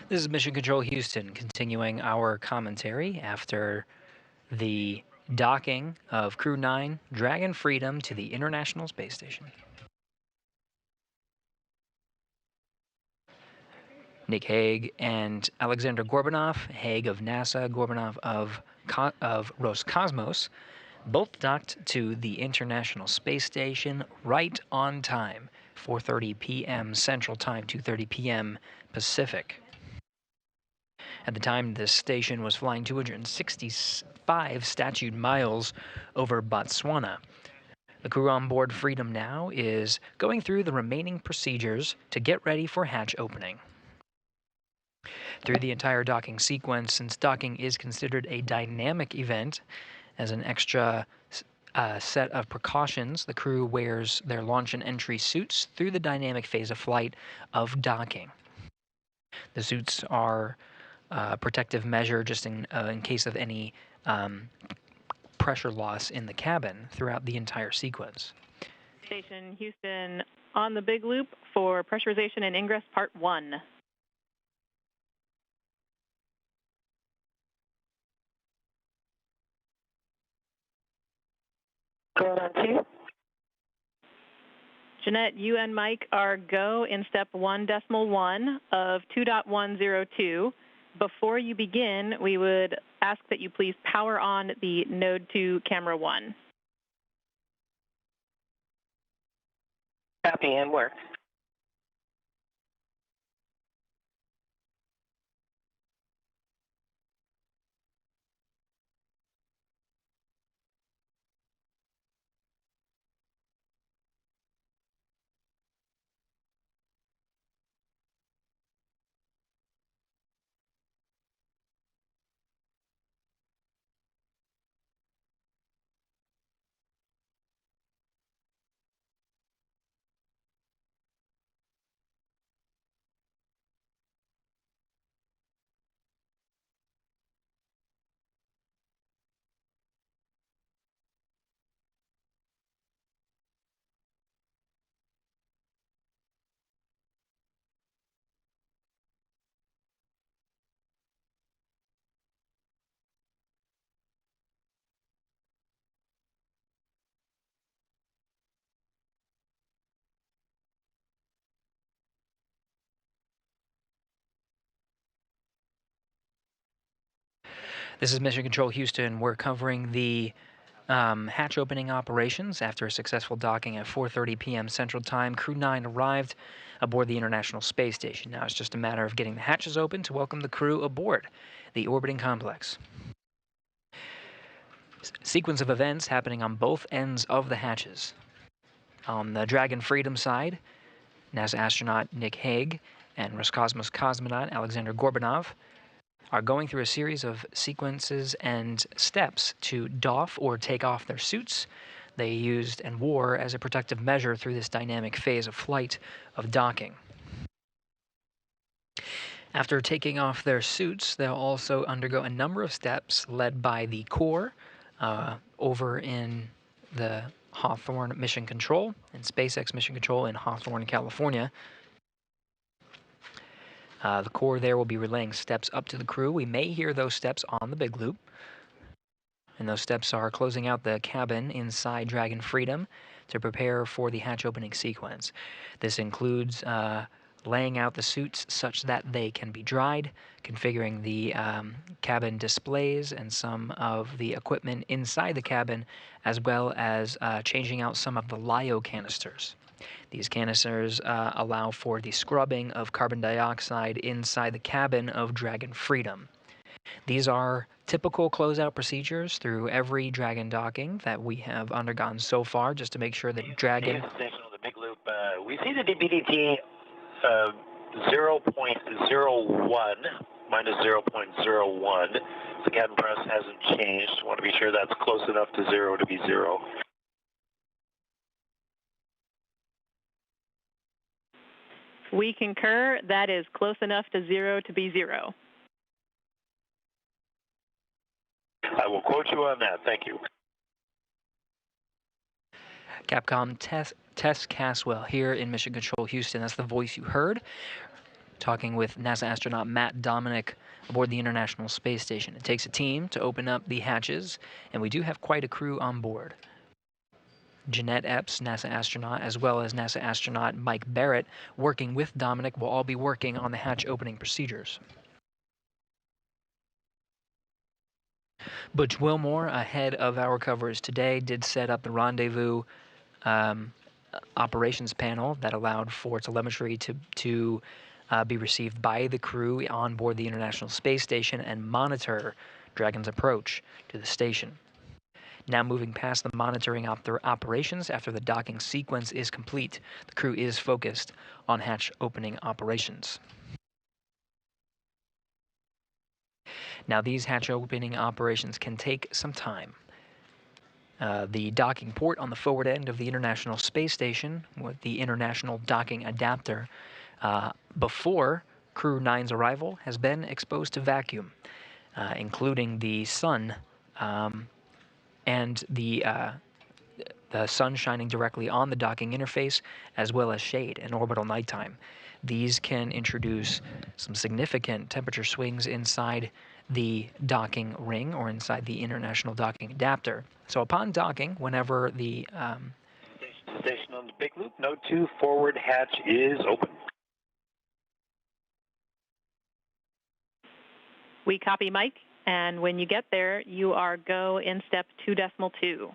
This is Mission Control Houston, continuing our commentary after the docking of Crew-9 Dragon Freedom to the International Space Station. Nick Hague and Alexander Gorbunov, Hague of NASA, Gorbunov of Roscosmos, both docked to the International Space Station right on time, 4:30 p.m. Central Time, 2:30 p.m. Pacific. At the time, this station was flying 265 statute miles over Botswana. The crew on board Freedom now is going through the remaining procedures to get ready for hatch opening. Through the entire docking sequence, since docking is considered a dynamic event, as an extra set of precautions, the crew wears their launch and entry suits through the dynamic phase of flight of docking. The suits are a protective measure just in case of any pressure loss in the cabin throughout the entire sequence. Station Houston on the big loop for pressurization and ingress part 1. Going on 2. Jeanette, you and Mike are go in step 1.1 of 2.102. Before you begin, we would ask that you please power on the Node 2 camera 1. Copy and work. This is Mission Control Houston. We're covering the hatch opening operations after a successful docking at 4:30 p.m. Central Time. Crew-9 arrived aboard the International Space Station. Now it's just a matter of getting the hatches open to welcome the crew aboard the orbiting complex. Sequence of events happening on both ends of the hatches. On the Dragon Freedom side, NASA astronaut Nick Hague and Roscosmos cosmonaut Alexander Gorbunov are going through a series of sequences and steps to doff or take off their suits they used and wore as a protective measure through this dynamic phase of flight of docking. After taking off their suits, they'll also undergo a number of steps led by the core over in the Hawthorne Mission Control and SpaceX Mission Control in Hawthorne, California. The core there will be relaying steps up to the crew. We may hear those steps on the big loop. And those steps are closing out the cabin inside Dragon Freedom to prepare for the hatch opening sequence. This includes laying out the suits such that they can be dried, configuring the cabin displays and some of the equipment inside the cabin, as well as changing out some of the LiO canisters. These canisters allow for the scrubbing of carbon dioxide inside the cabin of Dragon Freedom. These are typical closeout procedures through every Dragon docking that we have undergone so far, just to make sure that Dragon... Station on the big loop. We see the DBDT 0.01 minus 0.01. The cabin press hasn't changed. Want to be sure that's close enough to zero to be zero. We concur. That is close enough to zero to be zero. I will quote you on that. Thank you. Capcom Tess Caswell here in Mission Control Houston. That's the voice you heard, talking with NASA astronaut Matt Dominic aboard the International Space Station. It takes a team to open up the hatches, and we do have quite a crew on board. Jeanette Epps, NASA astronaut, as well as NASA astronaut Mike Barrett, working with Dominic, will all be working on the hatch opening procedures. Butch Wilmore, ahead of our coverage today, did set up the rendezvous operations panel that allowed for telemetry to be received by the crew on board the International Space Station and monitor Dragon's approach to the station. Now moving past the monitoring operations after the docking sequence is complete, the crew is focused on hatch opening operations. Now these hatch opening operations can take some time. The docking port on the forward end of the International Space Station with the International Docking Adapter before Crew-9's arrival has been exposed to vacuum, including the sun and the sun shining directly on the docking interface, as well as shade and orbital nighttime. These can introduce some significant temperature swings inside the docking ring or inside the International Docking Adapter. So upon docking, whenever the Station on the big loop. Node 2 forward hatch is open. We copy, Mike, and when you get there, you are go in step 2.2.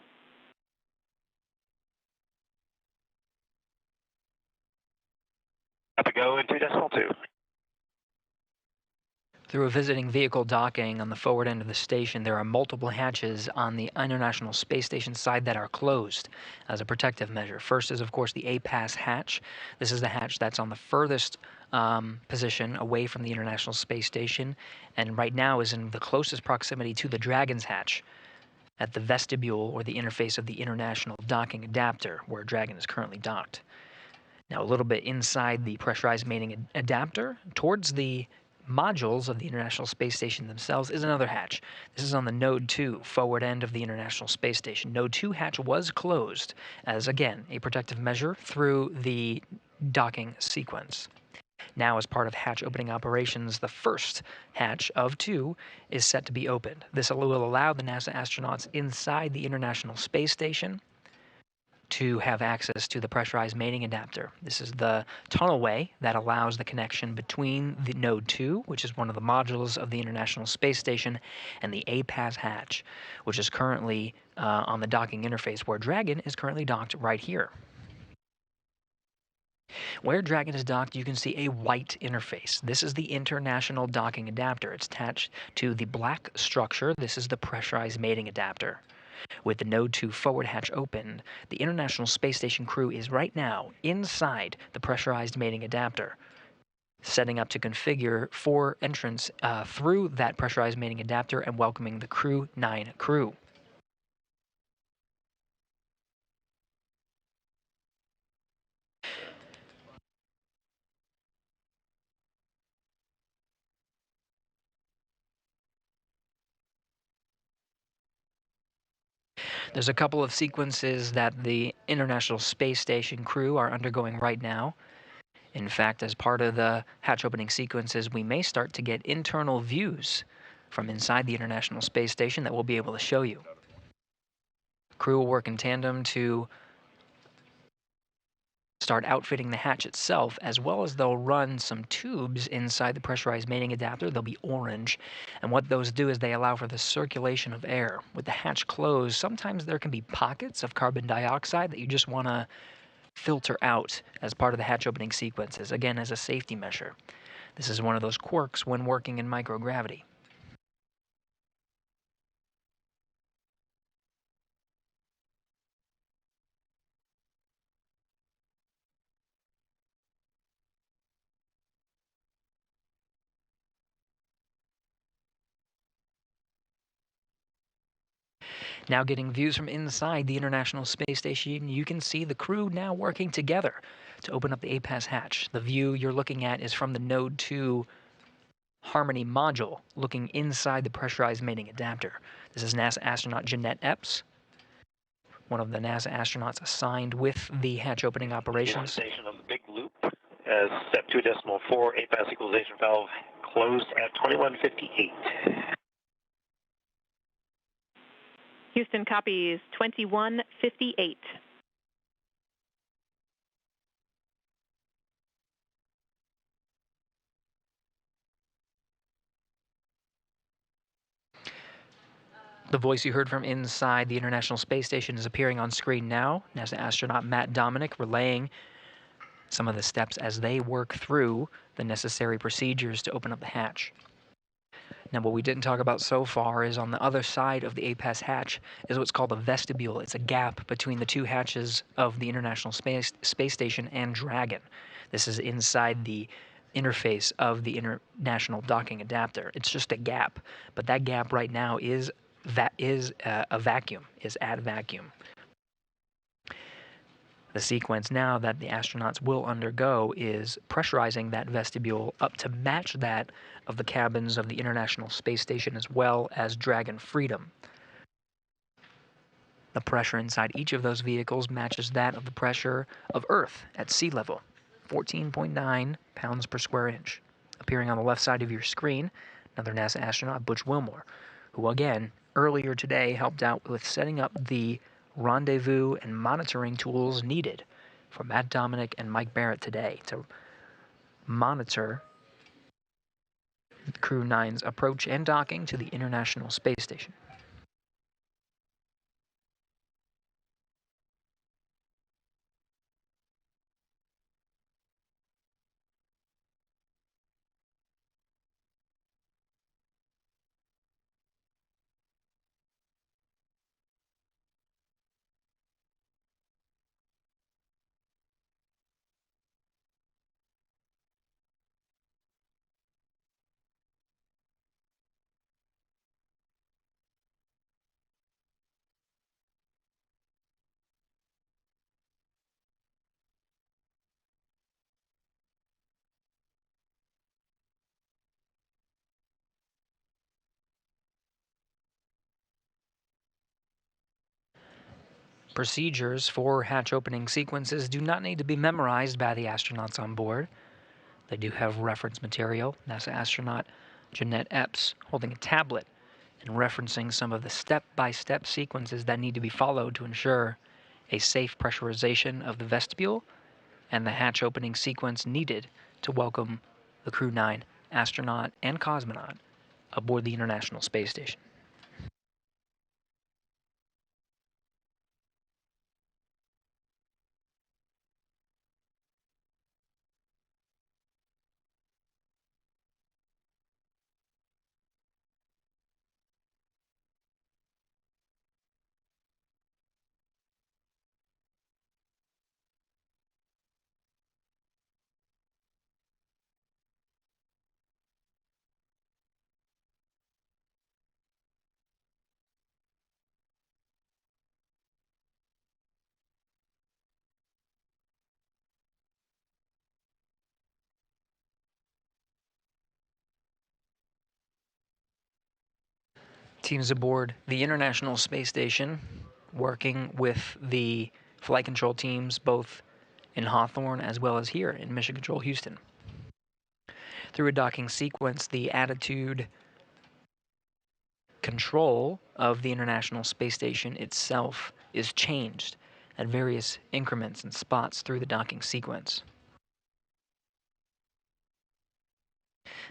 Up to go in 2.2. Through a visiting vehicle docking on the forward end of the station, there are multiple hatches on the International Space Station side that are closed as a protective measure. First is, of course, the A-Pass hatch. This is the hatch that's on the furthest position away from the International Space Station, and right now is in the closest proximity to the Dragon's hatch at the vestibule or the interface of the International Docking Adapter, where Dragon is currently docked. Now, a little bit inside the pressurized mating adapter, towards the modules of the International Space Station themselves, is another hatch. This is on the Node 2 forward end of the International Space Station. Node 2 hatch was closed as, again, a protective measure through the docking sequence. Now, as part of hatch opening operations, the first hatch of 2 is set to be opened. This will allow the NASA astronauts inside the International Space Station to have access to the pressurized mating adapter. This is the tunnelway that allows the connection between the Node 2, which is one of the modules of the International Space Station, and the A-Pass hatch, which is currently on the docking interface, where Dragon is currently docked right here. Where Dragon is docked, you can see a white interface. This is the International Docking Adapter. It's attached to the black structure. This is the pressurized mating adapter. With the Node 2 forward hatch opened, the International Space Station crew is right now inside the pressurized mating adapter, setting up to configure for entrance through that pressurized mating adapter and welcoming the Crew-9 crew. There's a couple of sequences that the International Space Station crew are undergoing right now. In fact, as part of the hatch opening sequences, we may start to get internal views from inside the International Space Station that we'll be able to show you. Crew will work in tandem to start outfitting the hatch itself, as well as they'll run some tubes inside the pressurized mating adapter. They'll be orange, and what those do is they allow for the circulation of air. With the hatch closed, sometimes there can be pockets of carbon dioxide that you just want to filter out as part of the hatch opening sequences, again as a safety measure. This is one of those quirks when working in microgravity. Now getting views from inside the International Space Station, you can see the crew now working together to open up the A-Pass hatch. The view you're looking at is from the Node 2 Harmony module, looking inside the pressurized mating adapter. This is NASA astronaut Jeanette Epps, one of the NASA astronauts assigned with the hatch opening operations. Station on the big loop, as step 2.4 A-Pass equalization valve closed at 21:58. Houston copies 21:58. The voice you heard from inside the International Space Station is appearing on screen now. NASA astronaut Matt Dominic relaying some of the steps as they work through the necessary procedures to open up the hatch. Now, what we didn't talk about so far is on the other side of the A-Pass hatch is what's called a vestibule. It's a gap between the two hatches of the International Space Station and Dragon. This is inside the interface of the International Docking Adapter. It's just a gap, but that gap right now is a vacuum, is at vacuum. The sequence now that the astronauts will undergo is pressurizing that vestibule up to match that of the cabins of the International Space Station as well as Dragon Freedom. The pressure inside each of those vehicles matches that of the pressure of Earth at sea level, 14.9 pounds per square inch. Appearing on the left side of your screen, another NASA astronaut, Butch Wilmore, who again, earlier today helped out with setting up the rendezvous, and monitoring tools needed for Matt Dominic and Mike Barrett today to monitor Crew-9's approach and docking to the International Space Station. Procedures for hatch opening sequences do not need to be memorized by the astronauts on board. They do have reference material. NASA astronaut Jeanette Epps holding a tablet and referencing some of the step-by-step sequences that need to be followed to ensure a safe pressurization of the vestibule and the hatch opening sequence needed to welcome the Crew-9 astronaut and cosmonaut aboard the International Space Station. Teams aboard the International Space Station working with the flight control teams both in Hawthorne as well as here in Mission Control Houston. Through a docking sequence, the attitude control of the International Space Station itself is changed at various increments and spots through the docking sequence.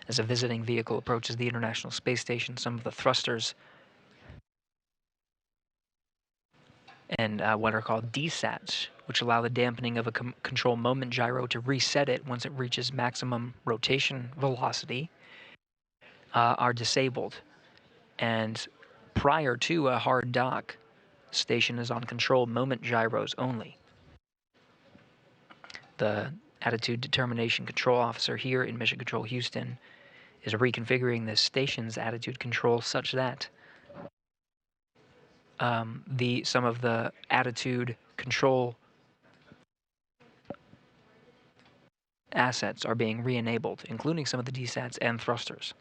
As a visiting vehicle approaches the International Space Station, some of the thrusters and what are called desats, which allow the dampening of a control moment gyro to reset it once it reaches maximum rotation velocity, are disabled. And prior to a hard dock, the station is on control moment gyros only. The attitude determination control officer here in Mission Control Houston is reconfiguring the station's attitude control such that some of the attitude control assets are being re-enabled, including some of the desats and thrusters.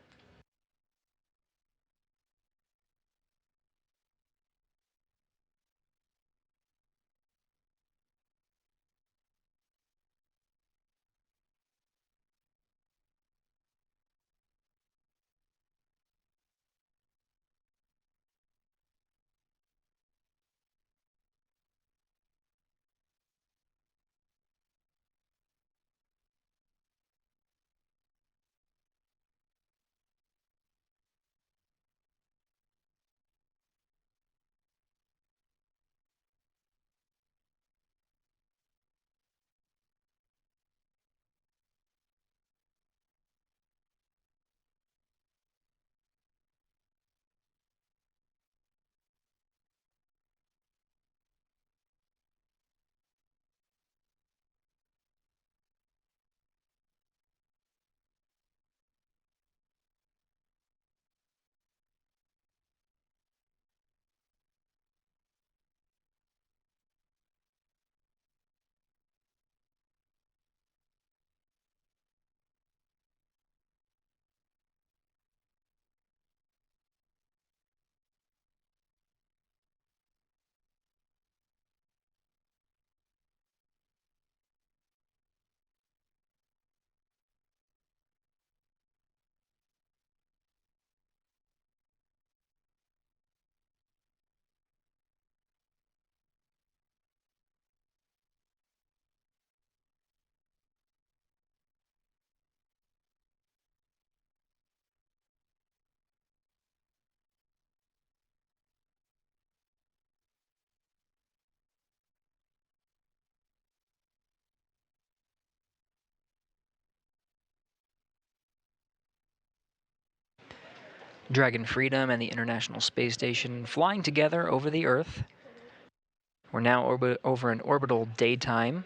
Dragon Freedom and the International Space Station flying together over the Earth. We're now over an orbital daytime.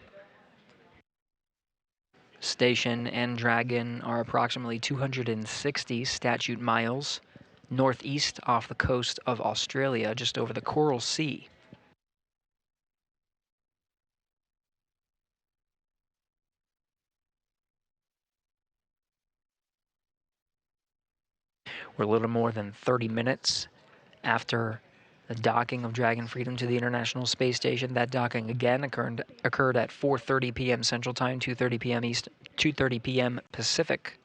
Station and Dragon are approximately 260 statute miles northeast off the coast of Australia, just over the Coral Sea. We're a little more than 30 minutes after the docking of Dragon Freedom to the International Space Station. That docking again occurred at 4:30 p.m. Central Time, 2:30 p.m. East, 2:30 p.m. Pacific,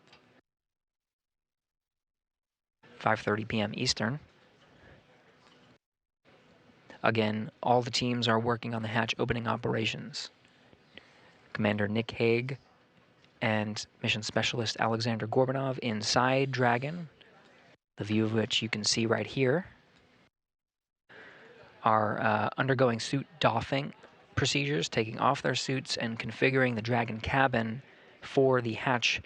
5:30 p.m. Eastern. Again, all the teams are working on the hatch opening operations. Commander Nick Hague and Mission Specialist Alexander Gorbunov inside Dragon, the view of which you can see right here, are undergoing suit doffing procedures, taking off their suits and configuring the Dragon cabin for the hatch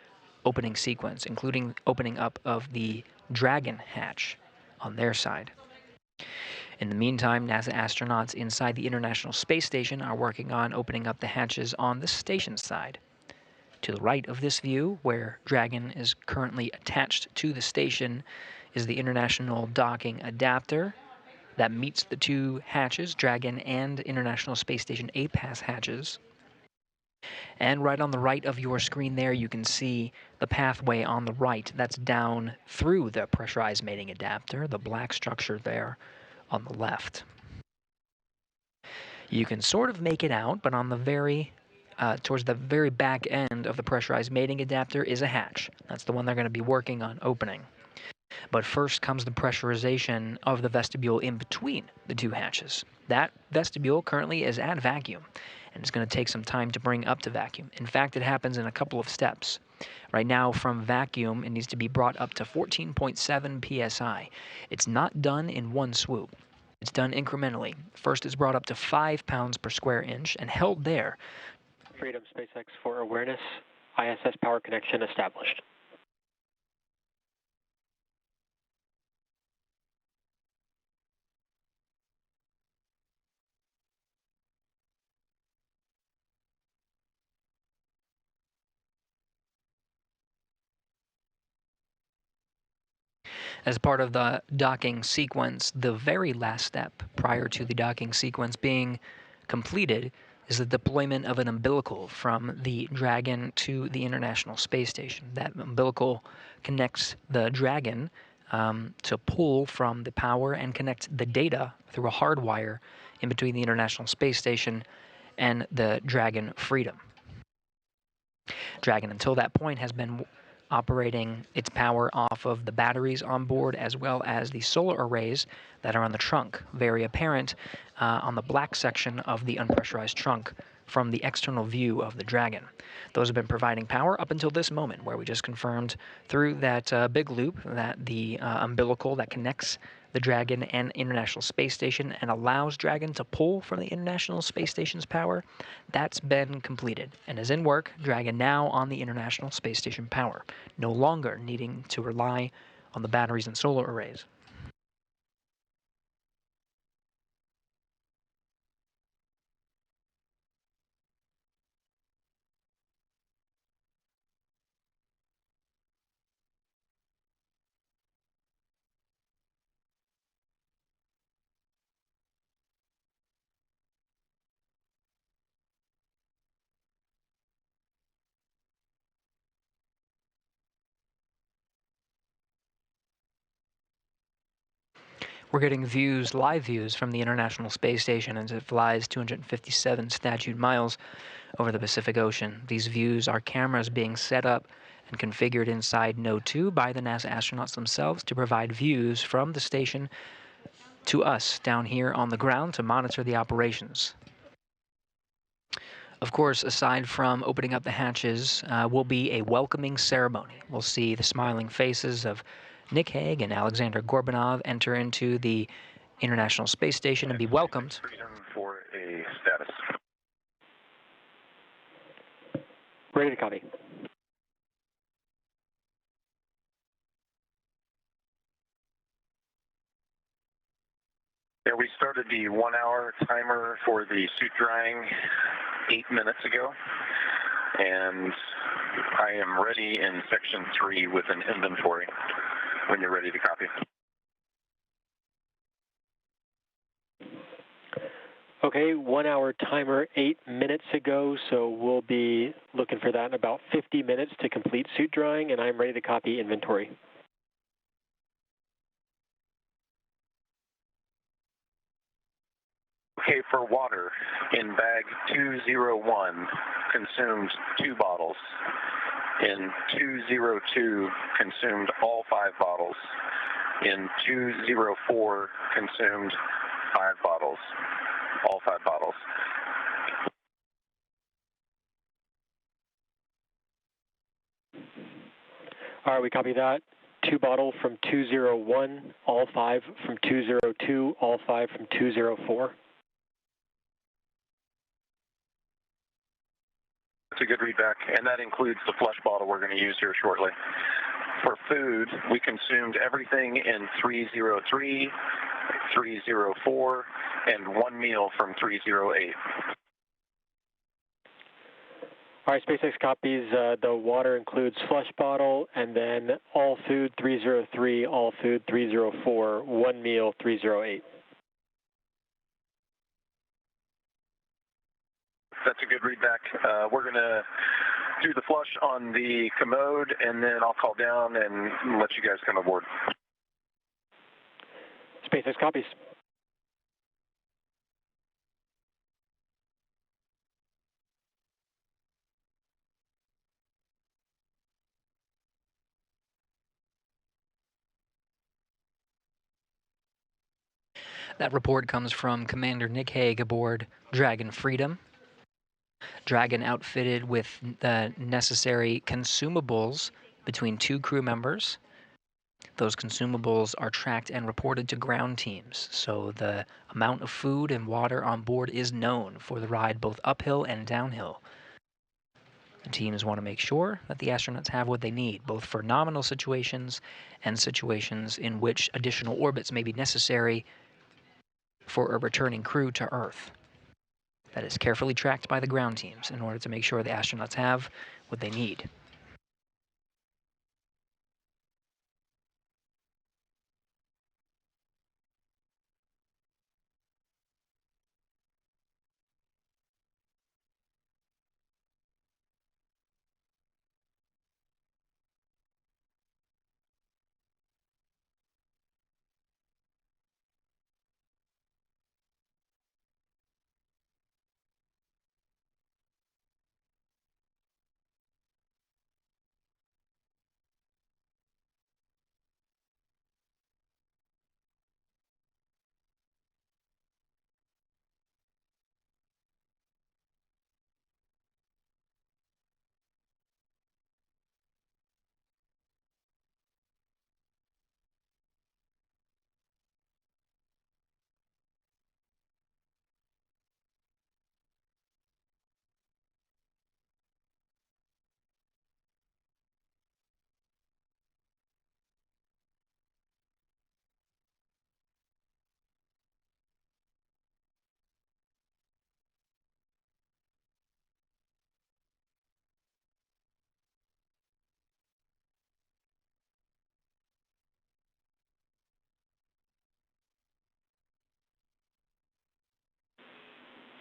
opening sequence, including opening up of the Dragon hatch on their side. In the meantime, NASA astronauts inside the International Space Station are working on opening up the hatches on the station side. To the right of this view, where Dragon is currently attached to the station, is the International Docking Adapter that meets the two hatches, Dragon and International Space Station A-Pass hatches. And right on the right of your screen there, you can see the pathway on the right that's down through the pressurized mating adapter, the black structure there on the left. You can sort of make it out, but on the towards the very back end of the pressurized mating adapter is a hatch. That's the one they're going to be working on opening. But first comes the pressurization of the vestibule in between the two hatches. That vestibule currently is at vacuum, and it's going to take some time to bring up to vacuum. In fact, it happens in a couple of steps. Right now, from vacuum, it needs to be brought up to 14.7 psi. It's not done in one swoop. It's done incrementally. First, it's brought up to 5 pounds per square inch and held there. Freedom SpaceX for awareness. ISS power connection established. As part of the docking sequence, the very last step prior to the docking sequence being completed is the deployment of an umbilical from the Dragon to the International Space Station. That umbilical connects the Dragon to pull from the power and connect the data through a hard wire in between the International Space Station and the Dragon Freedom. Dragon, until that point, has been operating its power off of the batteries on board as well as the solar arrays that are on the trunk, very apparent on the black section of the unpressurized trunk from the external view of the Dragon. Those have been providing power up until this moment, where we just confirmed through that big loop that the umbilical that connects the Dragon and International Space Station and allows Dragon to pull from the International Space Station's power, that's been completed and is in work. Dragon now on the International Space Station power, no longer needing to rely on the batteries and solar arrays. We're getting views, live views from the International Space Station as it flies 257 statute miles over the Pacific Ocean. These views are cameras being set up and configured inside Node 2 by the NASA astronauts themselves to provide views from the station to us down here on the ground to monitor the operations. Of course, aside from opening up the hatches, will be a welcoming ceremony. We'll see the smiling faces of Nick Hague and Alexander Gorbunov enter into the International Space Station and be welcomed. Freedom for a status. Ready to copy. Yeah, we started the 1-hour timer for the suit drying 8 minutes ago, and I am ready in section 3 with an inventory when you're ready to copy. Okay, 1-hour timer 8 minutes ago, so we'll be looking for that in about 50 minutes to complete suit drying, and I'm ready to copy inventory. Okay, for water, in bag 201, consumed 2 bottles. In 202, consumed all 5 bottles. In 204, consumed 5 bottles. All 5 bottles. All right, we copy that. 2 bottle from 201, all 5 from 202, all 5 from 204. That's a good readback, and that includes the flush bottle we're going to use here shortly. For food, we consumed everything in 303, 304, and 1 meal from 308. All right, SpaceX copies. The water includes flush bottle, and then all food 303, all food 304, 1 meal 308. That's a good readback. We're going to do the flush on the commode, and then I'll call down and let you guys come aboard. SpaceX copies. That report comes from Commander Nick Hague aboard Dragon Freedom. Dragon outfitted with the necessary consumables between 2 crew members. Those consumables are tracked and reported to ground teams, so the amount of food and water on board is known for the ride both uphill and downhill. The teams want to make sure that the astronauts have what they need, both for nominal situations and situations in which additional orbits may be necessary for a returning crew to Earth. That is carefully tracked by the ground teams in order to make sure the astronauts have what they need.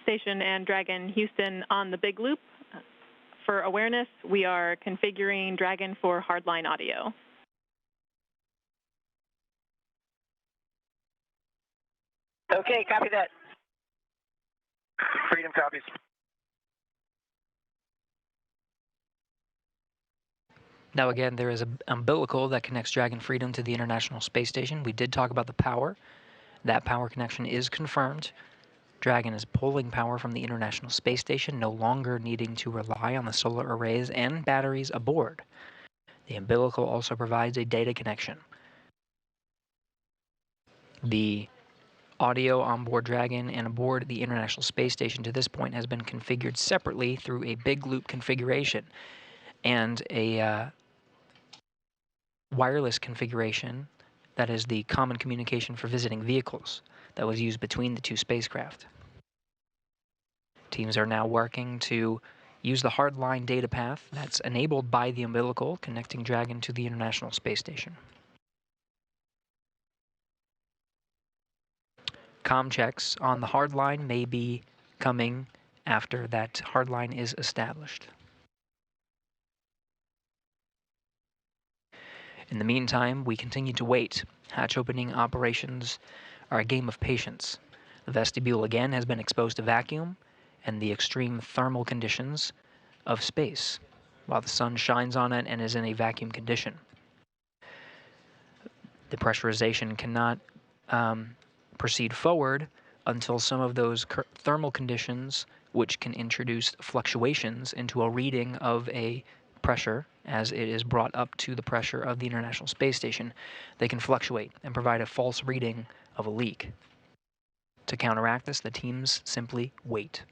Station and Dragon Houston on the big loop. For awareness, we are configuring Dragon for hardline audio. Okay, copy that. Freedom copies. Now again, there is an umbilical that connects Dragon Freedom to the International Space Station. We did talk about the power. That power connection is confirmed. Dragon is pulling power from the International Space Station, no longer needing to rely on the solar arrays and batteries aboard. The umbilical also provides a data connection. The audio on board Dragon and aboard the International Space Station to this point has been configured separately through a big loop configuration and a wireless configuration That is the common communication for visiting vehicles that was used between the two spacecraft. Teams are now working to use the hardline data path that's enabled by the umbilical connecting Dragon to the International Space Station. Com checks on the hardline may be coming after that hardline is established. In the meantime, we continue to wait. Hatch opening operations are a game of patience. The vestibule again has been exposed to vacuum and the extreme thermal conditions of space, while the sun shines on it and is in a vacuum condition. The pressurization cannot proceed forward until some of those thermal conditions, which can introduce fluctuations into a reading of a pressure as it is brought up to the pressure of the International Space Station, they can fluctuate and provide a false reading of a leak. To counteract this, the teams simply wait.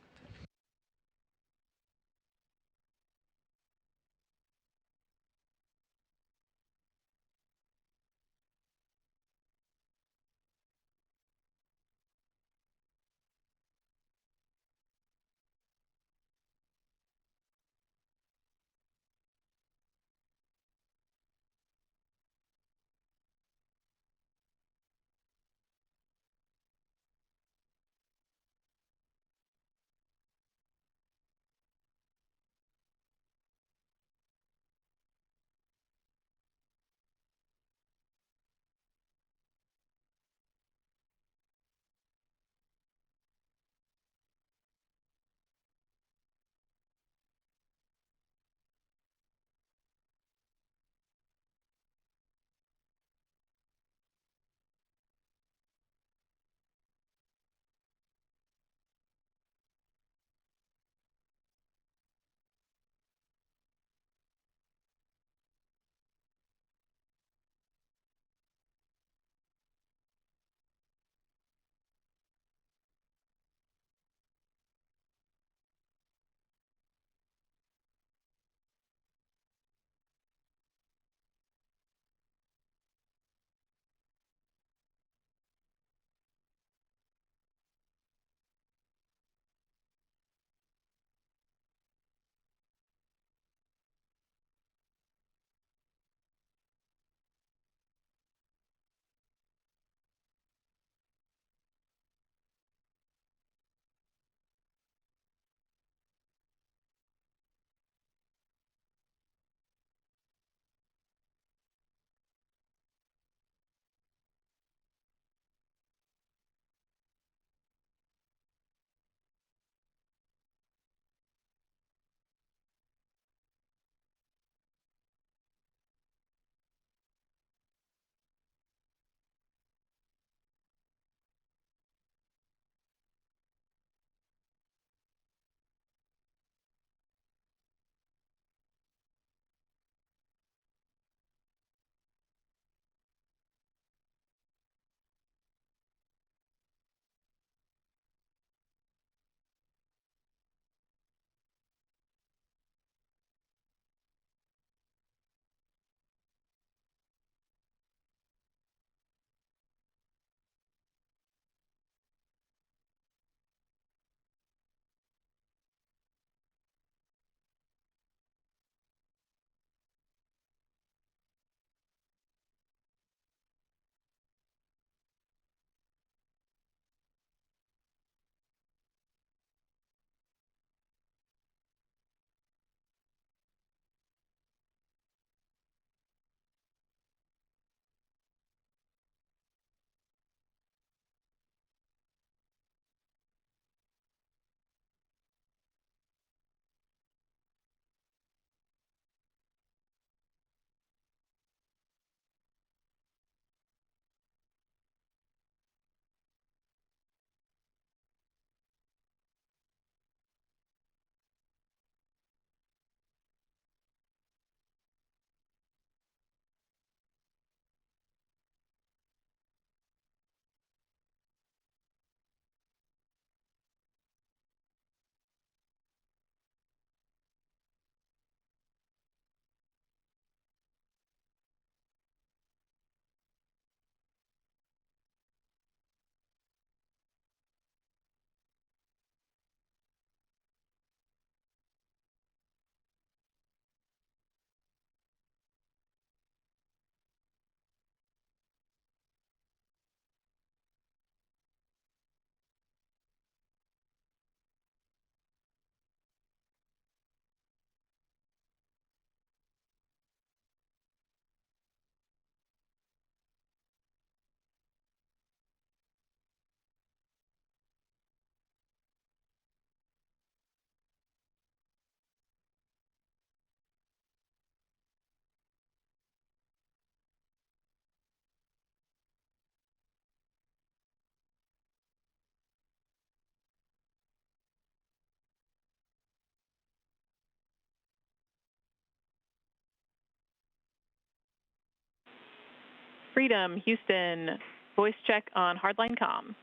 Freedom, Houston, voice check on hardline comm.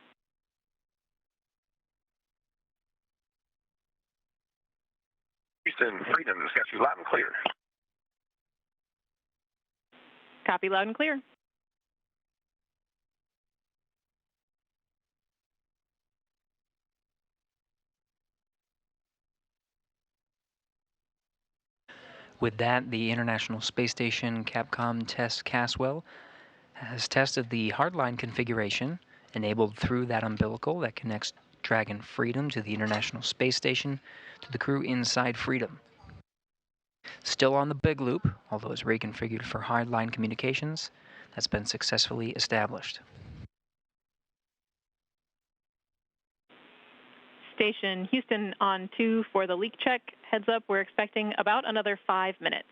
Houston, Freedom, this got you loud and clear. Copy loud and clear. With that, the International Space Station Capcom Test Caswell has tested the hardline configuration enabled through that umbilical that connects Dragon Freedom to the International Space Station to the crew inside Freedom. Still on the big loop, although it's reconfigured for hardline communications, that's been successfully established. Station Houston on 2 for the leak check. Heads up, we're expecting about another 5 minutes.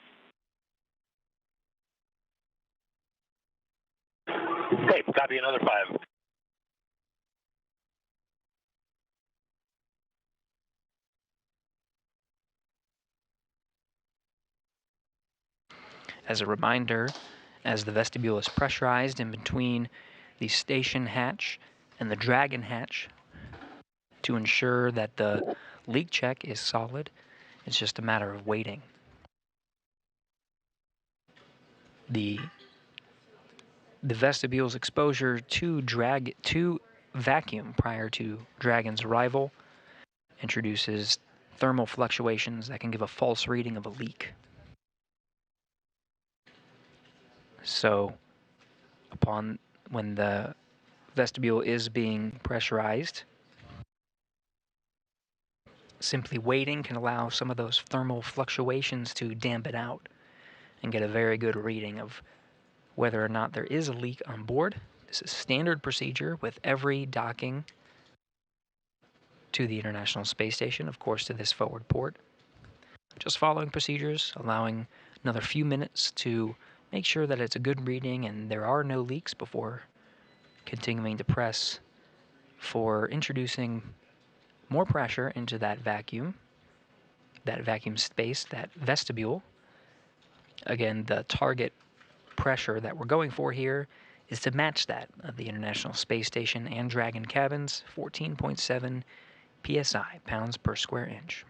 Hey, copy another 5. As a reminder, as the vestibule is pressurized in between the station hatch and the Dragon hatch, to ensure that the leak check is solid, it's just a matter of waiting. The vestibule's exposure to vacuum prior to Dragon's arrival introduces thermal fluctuations that can give a false reading of a leak. So when the vestibule is being pressurized, simply waiting can allow some of those thermal fluctuations to dampen out and get a very good reading of whether or not there is a leak on board. This is standard procedure with every docking to the International Space Station, of course, to this forward port. Just following procedures, allowing another few minutes to make sure that it's a good reading and there are no leaks before continuing to press for introducing more pressure into that vacuum space, that vestibule. Again, the target pressure that we're going for here is to match that of the International Space Station and Dragon cabins, 14.7 psi, pounds per square inch.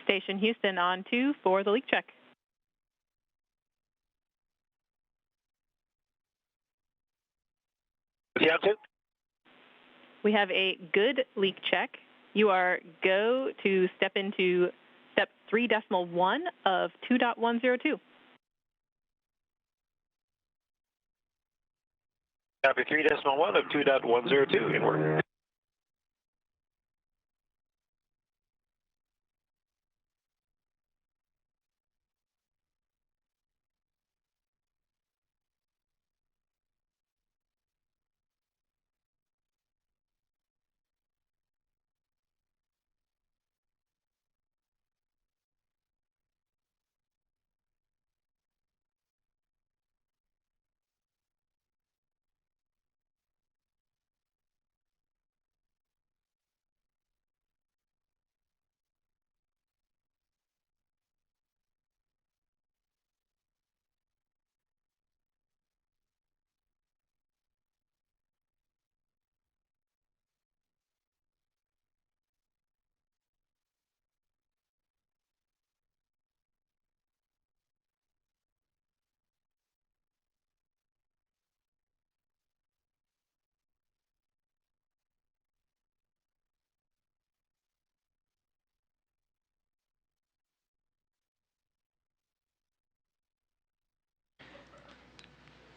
Station Houston on 2 for the leak check. Yeah, too. We have a good leak check. You are go to step into step 3.1 of 2.102. Copy 3.1 of 2.102 inward.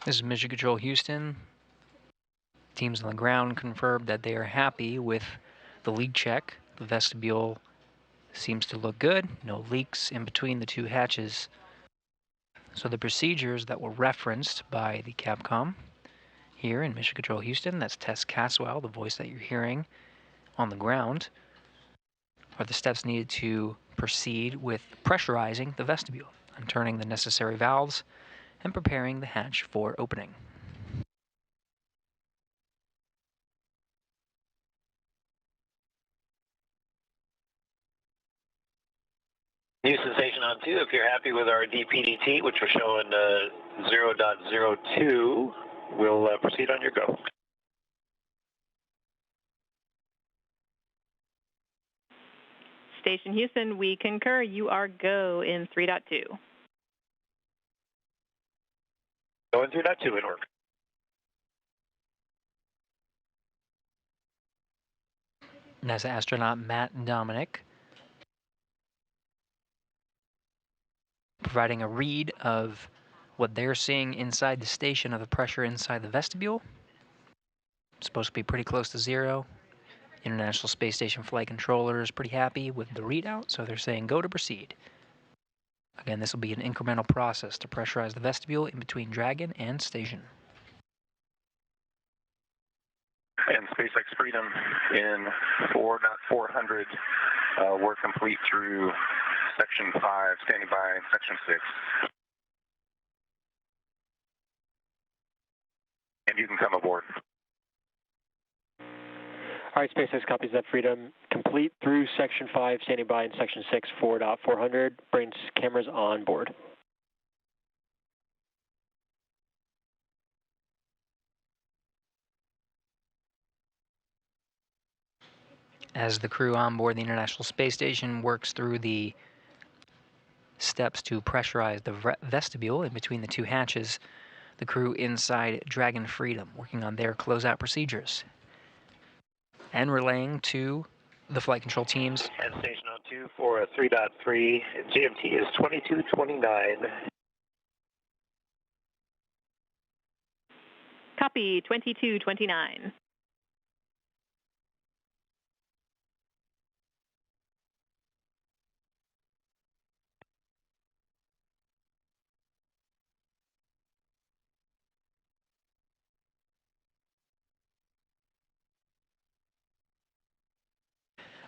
This is Mission Control Houston. Teams on the ground confirmed that they are happy with the leak check. The vestibule seems to look good. No leaks in between the two hatches. So the procedures that were referenced by the Capcom here in Mission Control Houston, that's Tess Caswell, the voice that you're hearing on the ground, are the steps needed to proceed with pressurizing the vestibule and turning the necessary valves and preparing the hatch for opening. New sensation on 2, if you're happy with our DPDT, which we're showing 0.02, we'll proceed on your go. Station Houston, we concur. You are go in 3.2. Going 3.2 in work. NASA astronaut Matt Dominic providing a read of what they're seeing inside the station of the pressure inside the vestibule. It's supposed to be pretty close to zero. International Space Station Flight Controller is pretty happy with the readout, so they're saying go to proceed. Again, this will be an incremental process to pressurize the vestibule in between Dragon and station. And SpaceX Freedom in 4.400, we're complete through Section 5, standing by Section 6. And you can come aboard. All right, SpaceX copies that. Freedom complete through Section 5, standing by in Section 6, 4.400. Brings cameras on board. As the crew on board the International Space Station works through the steps to pressurize the vestibule in between the two hatches, the crew inside Dragon Freedom working on their closeout procedures and relaying to the flight control teams. And station on 2 for a 3.3. GMT is 2229. Copy 2229.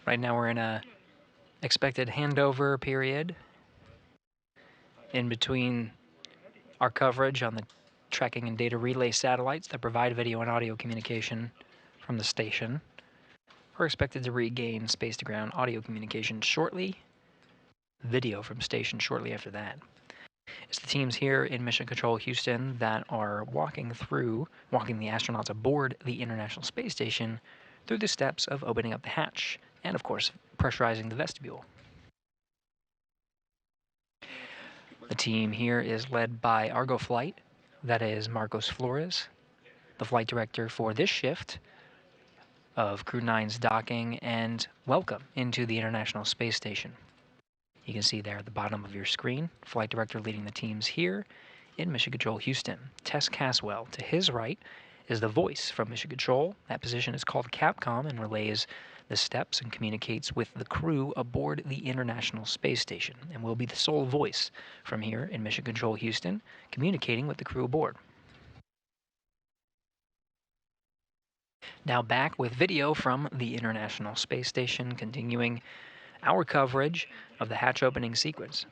Right now we're in a expected handover period in between our coverage on the tracking and data relay satellites that provide video and audio communication from the station. We're expected to regain space-to-ground audio communication shortly, video from station shortly after that. It's the teams here in Mission Control Houston that are walking the astronauts aboard the International Space Station through the steps of opening up the hatch and, of course, pressurizing the vestibule. The team here is led by Argo Flight, that is Marcos Flores, the flight director for this shift of Crew-9's docking and welcome into the International Space Station. You can see there at the bottom of your screen, flight director leading the teams here in Mission Control Houston. Tess Caswell, to his right, is the voice from Mission Control. That position is called Capcom and relays the steps and communicates with the crew aboard the International Space Station and will be the sole voice from here in Mission Control Houston, communicating with the crew aboard. Now back with video from the International Space Station, continuing our coverage of the hatch opening sequence.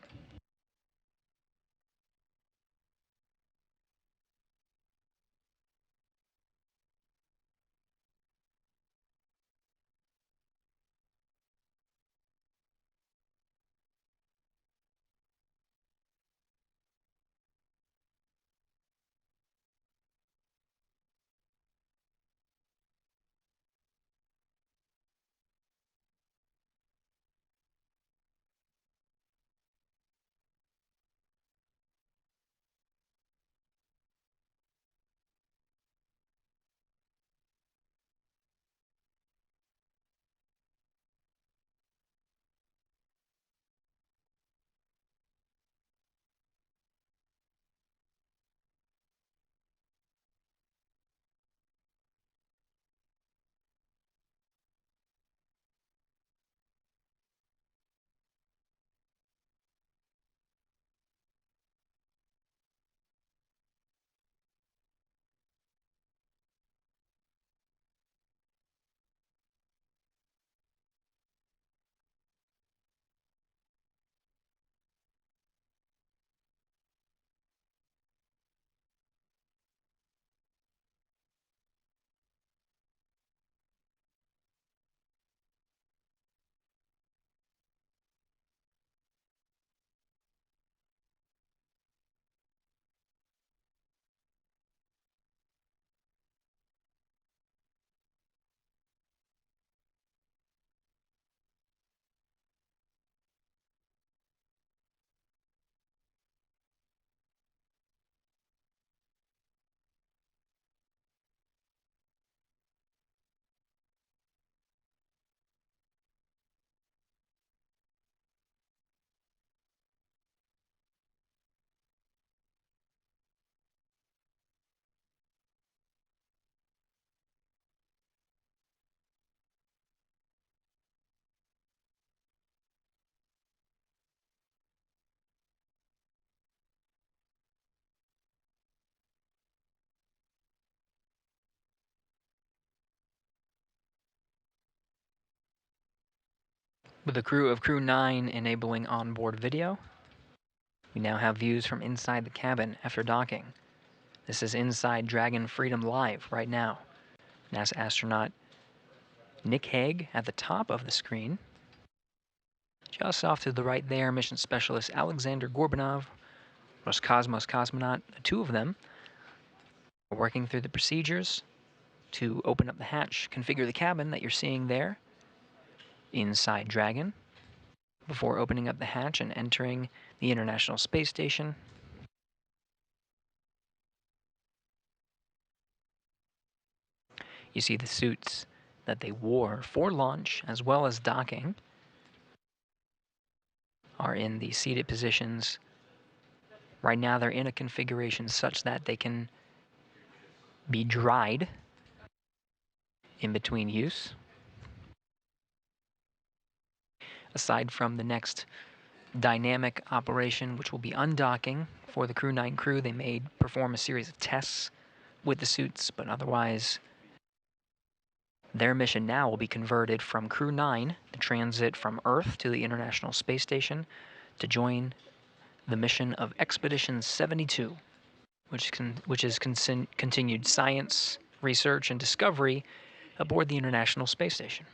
With the crew of Crew-9 enabling onboard video, we now have views from inside the cabin after docking. This is inside Dragon Freedom Live right now. NASA astronaut Nick Hague at the top of the screen. Just off to the right there, mission specialist Alexander Gorbunov, Roscosmos cosmonaut, the two of them, are working through the procedures to open up the hatch, configure the cabin that you're seeing there inside Dragon, before opening up the hatch and entering the International Space Station. You see the suits that they wore for launch as well as docking are in the seated positions. Right now they're in a configuration such that they can be dried in between use. Aside from the next dynamic operation, which will be undocking for the Crew-9 crew, they may perform a series of tests with the suits, but otherwise their mission now will be converted from Crew-9, the transit from Earth to the International Space Station, to join the mission of Expedition 72, which is continued science, research, and discovery aboard the International Space Station.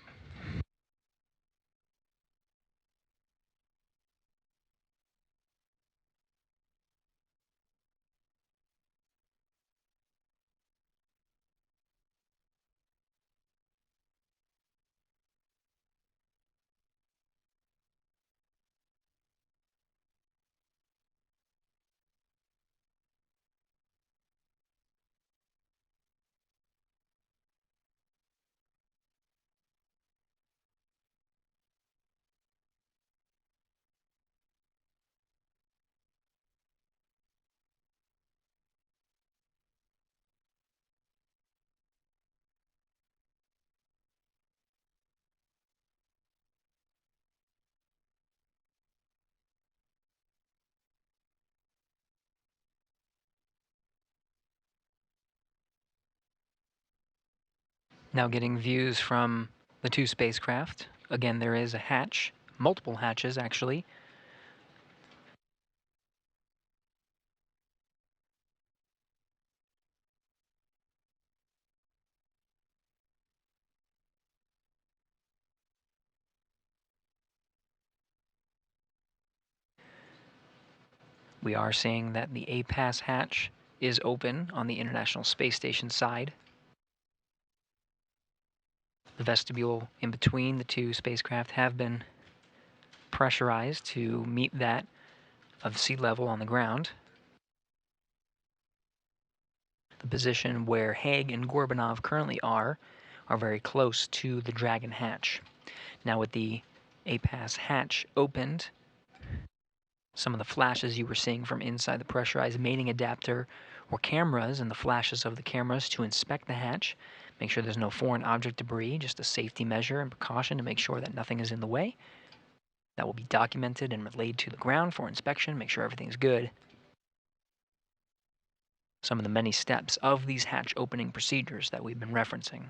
Now getting views from the two spacecraft. Again, there is a hatch, multiple hatches actually. We are seeing that the A-Pass hatch is open on the International Space Station side. The vestibule in between the two spacecraft have been pressurized to meet that of sea level on the ground. The position where Hague and Gorbunov currently are very close to the Dragon hatch. Now with the A-Pass hatch opened, some of the flashes you were seeing from inside the pressurized mating adapter were cameras and the flashes of the cameras to inspect the hatch, make sure there's no foreign object debris, just a safety measure and precaution to make sure that nothing is in the way. That will be documented and relayed to the ground for inspection, make sure everything's good. Some of the many steps of these hatch opening procedures that we've been referencing.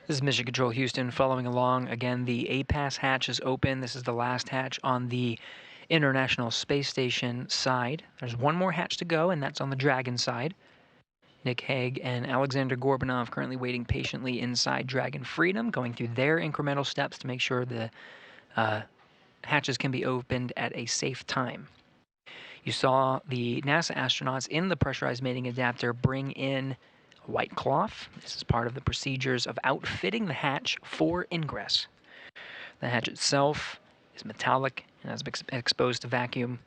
This is Mission Control Houston following along. Again, the A-Pass hatch is open. This is the last hatch on the International Space Station side. There's one more hatch to go, and that's on the Dragon side. Nick Hague and Alexander Gorbunov currently waiting patiently inside Dragon Freedom, going through their incremental steps to make sure the hatches can be opened at a safe time. You saw the NASA astronauts in the pressurized mating adapter bring in white cloth. This is part of the procedures of outfitting the hatch for ingress. The hatch itself is metallic and has been exposed to vacuum.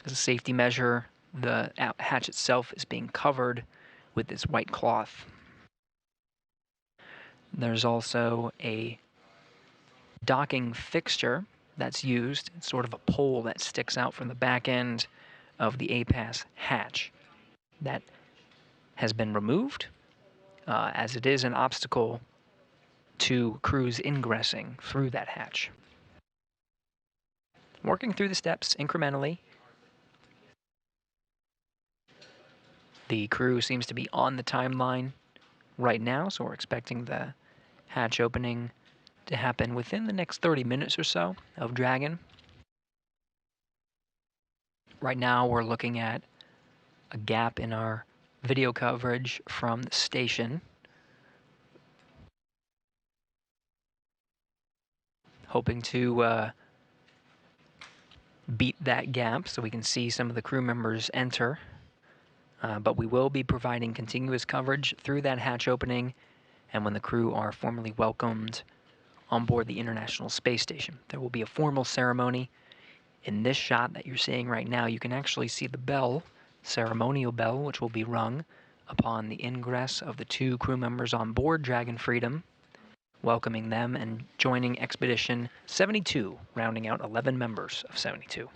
As a safety measure, the hatch itself is being covered with this white cloth. There's also a docking fixture that's used. It's sort of a pole that sticks out from the back end of the A-Pass hatch. That has been removed, as it is an obstacle to crews ingressing through that hatch. Working through the steps incrementally. The crew seems to be on the timeline right now, so we're expecting the hatch opening to happen within the next 30 minutes or so of Dragon. Right now we're looking at a gap in our video coverage from the station. Hoping to beat that gap so we can see some of the crew members enter. But we will be providing continuous coverage through that hatch opening and when the crew are formally welcomed on board the International Space Station. There will be a formal ceremony. In this shot that you're seeing right now, you can actually see the bell, ceremonial bell, which will be rung upon the ingress of the 2 crew members on board Dragon Freedom, welcoming them and joining Expedition 72, rounding out 11 members of 72.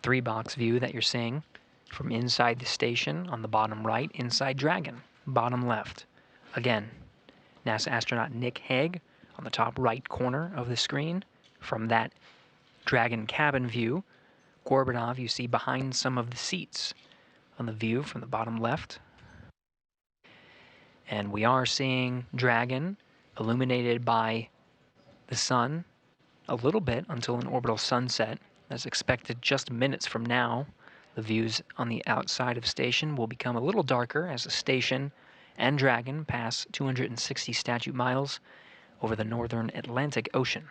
Three-box view that you're seeing from inside the station on the bottom right, inside Dragon, bottom left. Again, NASA astronaut Nick Hague on the top right corner of the screen. From that Dragon cabin view, Gorbunov you see behind some of the seats on the view from the bottom left. And we are seeing Dragon illuminated by the sun a little bit until an orbital sunset. As expected just minutes from now, the views on the outside of station will become a little darker as the station and Dragon pass 260 statute miles over the northern Atlantic Ocean.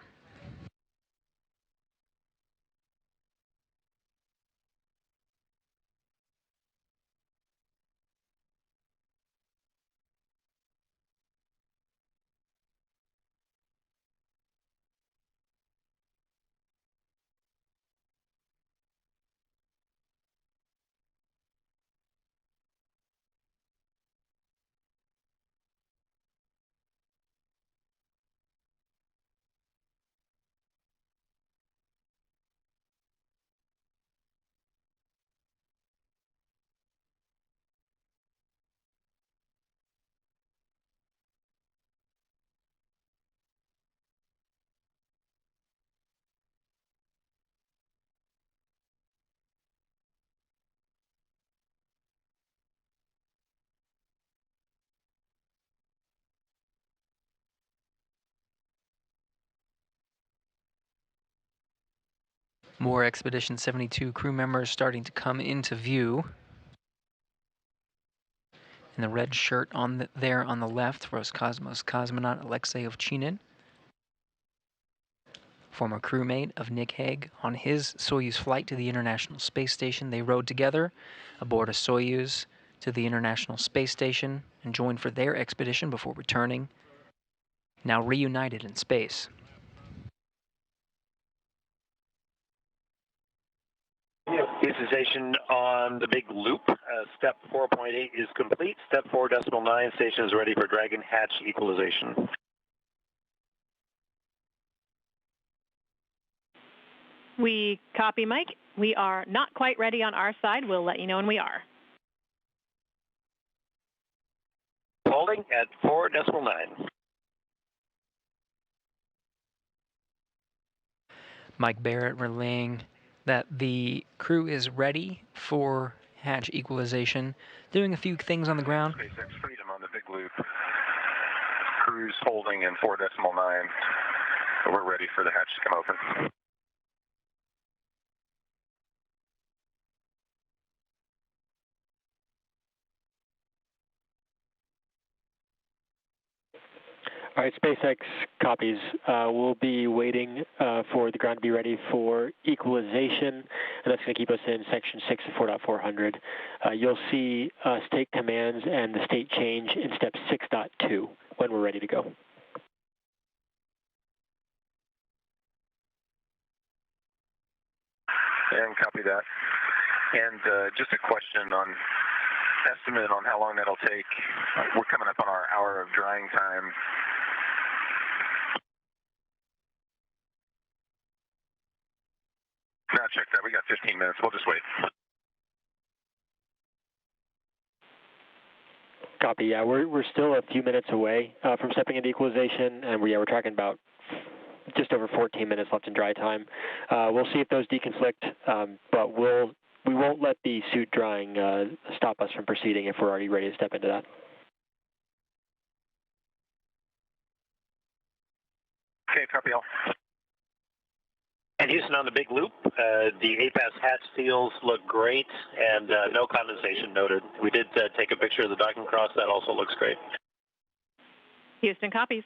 More Expedition 72 crew members starting to come into view. In the red shirt there on the left, Roscosmos cosmonaut Alexei Ovchinin, former crewmate of Nick Hague. On his Soyuz flight to the International Space Station, they rode together aboard a Soyuz to the International Space Station and joined for their expedition before returning, now reunited in space. Station on the big loop. Step 4.8 is complete. Step 4.9 station is ready for Dragon hatch equalization. We copy, Mike. We are not quite ready on our side. We'll let you know when we are. Holding at 4.9. Mike Barrett relaying that the crew is ready for hatch equalization, doing a few things on the ground. SpaceX Freedom on the big loop. Crew's holding in 4.9. We're ready for the hatch to come open. All right, SpaceX copies. We'll be waiting for the ground to be ready for equalization, and that's going to keep us in section 6 of 4.400. You'll see state commands and the state change in step 6.2 when we're ready to go. And copy that. And just a question on estimate on how long that'll take. We're coming up on our hour of drying time. No, check that. We got 15 minutes. We'll just wait. Copy. Yeah, we're still a few minutes away from stepping into equalization, and we're tracking about just over 14 minutes left in dry time. We'll see if those deconflict, but we won't let the suit drying stop us from proceeding if we're already ready to step into that. Okay, copy all. And Houston on the big loop, the APAS hatch seals look great, and no condensation noted. We did take a picture of the docking cross. That also looks great. Houston copies.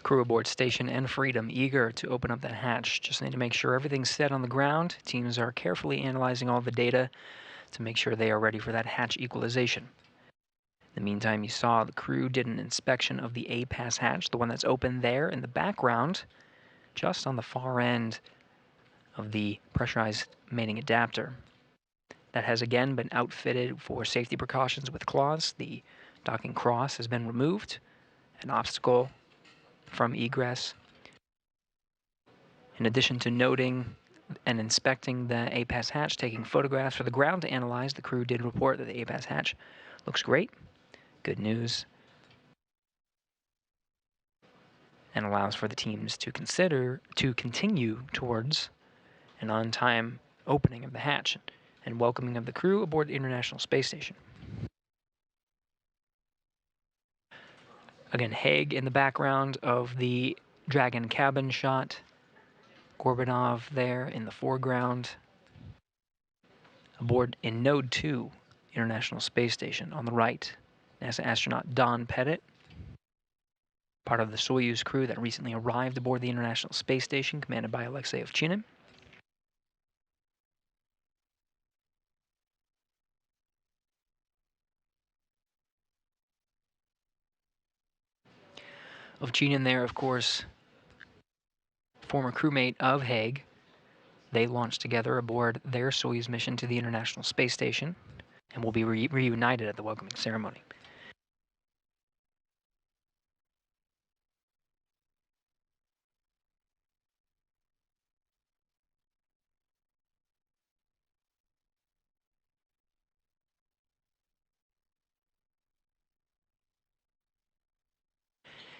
Crew aboard Station and Freedom eager to open up that hatch. Just need to make sure everything's set on the ground. Teams are carefully analyzing all the data to make sure they are ready for that hatch equalization. In the meantime, you saw the crew did an inspection of the APAS hatch, the one that's open there in the background, just on the far end of the pressurized mating adapter. That has again been outfitted for safety precautions with claws. The docking cross has been removed, an obstacle from egress. In addition to noting and inspecting the APAS hatch, taking photographs for the ground to analyze, the crew did report that the APAS hatch looks great. Good news. And allows for the teams to continue towards an on-time opening of the hatch and welcoming of the crew aboard the International Space Station. Again, Hague in the background of the Dragon cabin shot. Gorbunov there in the foreground. Aboard in Node 2, International Space Station on the right, NASA astronaut Don Pettit, part of the Soyuz crew that recently arrived aboard the International Space Station, commanded by Alexei Ovchinin. Ovchinin there, of course, former crewmate of Hague. They launched together aboard their Soyuz mission to the International Space Station and will be reunited at the welcoming ceremony.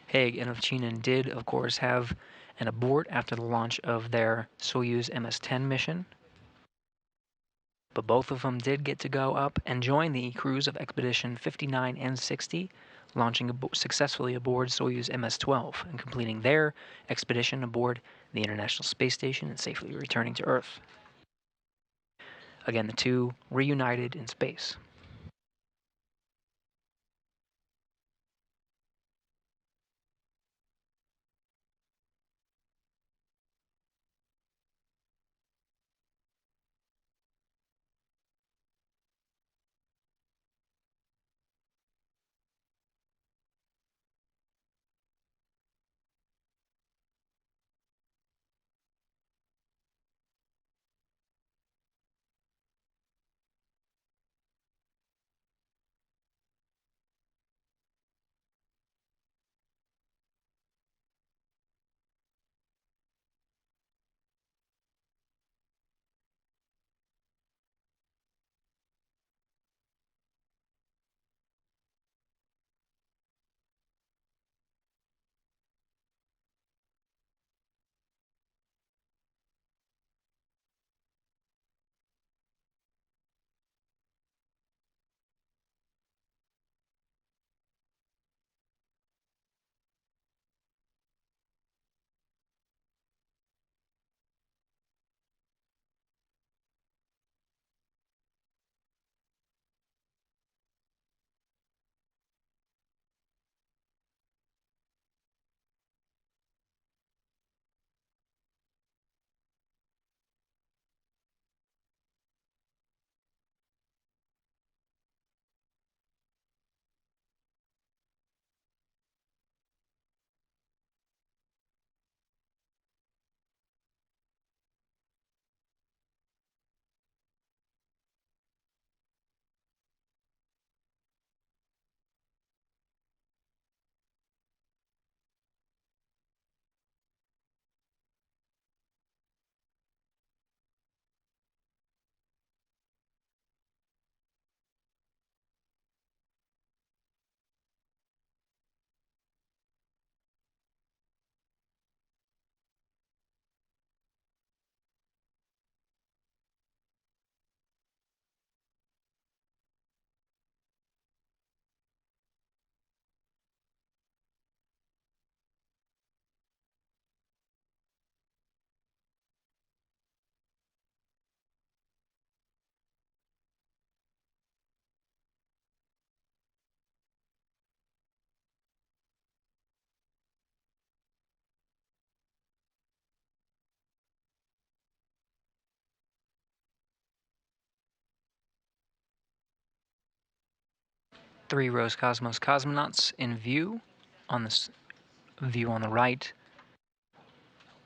Hague and Ovchinin did, of course, have an abort after the launch of their Soyuz MS-10 mission. But both of them did get to go up and join the crews of Expedition 59 and 60, launching successfully aboard Soyuz MS-12 and completing their expedition aboard the International Space Station and safely returning to Earth. Again, the two reunited in space. 3 Roscosmos cosmonauts in view. On this view on the right,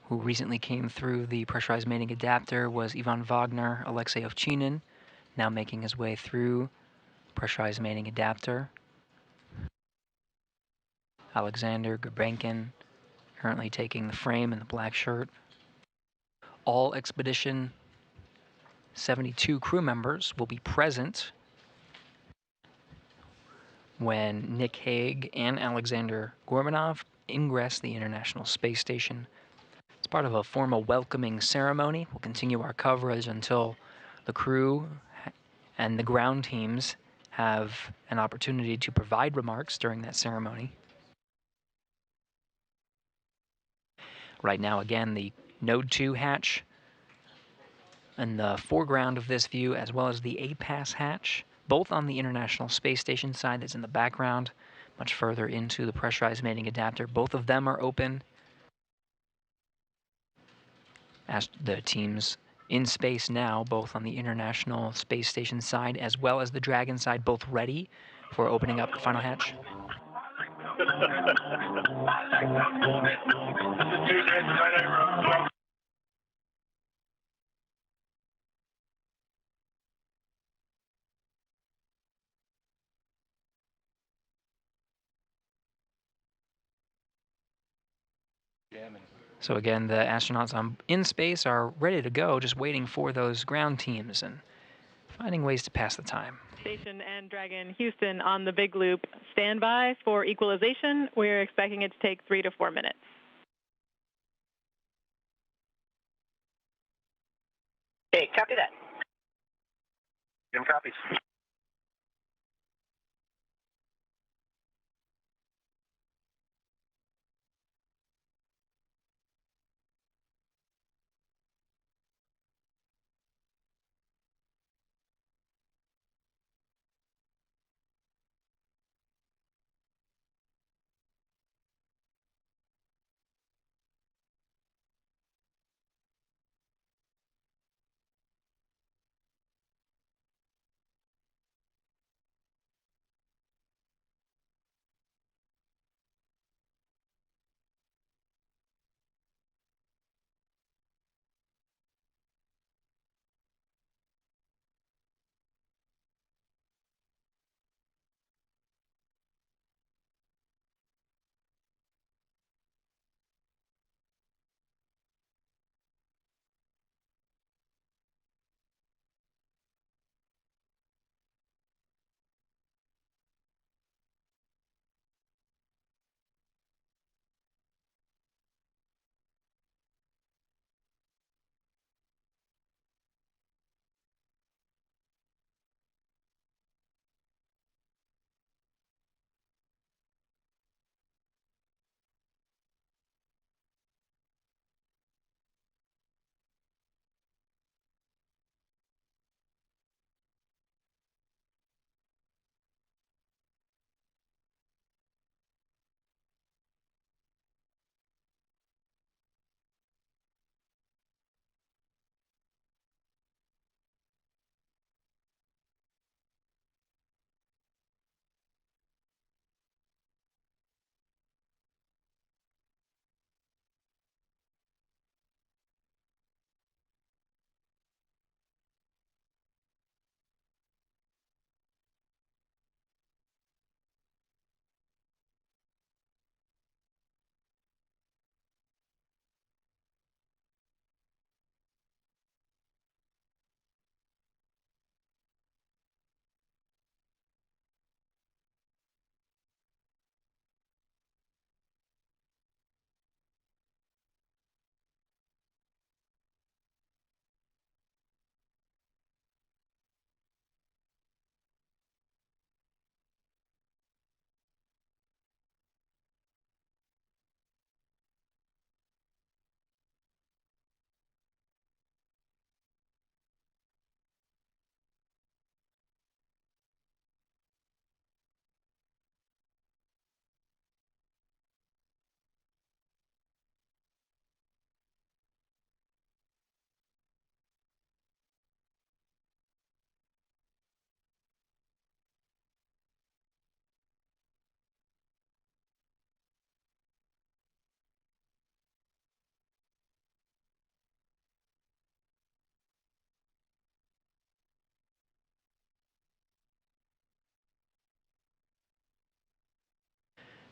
who recently came through the pressurized mating adapter, was Ivan Wagner, Alexei Ovchinin, now making his way through pressurized mating adapter. Alexander Gorbenkin currently taking the frame in the black shirt. All Expedition 72 crew members will be present when Nick Hague and Alexander Gorbunov ingress the International Space Station. It's part of a formal welcoming ceremony. We'll continue our coverage until the crew and the ground teams have an opportunity to provide remarks during that ceremony. Right now, again, the Node 2 hatch in the foreground of this view, as well as the APAS hatch, both on the International Space Station side that's in the background, much further into the pressurized mating adapter. Both of them are open. As the teams in space now, both on the International Space Station side as well as the Dragon side, both ready for opening up the final hatch. So again, the astronauts in space are ready to go, just waiting for those ground teams and finding ways to pass the time. Station and Dragon Houston on the big loop. Stand by for equalization. We're expecting it to take 3 to 4 minutes. Hey, copy that. Jim copies.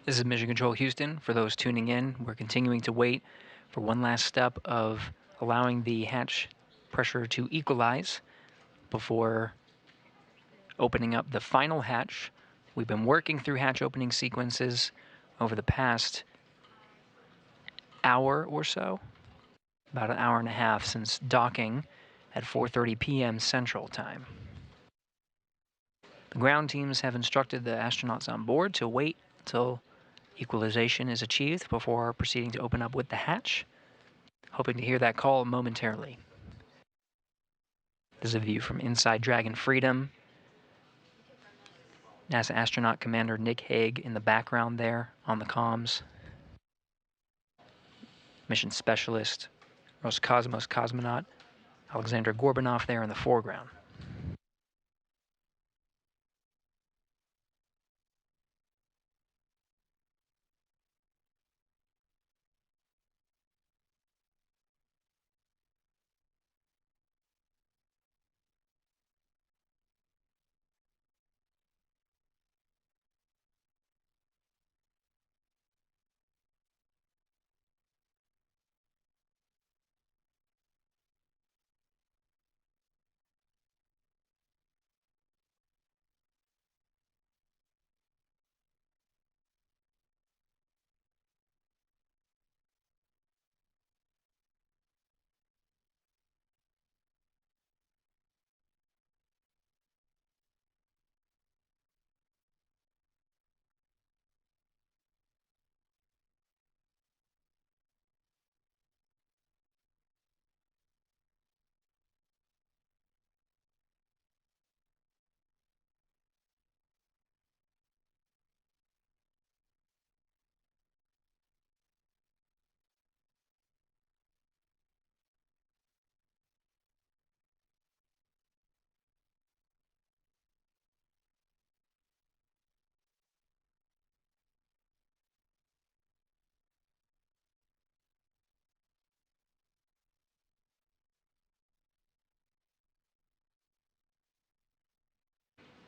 This is Mission Control Houston. For those tuning in, we're continuing to wait for one last step of allowing the hatch pressure to equalize before opening up the final hatch. We've been working through hatch opening sequences over the past hour or so, about an hour and a half since docking at 4:30 p.m. Central Time. The ground teams have instructed the astronauts on board to wait until equalization is achieved before proceeding to open up with the hatch. Hoping to hear that call momentarily. This is a view from inside Dragon Freedom. NASA astronaut Commander Nick Hague in the background there on the comms. Mission specialist Roscosmos cosmonaut Alexander Gorbunov there in the foreground.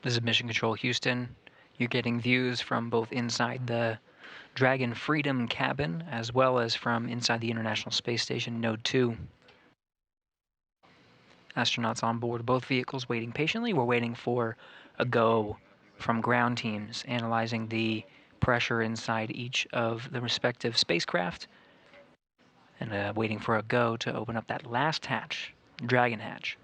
This is Mission Control Houston. You're getting views from both inside the Dragon Freedom cabin as well as from inside the International Space Station Node 2. Astronauts on board both vehicles waiting patiently. We're waiting for a go from ground teams analyzing the pressure inside each of the respective spacecraft and waiting for a go to open up that last hatch, Dragon hatch.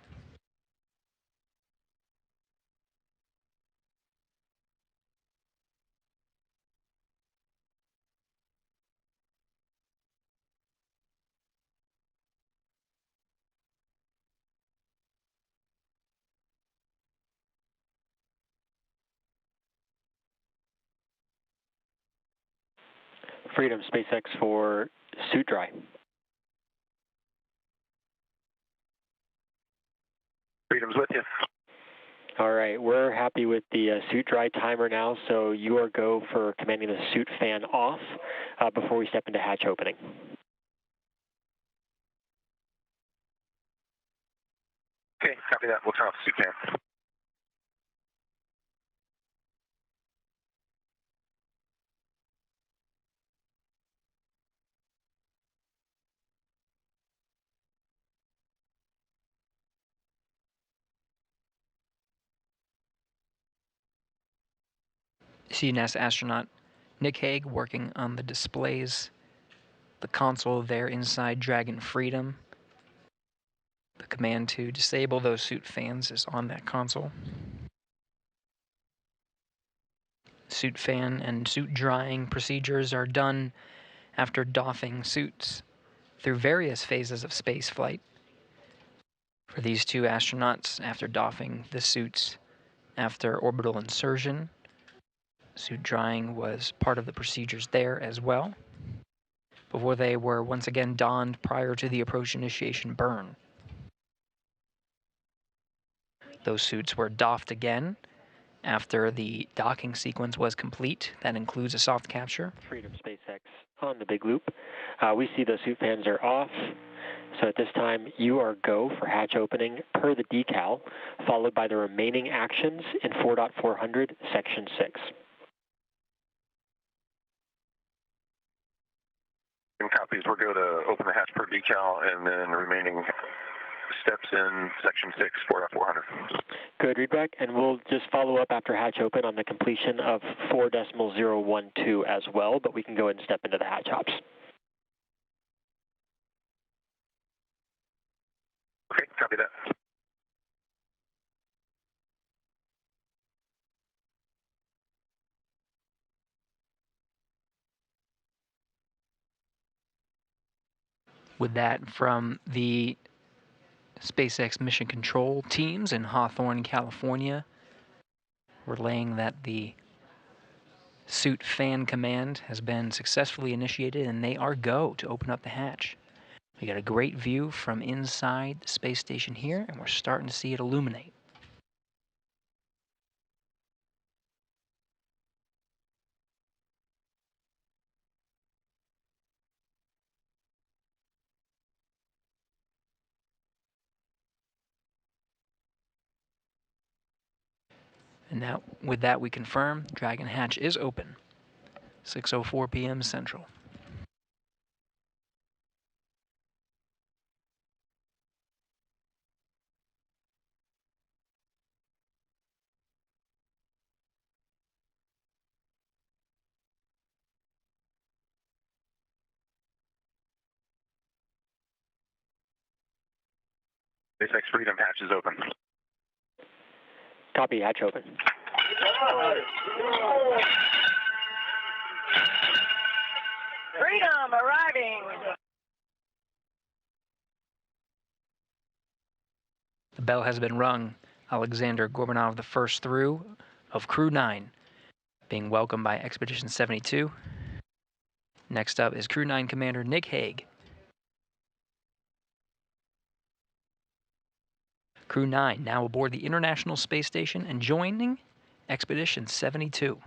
Freedom, SpaceX for suit dry. Freedom's with you. All right, we're happy with the suit dry timer now, so you are go for commanding the suit fan off before we step into hatch opening. Okay, copy that. We'll turn off the suit fan. See NASA astronaut Nick Hague working on the displays, the console there inside Dragon Freedom. The command to disable those suit fans is on that console. Suit fan and suit drying procedures are done after doffing suits through various phases of space flight. For these two astronauts, after doffing the suits after orbital insertion, suit drying was part of the procedures there as well, before they were once again donned prior to the approach initiation burn. Those suits were doffed again after the docking sequence was complete. That includes a soft capture. Freedom SpaceX on the big loop. We see the suit fans are off. So at this time, you are go for hatch opening per the decal, followed by the remaining actions in 4.400, Section 6. Dragon copies. We're going to open the hatch per decal and then the remaining steps in section 6, 4.400. Good, readback, and we'll just follow up after hatch open on the completion of 4.012 as well, but we can go ahead and step into the hatch hops. Okay, copy that. With that from the SpaceX Mission Control teams in Hawthorne, California, relaying that the suit fan command has been successfully initiated and they are go to open up the hatch. We got a great view from inside the space station here, and we're starting to see it illuminate. And now, with that, we confirm Dragon hatch is open. 6:04 p.m. Central. SpaceX Freedom hatch is open. Copy, hatch open. Freedom arriving. The bell has been rung. Alexander Gorbunov, the first through of Crew-9, being welcomed by Expedition 72. Next up is Crew-9 Commander Nick Hague. Crew-9 now aboard the International Space Station and joining Expedition 72.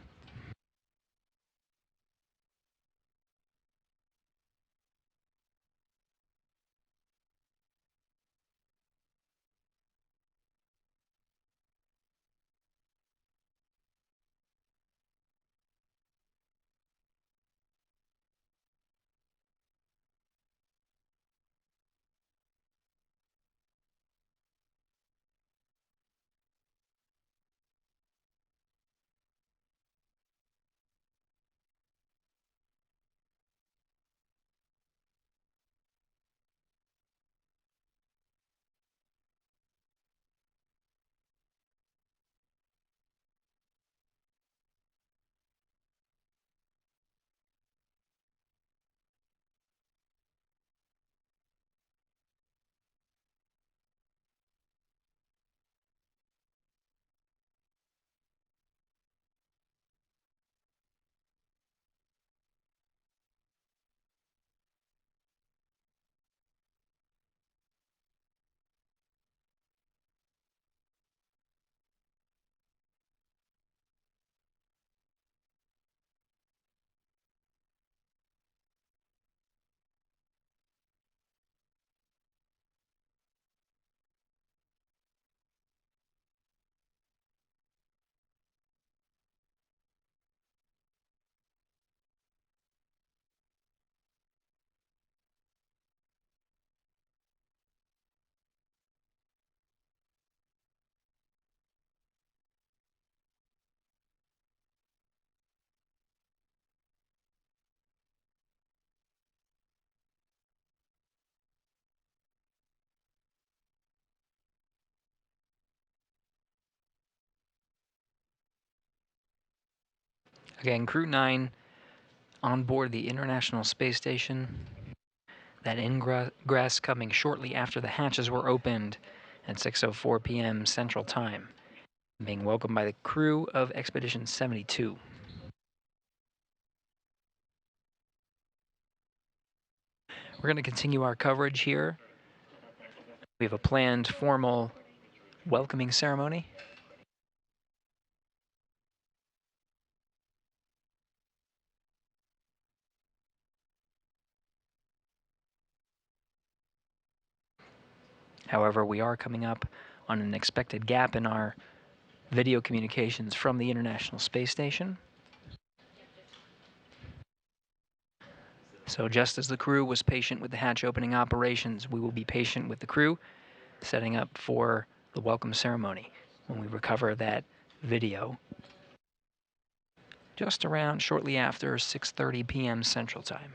Again, Crew-9 on board the International Space Station. That ingress coming shortly after the hatches were opened at 6:04 p.m. Central Time, being welcomed by the crew of Expedition 72. We're going to continue our coverage here. We have a planned formal welcoming ceremony. However, we are coming up on an expected gap in our video communications from the International Space Station. So just as the crew was patient with the hatch opening operations, we will be patient with the crew, setting up for the welcome ceremony when we recover that video just around shortly after 6:30 p.m. Central Time.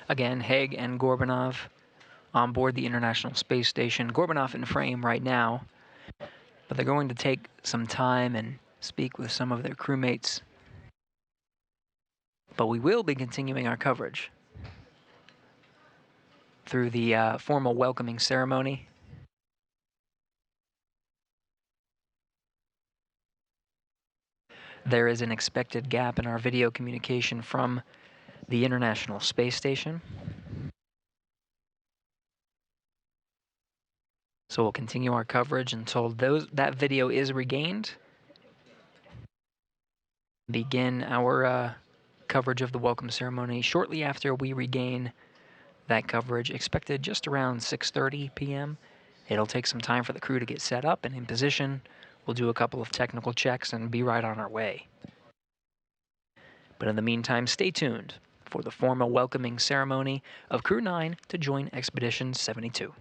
Again, Hague and Gorbunov on board the International Space Station. Gorbunov in frame right now, but they're going to take some time and speak with some of their crewmates. But we will be continuing our coverage through the formal welcoming ceremony. There is an expected gap in our video communication from the International Space Station. So we'll continue our coverage until that video is regained. Begin our coverage of the welcome ceremony shortly after we regain that coverage, expected just around 6:30 p.m. It'll take some time for the crew to get set up and in position. We'll do a couple of technical checks and be right on our way. But in the meantime, stay tuned for the formal welcoming ceremony of Crew-9 to join Expedition 72.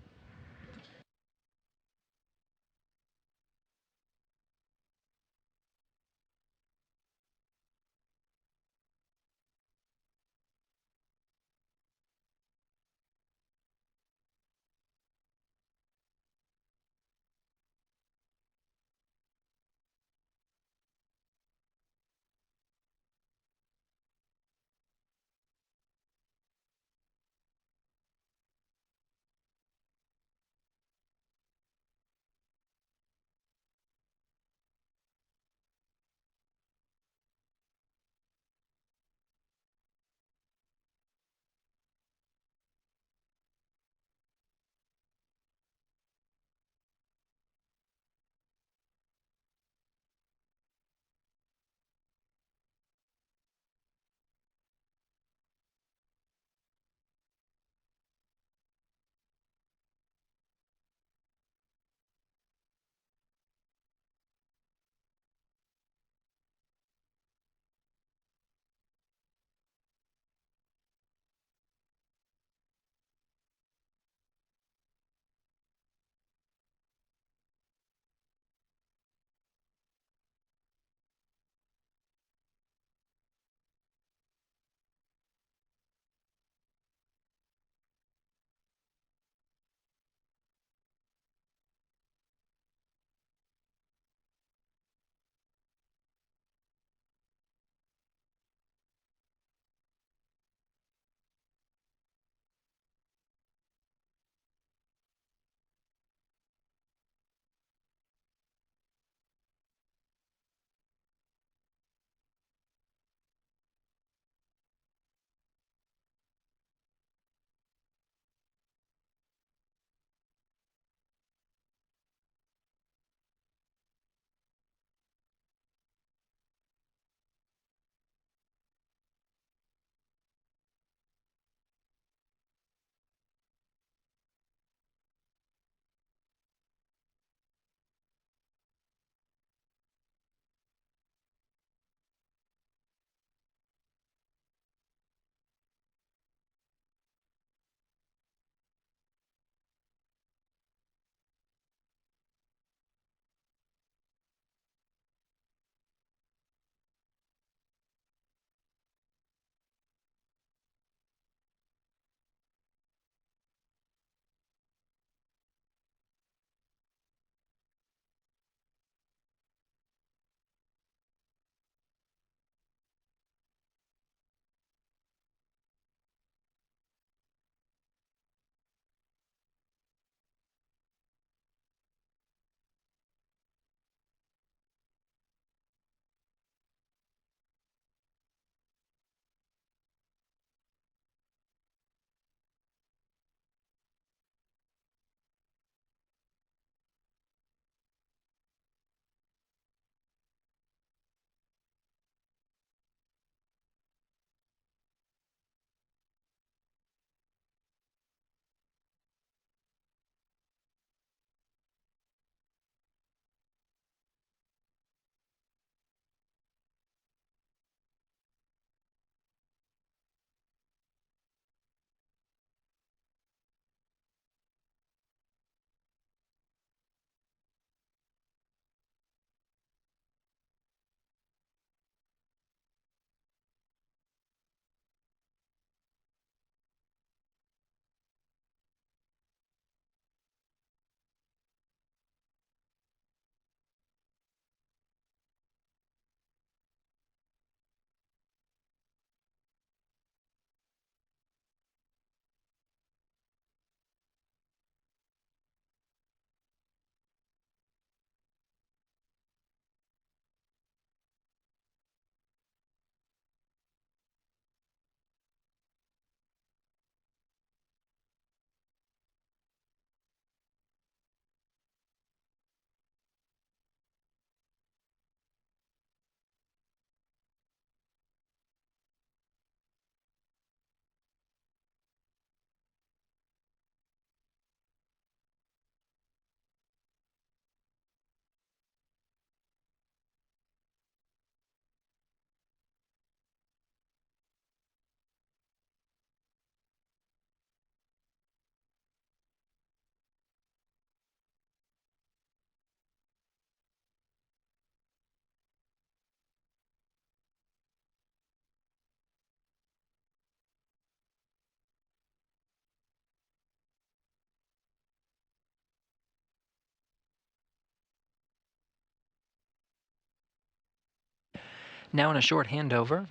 Now in a short handover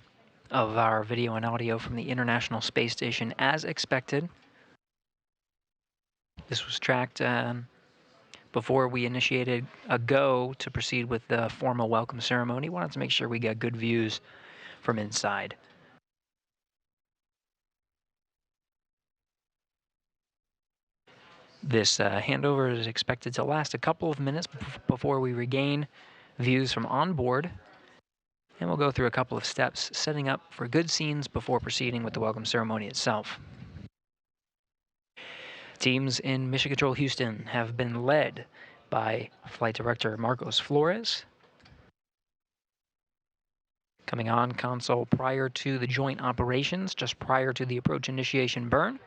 of our video and audio from the International Space Station as expected. This was tracked before we initiated a go to proceed with the formal welcome ceremony. Wanted to make sure we got good views from inside. This handover is expected to last a couple of minutes before we regain views from on board. And we'll go through a couple of steps, setting up for good scenes before proceeding with the welcome ceremony itself. Teams in Mission Control Houston have been led by Flight Director Marcos Flores. Coming on console prior to the joint operations, just prior to the approach initiation burn.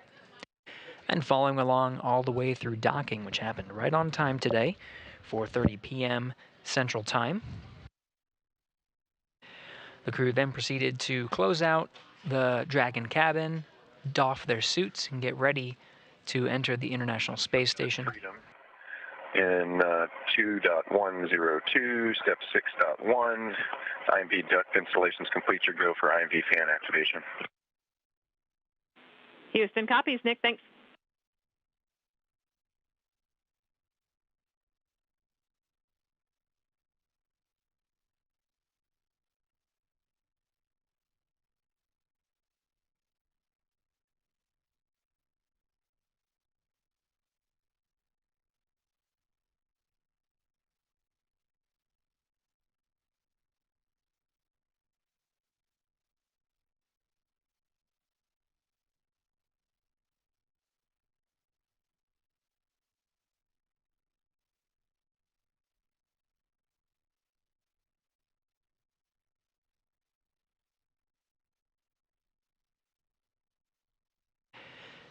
And following along all the way through docking, which happened right on time today, 4:30 p.m. Central Time. The crew then proceeded to close out the Dragon cabin, doff their suits, and get ready to enter the International Space Station. In 2.102, step 6.1, IMV duct installations complete. Your go for IMV fan activation. Houston copies. Nick, thanks.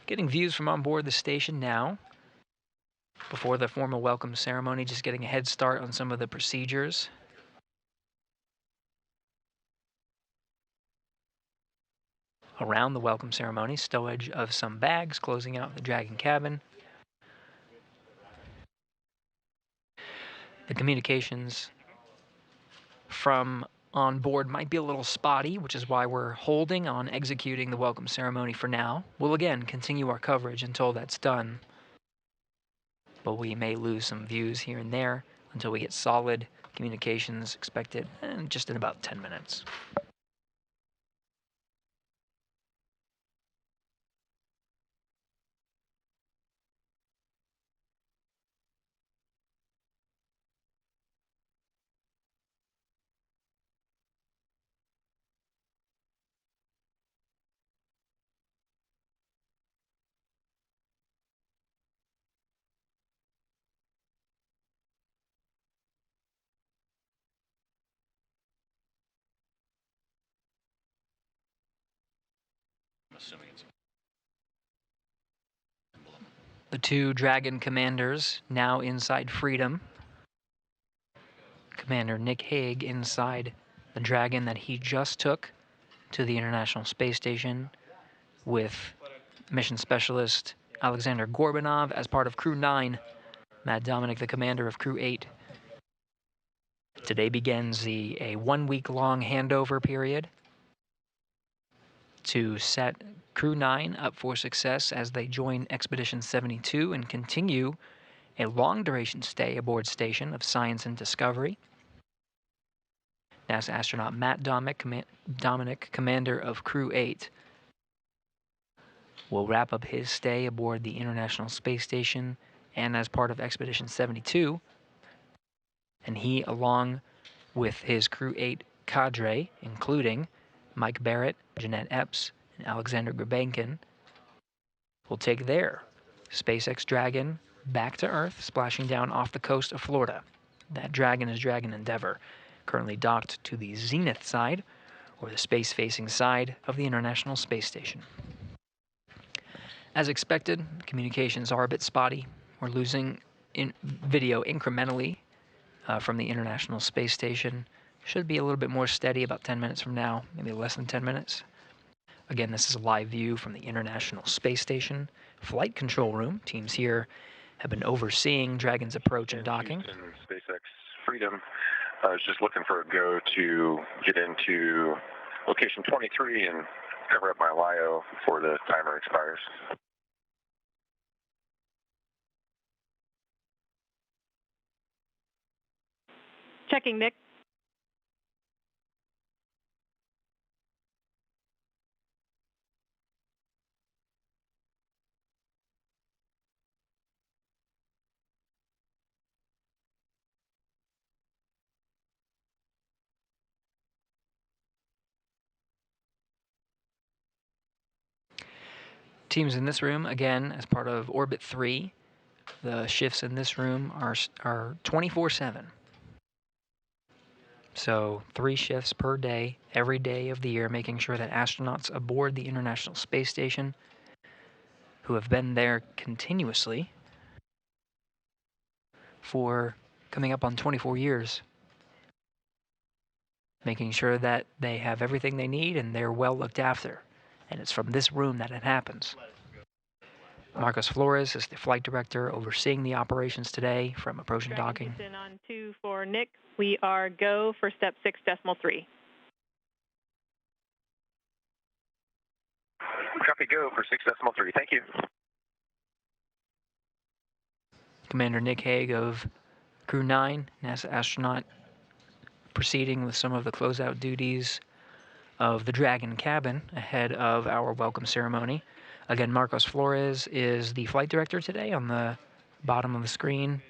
Getting views from on board the station now. Before the formal welcome ceremony, just getting a head start on some of the procedures. Around the welcome ceremony, stowage of some bags, closing out the Dragon cabin. The communications from on board might be a little spotty, which is why we're holding on executing the welcome ceremony for now. We'll again continue our coverage until that's done, but we may lose some views here and there until we get solid communications expected just in about 10 minutes. The two Dragon commanders now inside Freedom. Commander Nick Hague inside the Dragon that he just took to the International Space Station with mission specialist Alexander Gorbunov as part of Crew-9, Matt Dominic, the commander of Crew-8. Today begins a 1-week-long handover period to set Crew-9 up for success as they join Expedition 72 and continue a long-duration stay aboard station of science and discovery. NASA astronaut Matt Dominic, commander of Crew-8, will wrap up his stay aboard the International Space Station and as part of Expedition 72. And he, along with his Crew-8 cadre, including Mike Barrett, Jeanette Epps, and Alexander Grabankin, will take their SpaceX Dragon back to Earth, splashing down off the coast of Florida. That Dragon is Dragon Endeavour, currently docked to the zenith side, or the space-facing side of the International Space Station. As expected, communications are a bit spotty. We're losing video incrementally from the International Space Station. Should be a little bit more steady about 10 minutes from now, maybe less than 10 minutes. Again, this is a live view from the International Space Station flight control room. Teams here have been overseeing Dragon's approach and docking. SpaceX Freedom, I was just looking for a go to get into location 23 and cover up my LIO before the timer expires. Checking, Nick. Teams in this room, again, as part of Orbit 3, the shifts in this room are 24/7. So 3 shifts per day, every day of the year, making sure that astronauts aboard the International Space Station, who have been there continuously for coming up on 24 years, making sure that they have everything they need and they're well looked after. And it's from this room that it happens. Marcos Flores is the flight director overseeing the operations today from approach and docking. Houston on 2 for Nick. We are go for step 6.3. Copy, go for 6.3. Thank you. Commander Nick Hague of Crew-9, NASA astronaut, proceeding with some of the closeout duties of the Dragon cabin ahead of our welcome ceremony. Again, Marcos Flores is the flight director today on the bottom of the screen.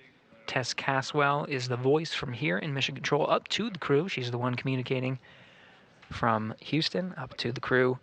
Tess Caswell is the voice from here in Mission Control up to the crew. She's the one communicating from Houston up to the crew.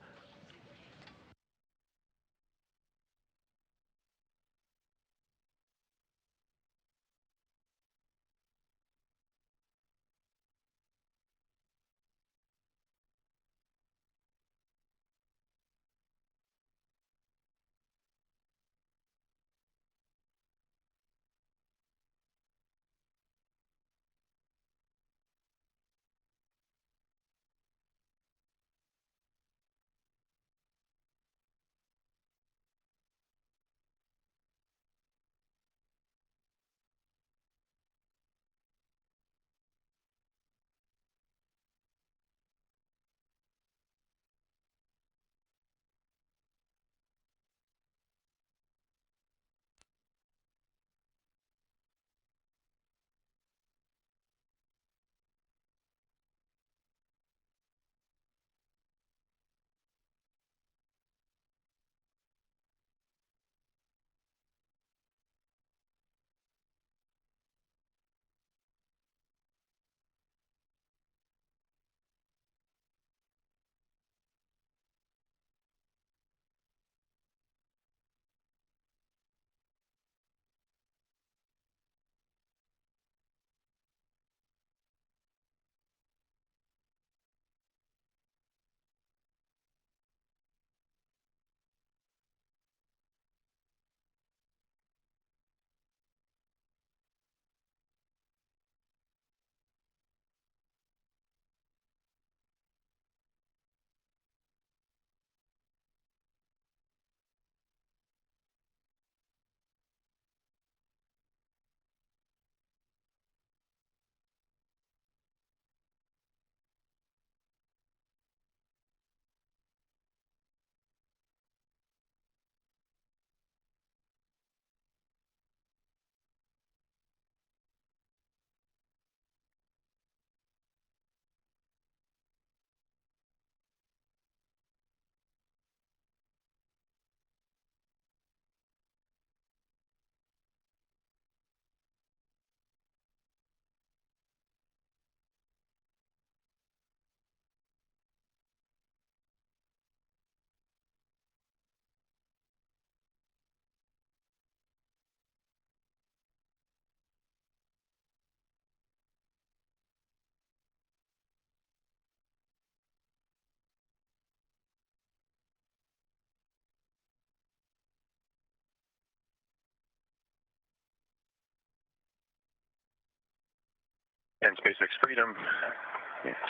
And SpaceX Freedom,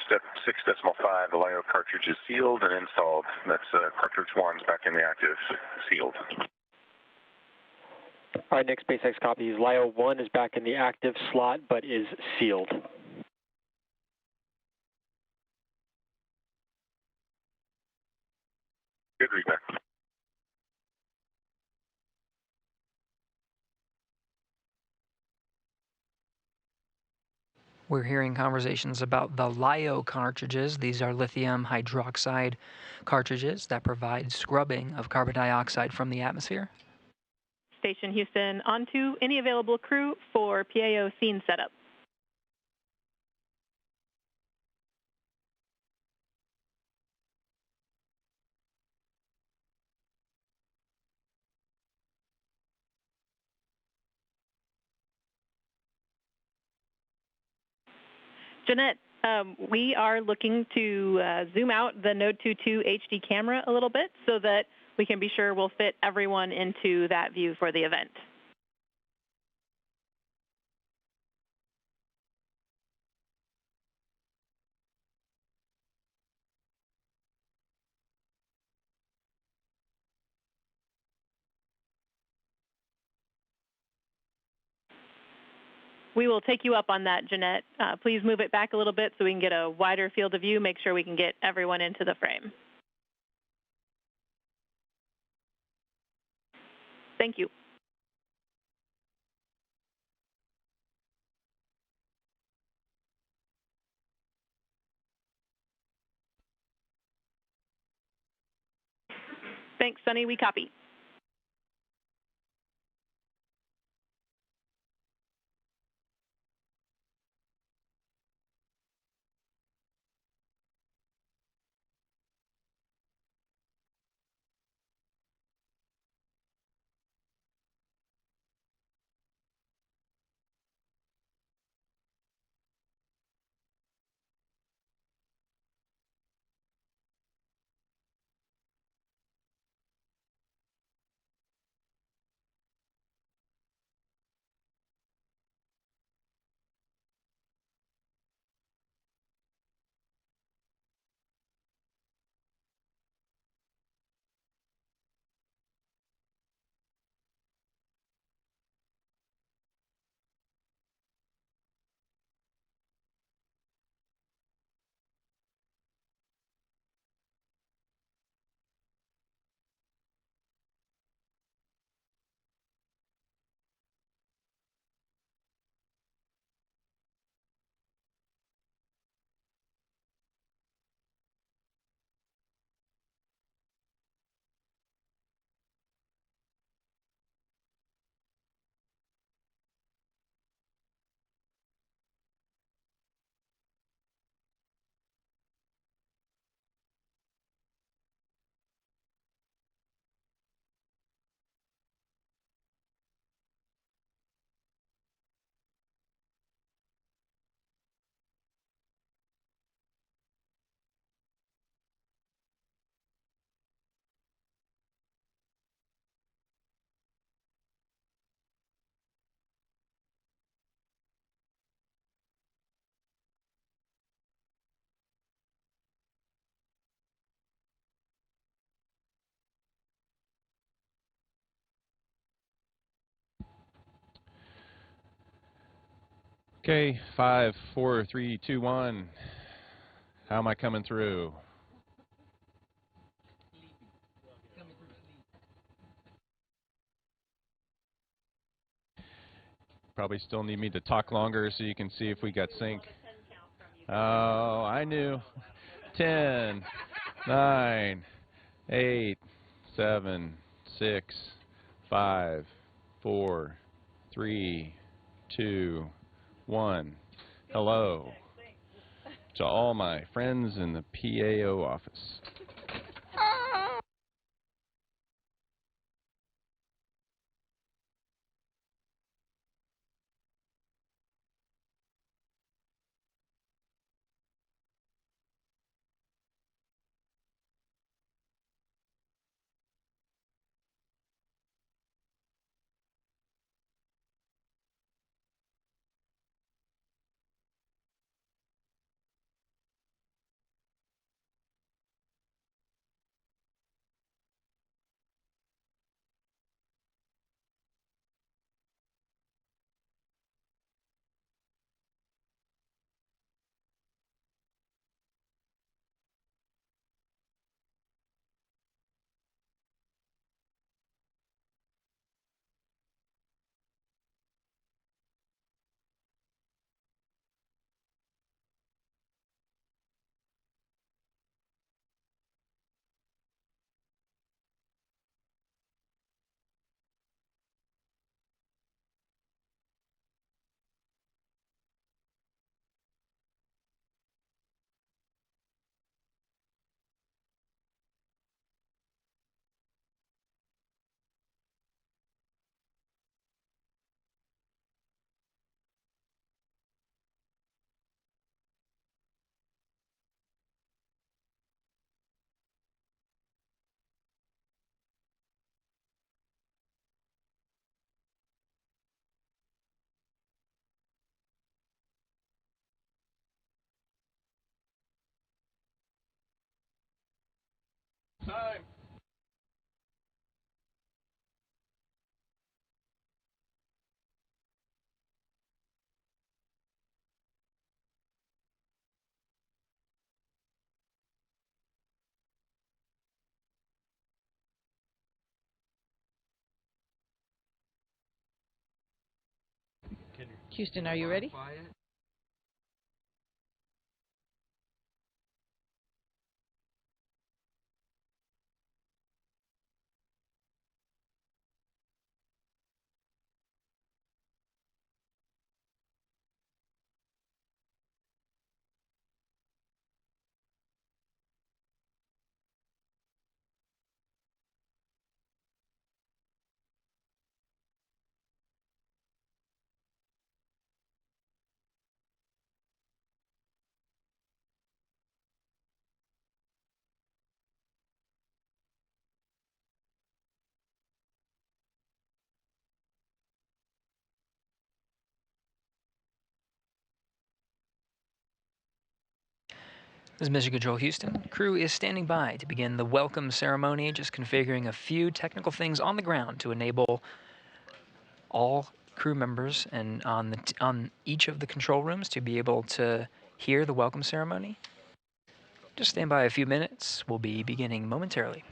step 6.5, the LIO cartridge is sealed and installed. That's cartridge 1's back in the active, sealed. All right, Nick, SpaceX copies. LIO 1 is back in the active slot, but is sealed. We're hearing conversations about the LiO cartridges. These are lithium hydroxide cartridges that provide scrubbing of carbon dioxide from the atmosphere. Station Houston, on to any available crew for PAO scene setup. Jeanette, we are looking to zoom out the Node 22 HD camera a little bit so that we can be sure we'll fit everyone into that view for the event. We will take you up on that, Jeanette. Please move it back a little bit so we can get a wider field of view, make sure we can get everyone into the frame. Thank you. Thanks, Suni. We copy. Okay, 5, 4, 3, 2, 1. How am I coming through? Probably still need me to talk longer so you can see if we got sync. Oh, I knew. 10, 9, 8, 7, 6, 5, 4, 3, 2, 1. Hello to all my friends in the PAO office. Time. Houston, are you ready? This is Mission Control Houston. Crew is standing by to begin the welcome ceremony, just configuring a few technical things on the ground to enable all crew members and on each of the control rooms to be able to hear the welcome ceremony. Just stand by a few minutes. We'll be beginning momentarily.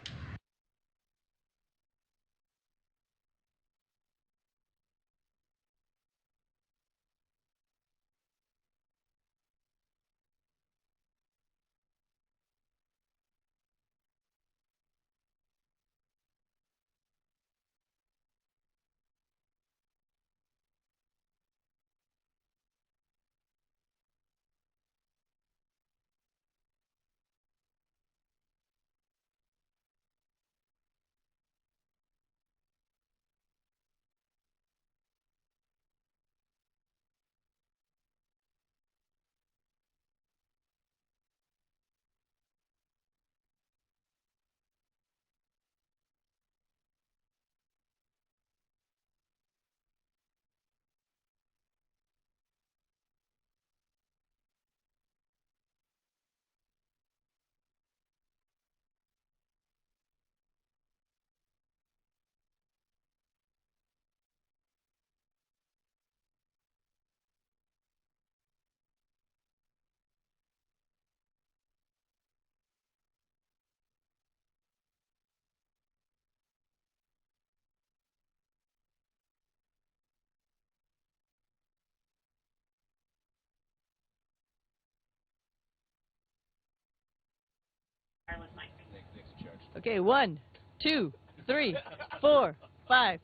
Okay, 1, 2, 3, 4, 5.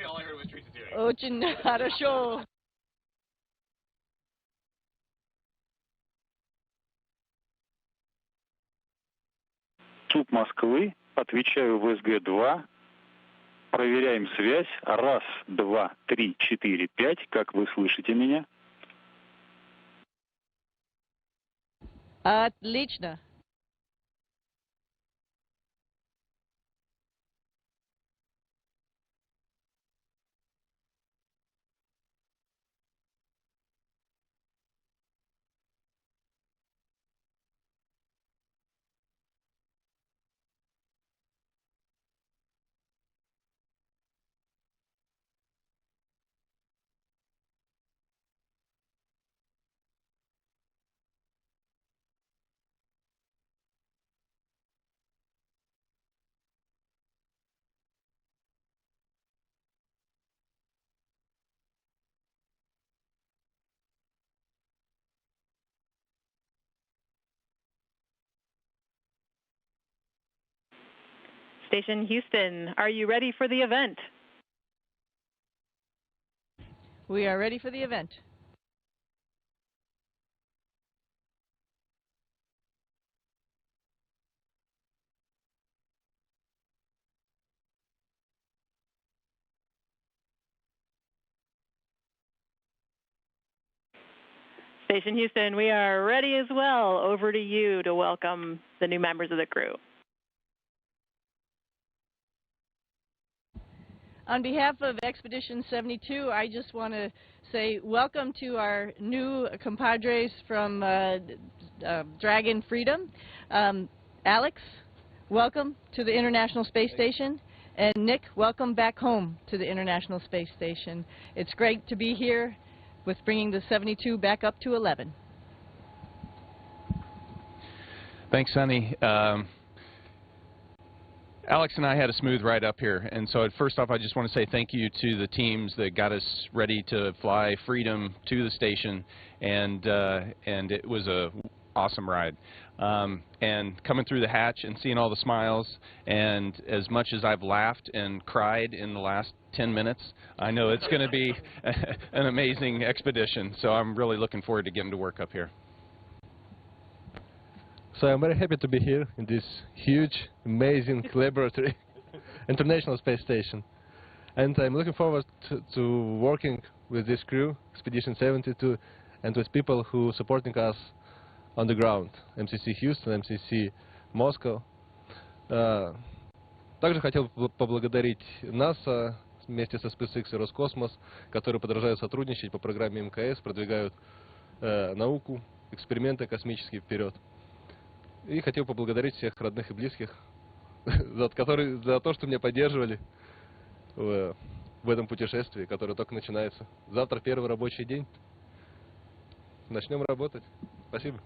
All I heard was treats of theory. Очень хорошо. Суд Москвы, отвечаю в СГ-2. Проверяем связь. 1, 2, 3, 4, 5. Как вы слышите меня? Отлично. Station Houston, are you ready for the event? We are ready for the event. Station Houston, we are ready as well. Over to you to welcome the new members of the crew. On behalf of Expedition 72, I just want to say welcome to our new compadres from Dragon Freedom. Alex, welcome to the International Space Station. And Nick, welcome back home to the International Space Station. It's great to be here with bringing the 72 back up to 11. Thanks, Suni. Alex and I had a smooth ride up here, and so first off I just want to say thank you to the teams that got us ready to fly Freedom to the station, and it was a awesome ride. And coming through the hatch and seeing all the smiles, and as much as I've laughed and cried in the last 10 minutes, I know it's going to be an amazing expedition, so I'm really looking forward to getting to work up here. So I'm very happy to be here in this huge, amazing laboratory, International Space Station. And I'm looking forward to working with this crew, Expedition 72, and with people who are supporting us on the ground, МСС Houston, МСС Moscow. Также хотел поблагодарить НАСА вместе со SpaceX и Роскосмос, которые продолжают сотрудничать по программе МКС, продвигают науку, эксперименты космические вперед. И хотел поблагодарить всех родных и близких за то, что меня поддерживали в этом путешествии, которое только начинается. Завтра первый рабочий день. Начнем работать. Спасибо.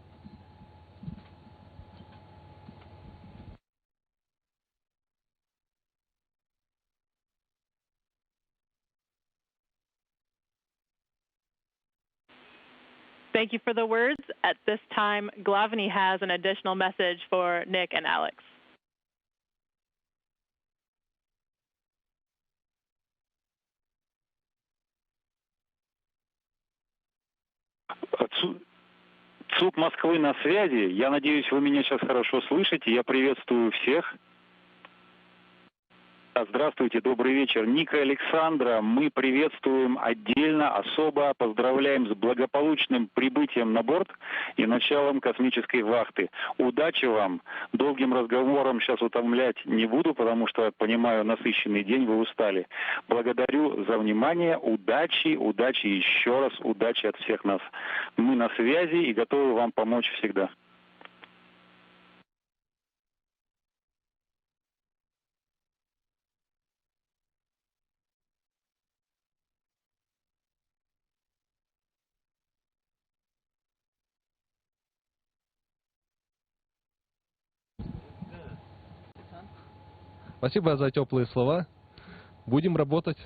Thank you for the words. At this time, Glavny has an additional message for Nick and Alex. ЦУП Москвы на связи. Я надеюсь, вы меня сейчас хорошо слышите. Я приветствую всех. Здравствуйте, добрый вечер. Ника и Александра, мы приветствуем отдельно, особо поздравляем с благополучным прибытием на борт и началом космической вахты. Удачи вам. Долгим разговором сейчас утомлять не буду, потому что, понимаю, насыщенный день, вы устали. Благодарю за внимание. Удачи, удачи, еще раз удачи от всех нас. Мы на связи и готовы вам помочь всегда. Спасибо за теплые слова. Будем работать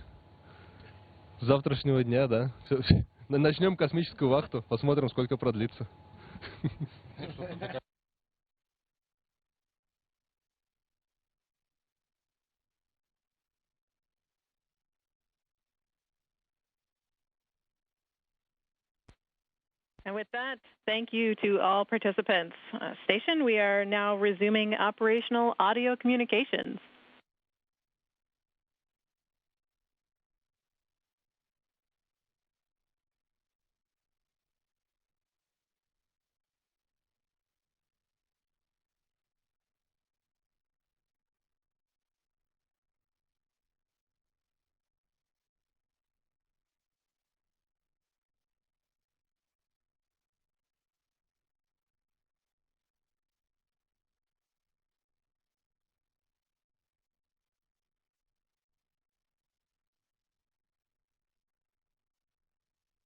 с завтрашнего дня, да. Начнем космическую вахту, посмотрим, сколько продлится. And with that, thank you to all participants. Station, we are now resuming operational audio communications.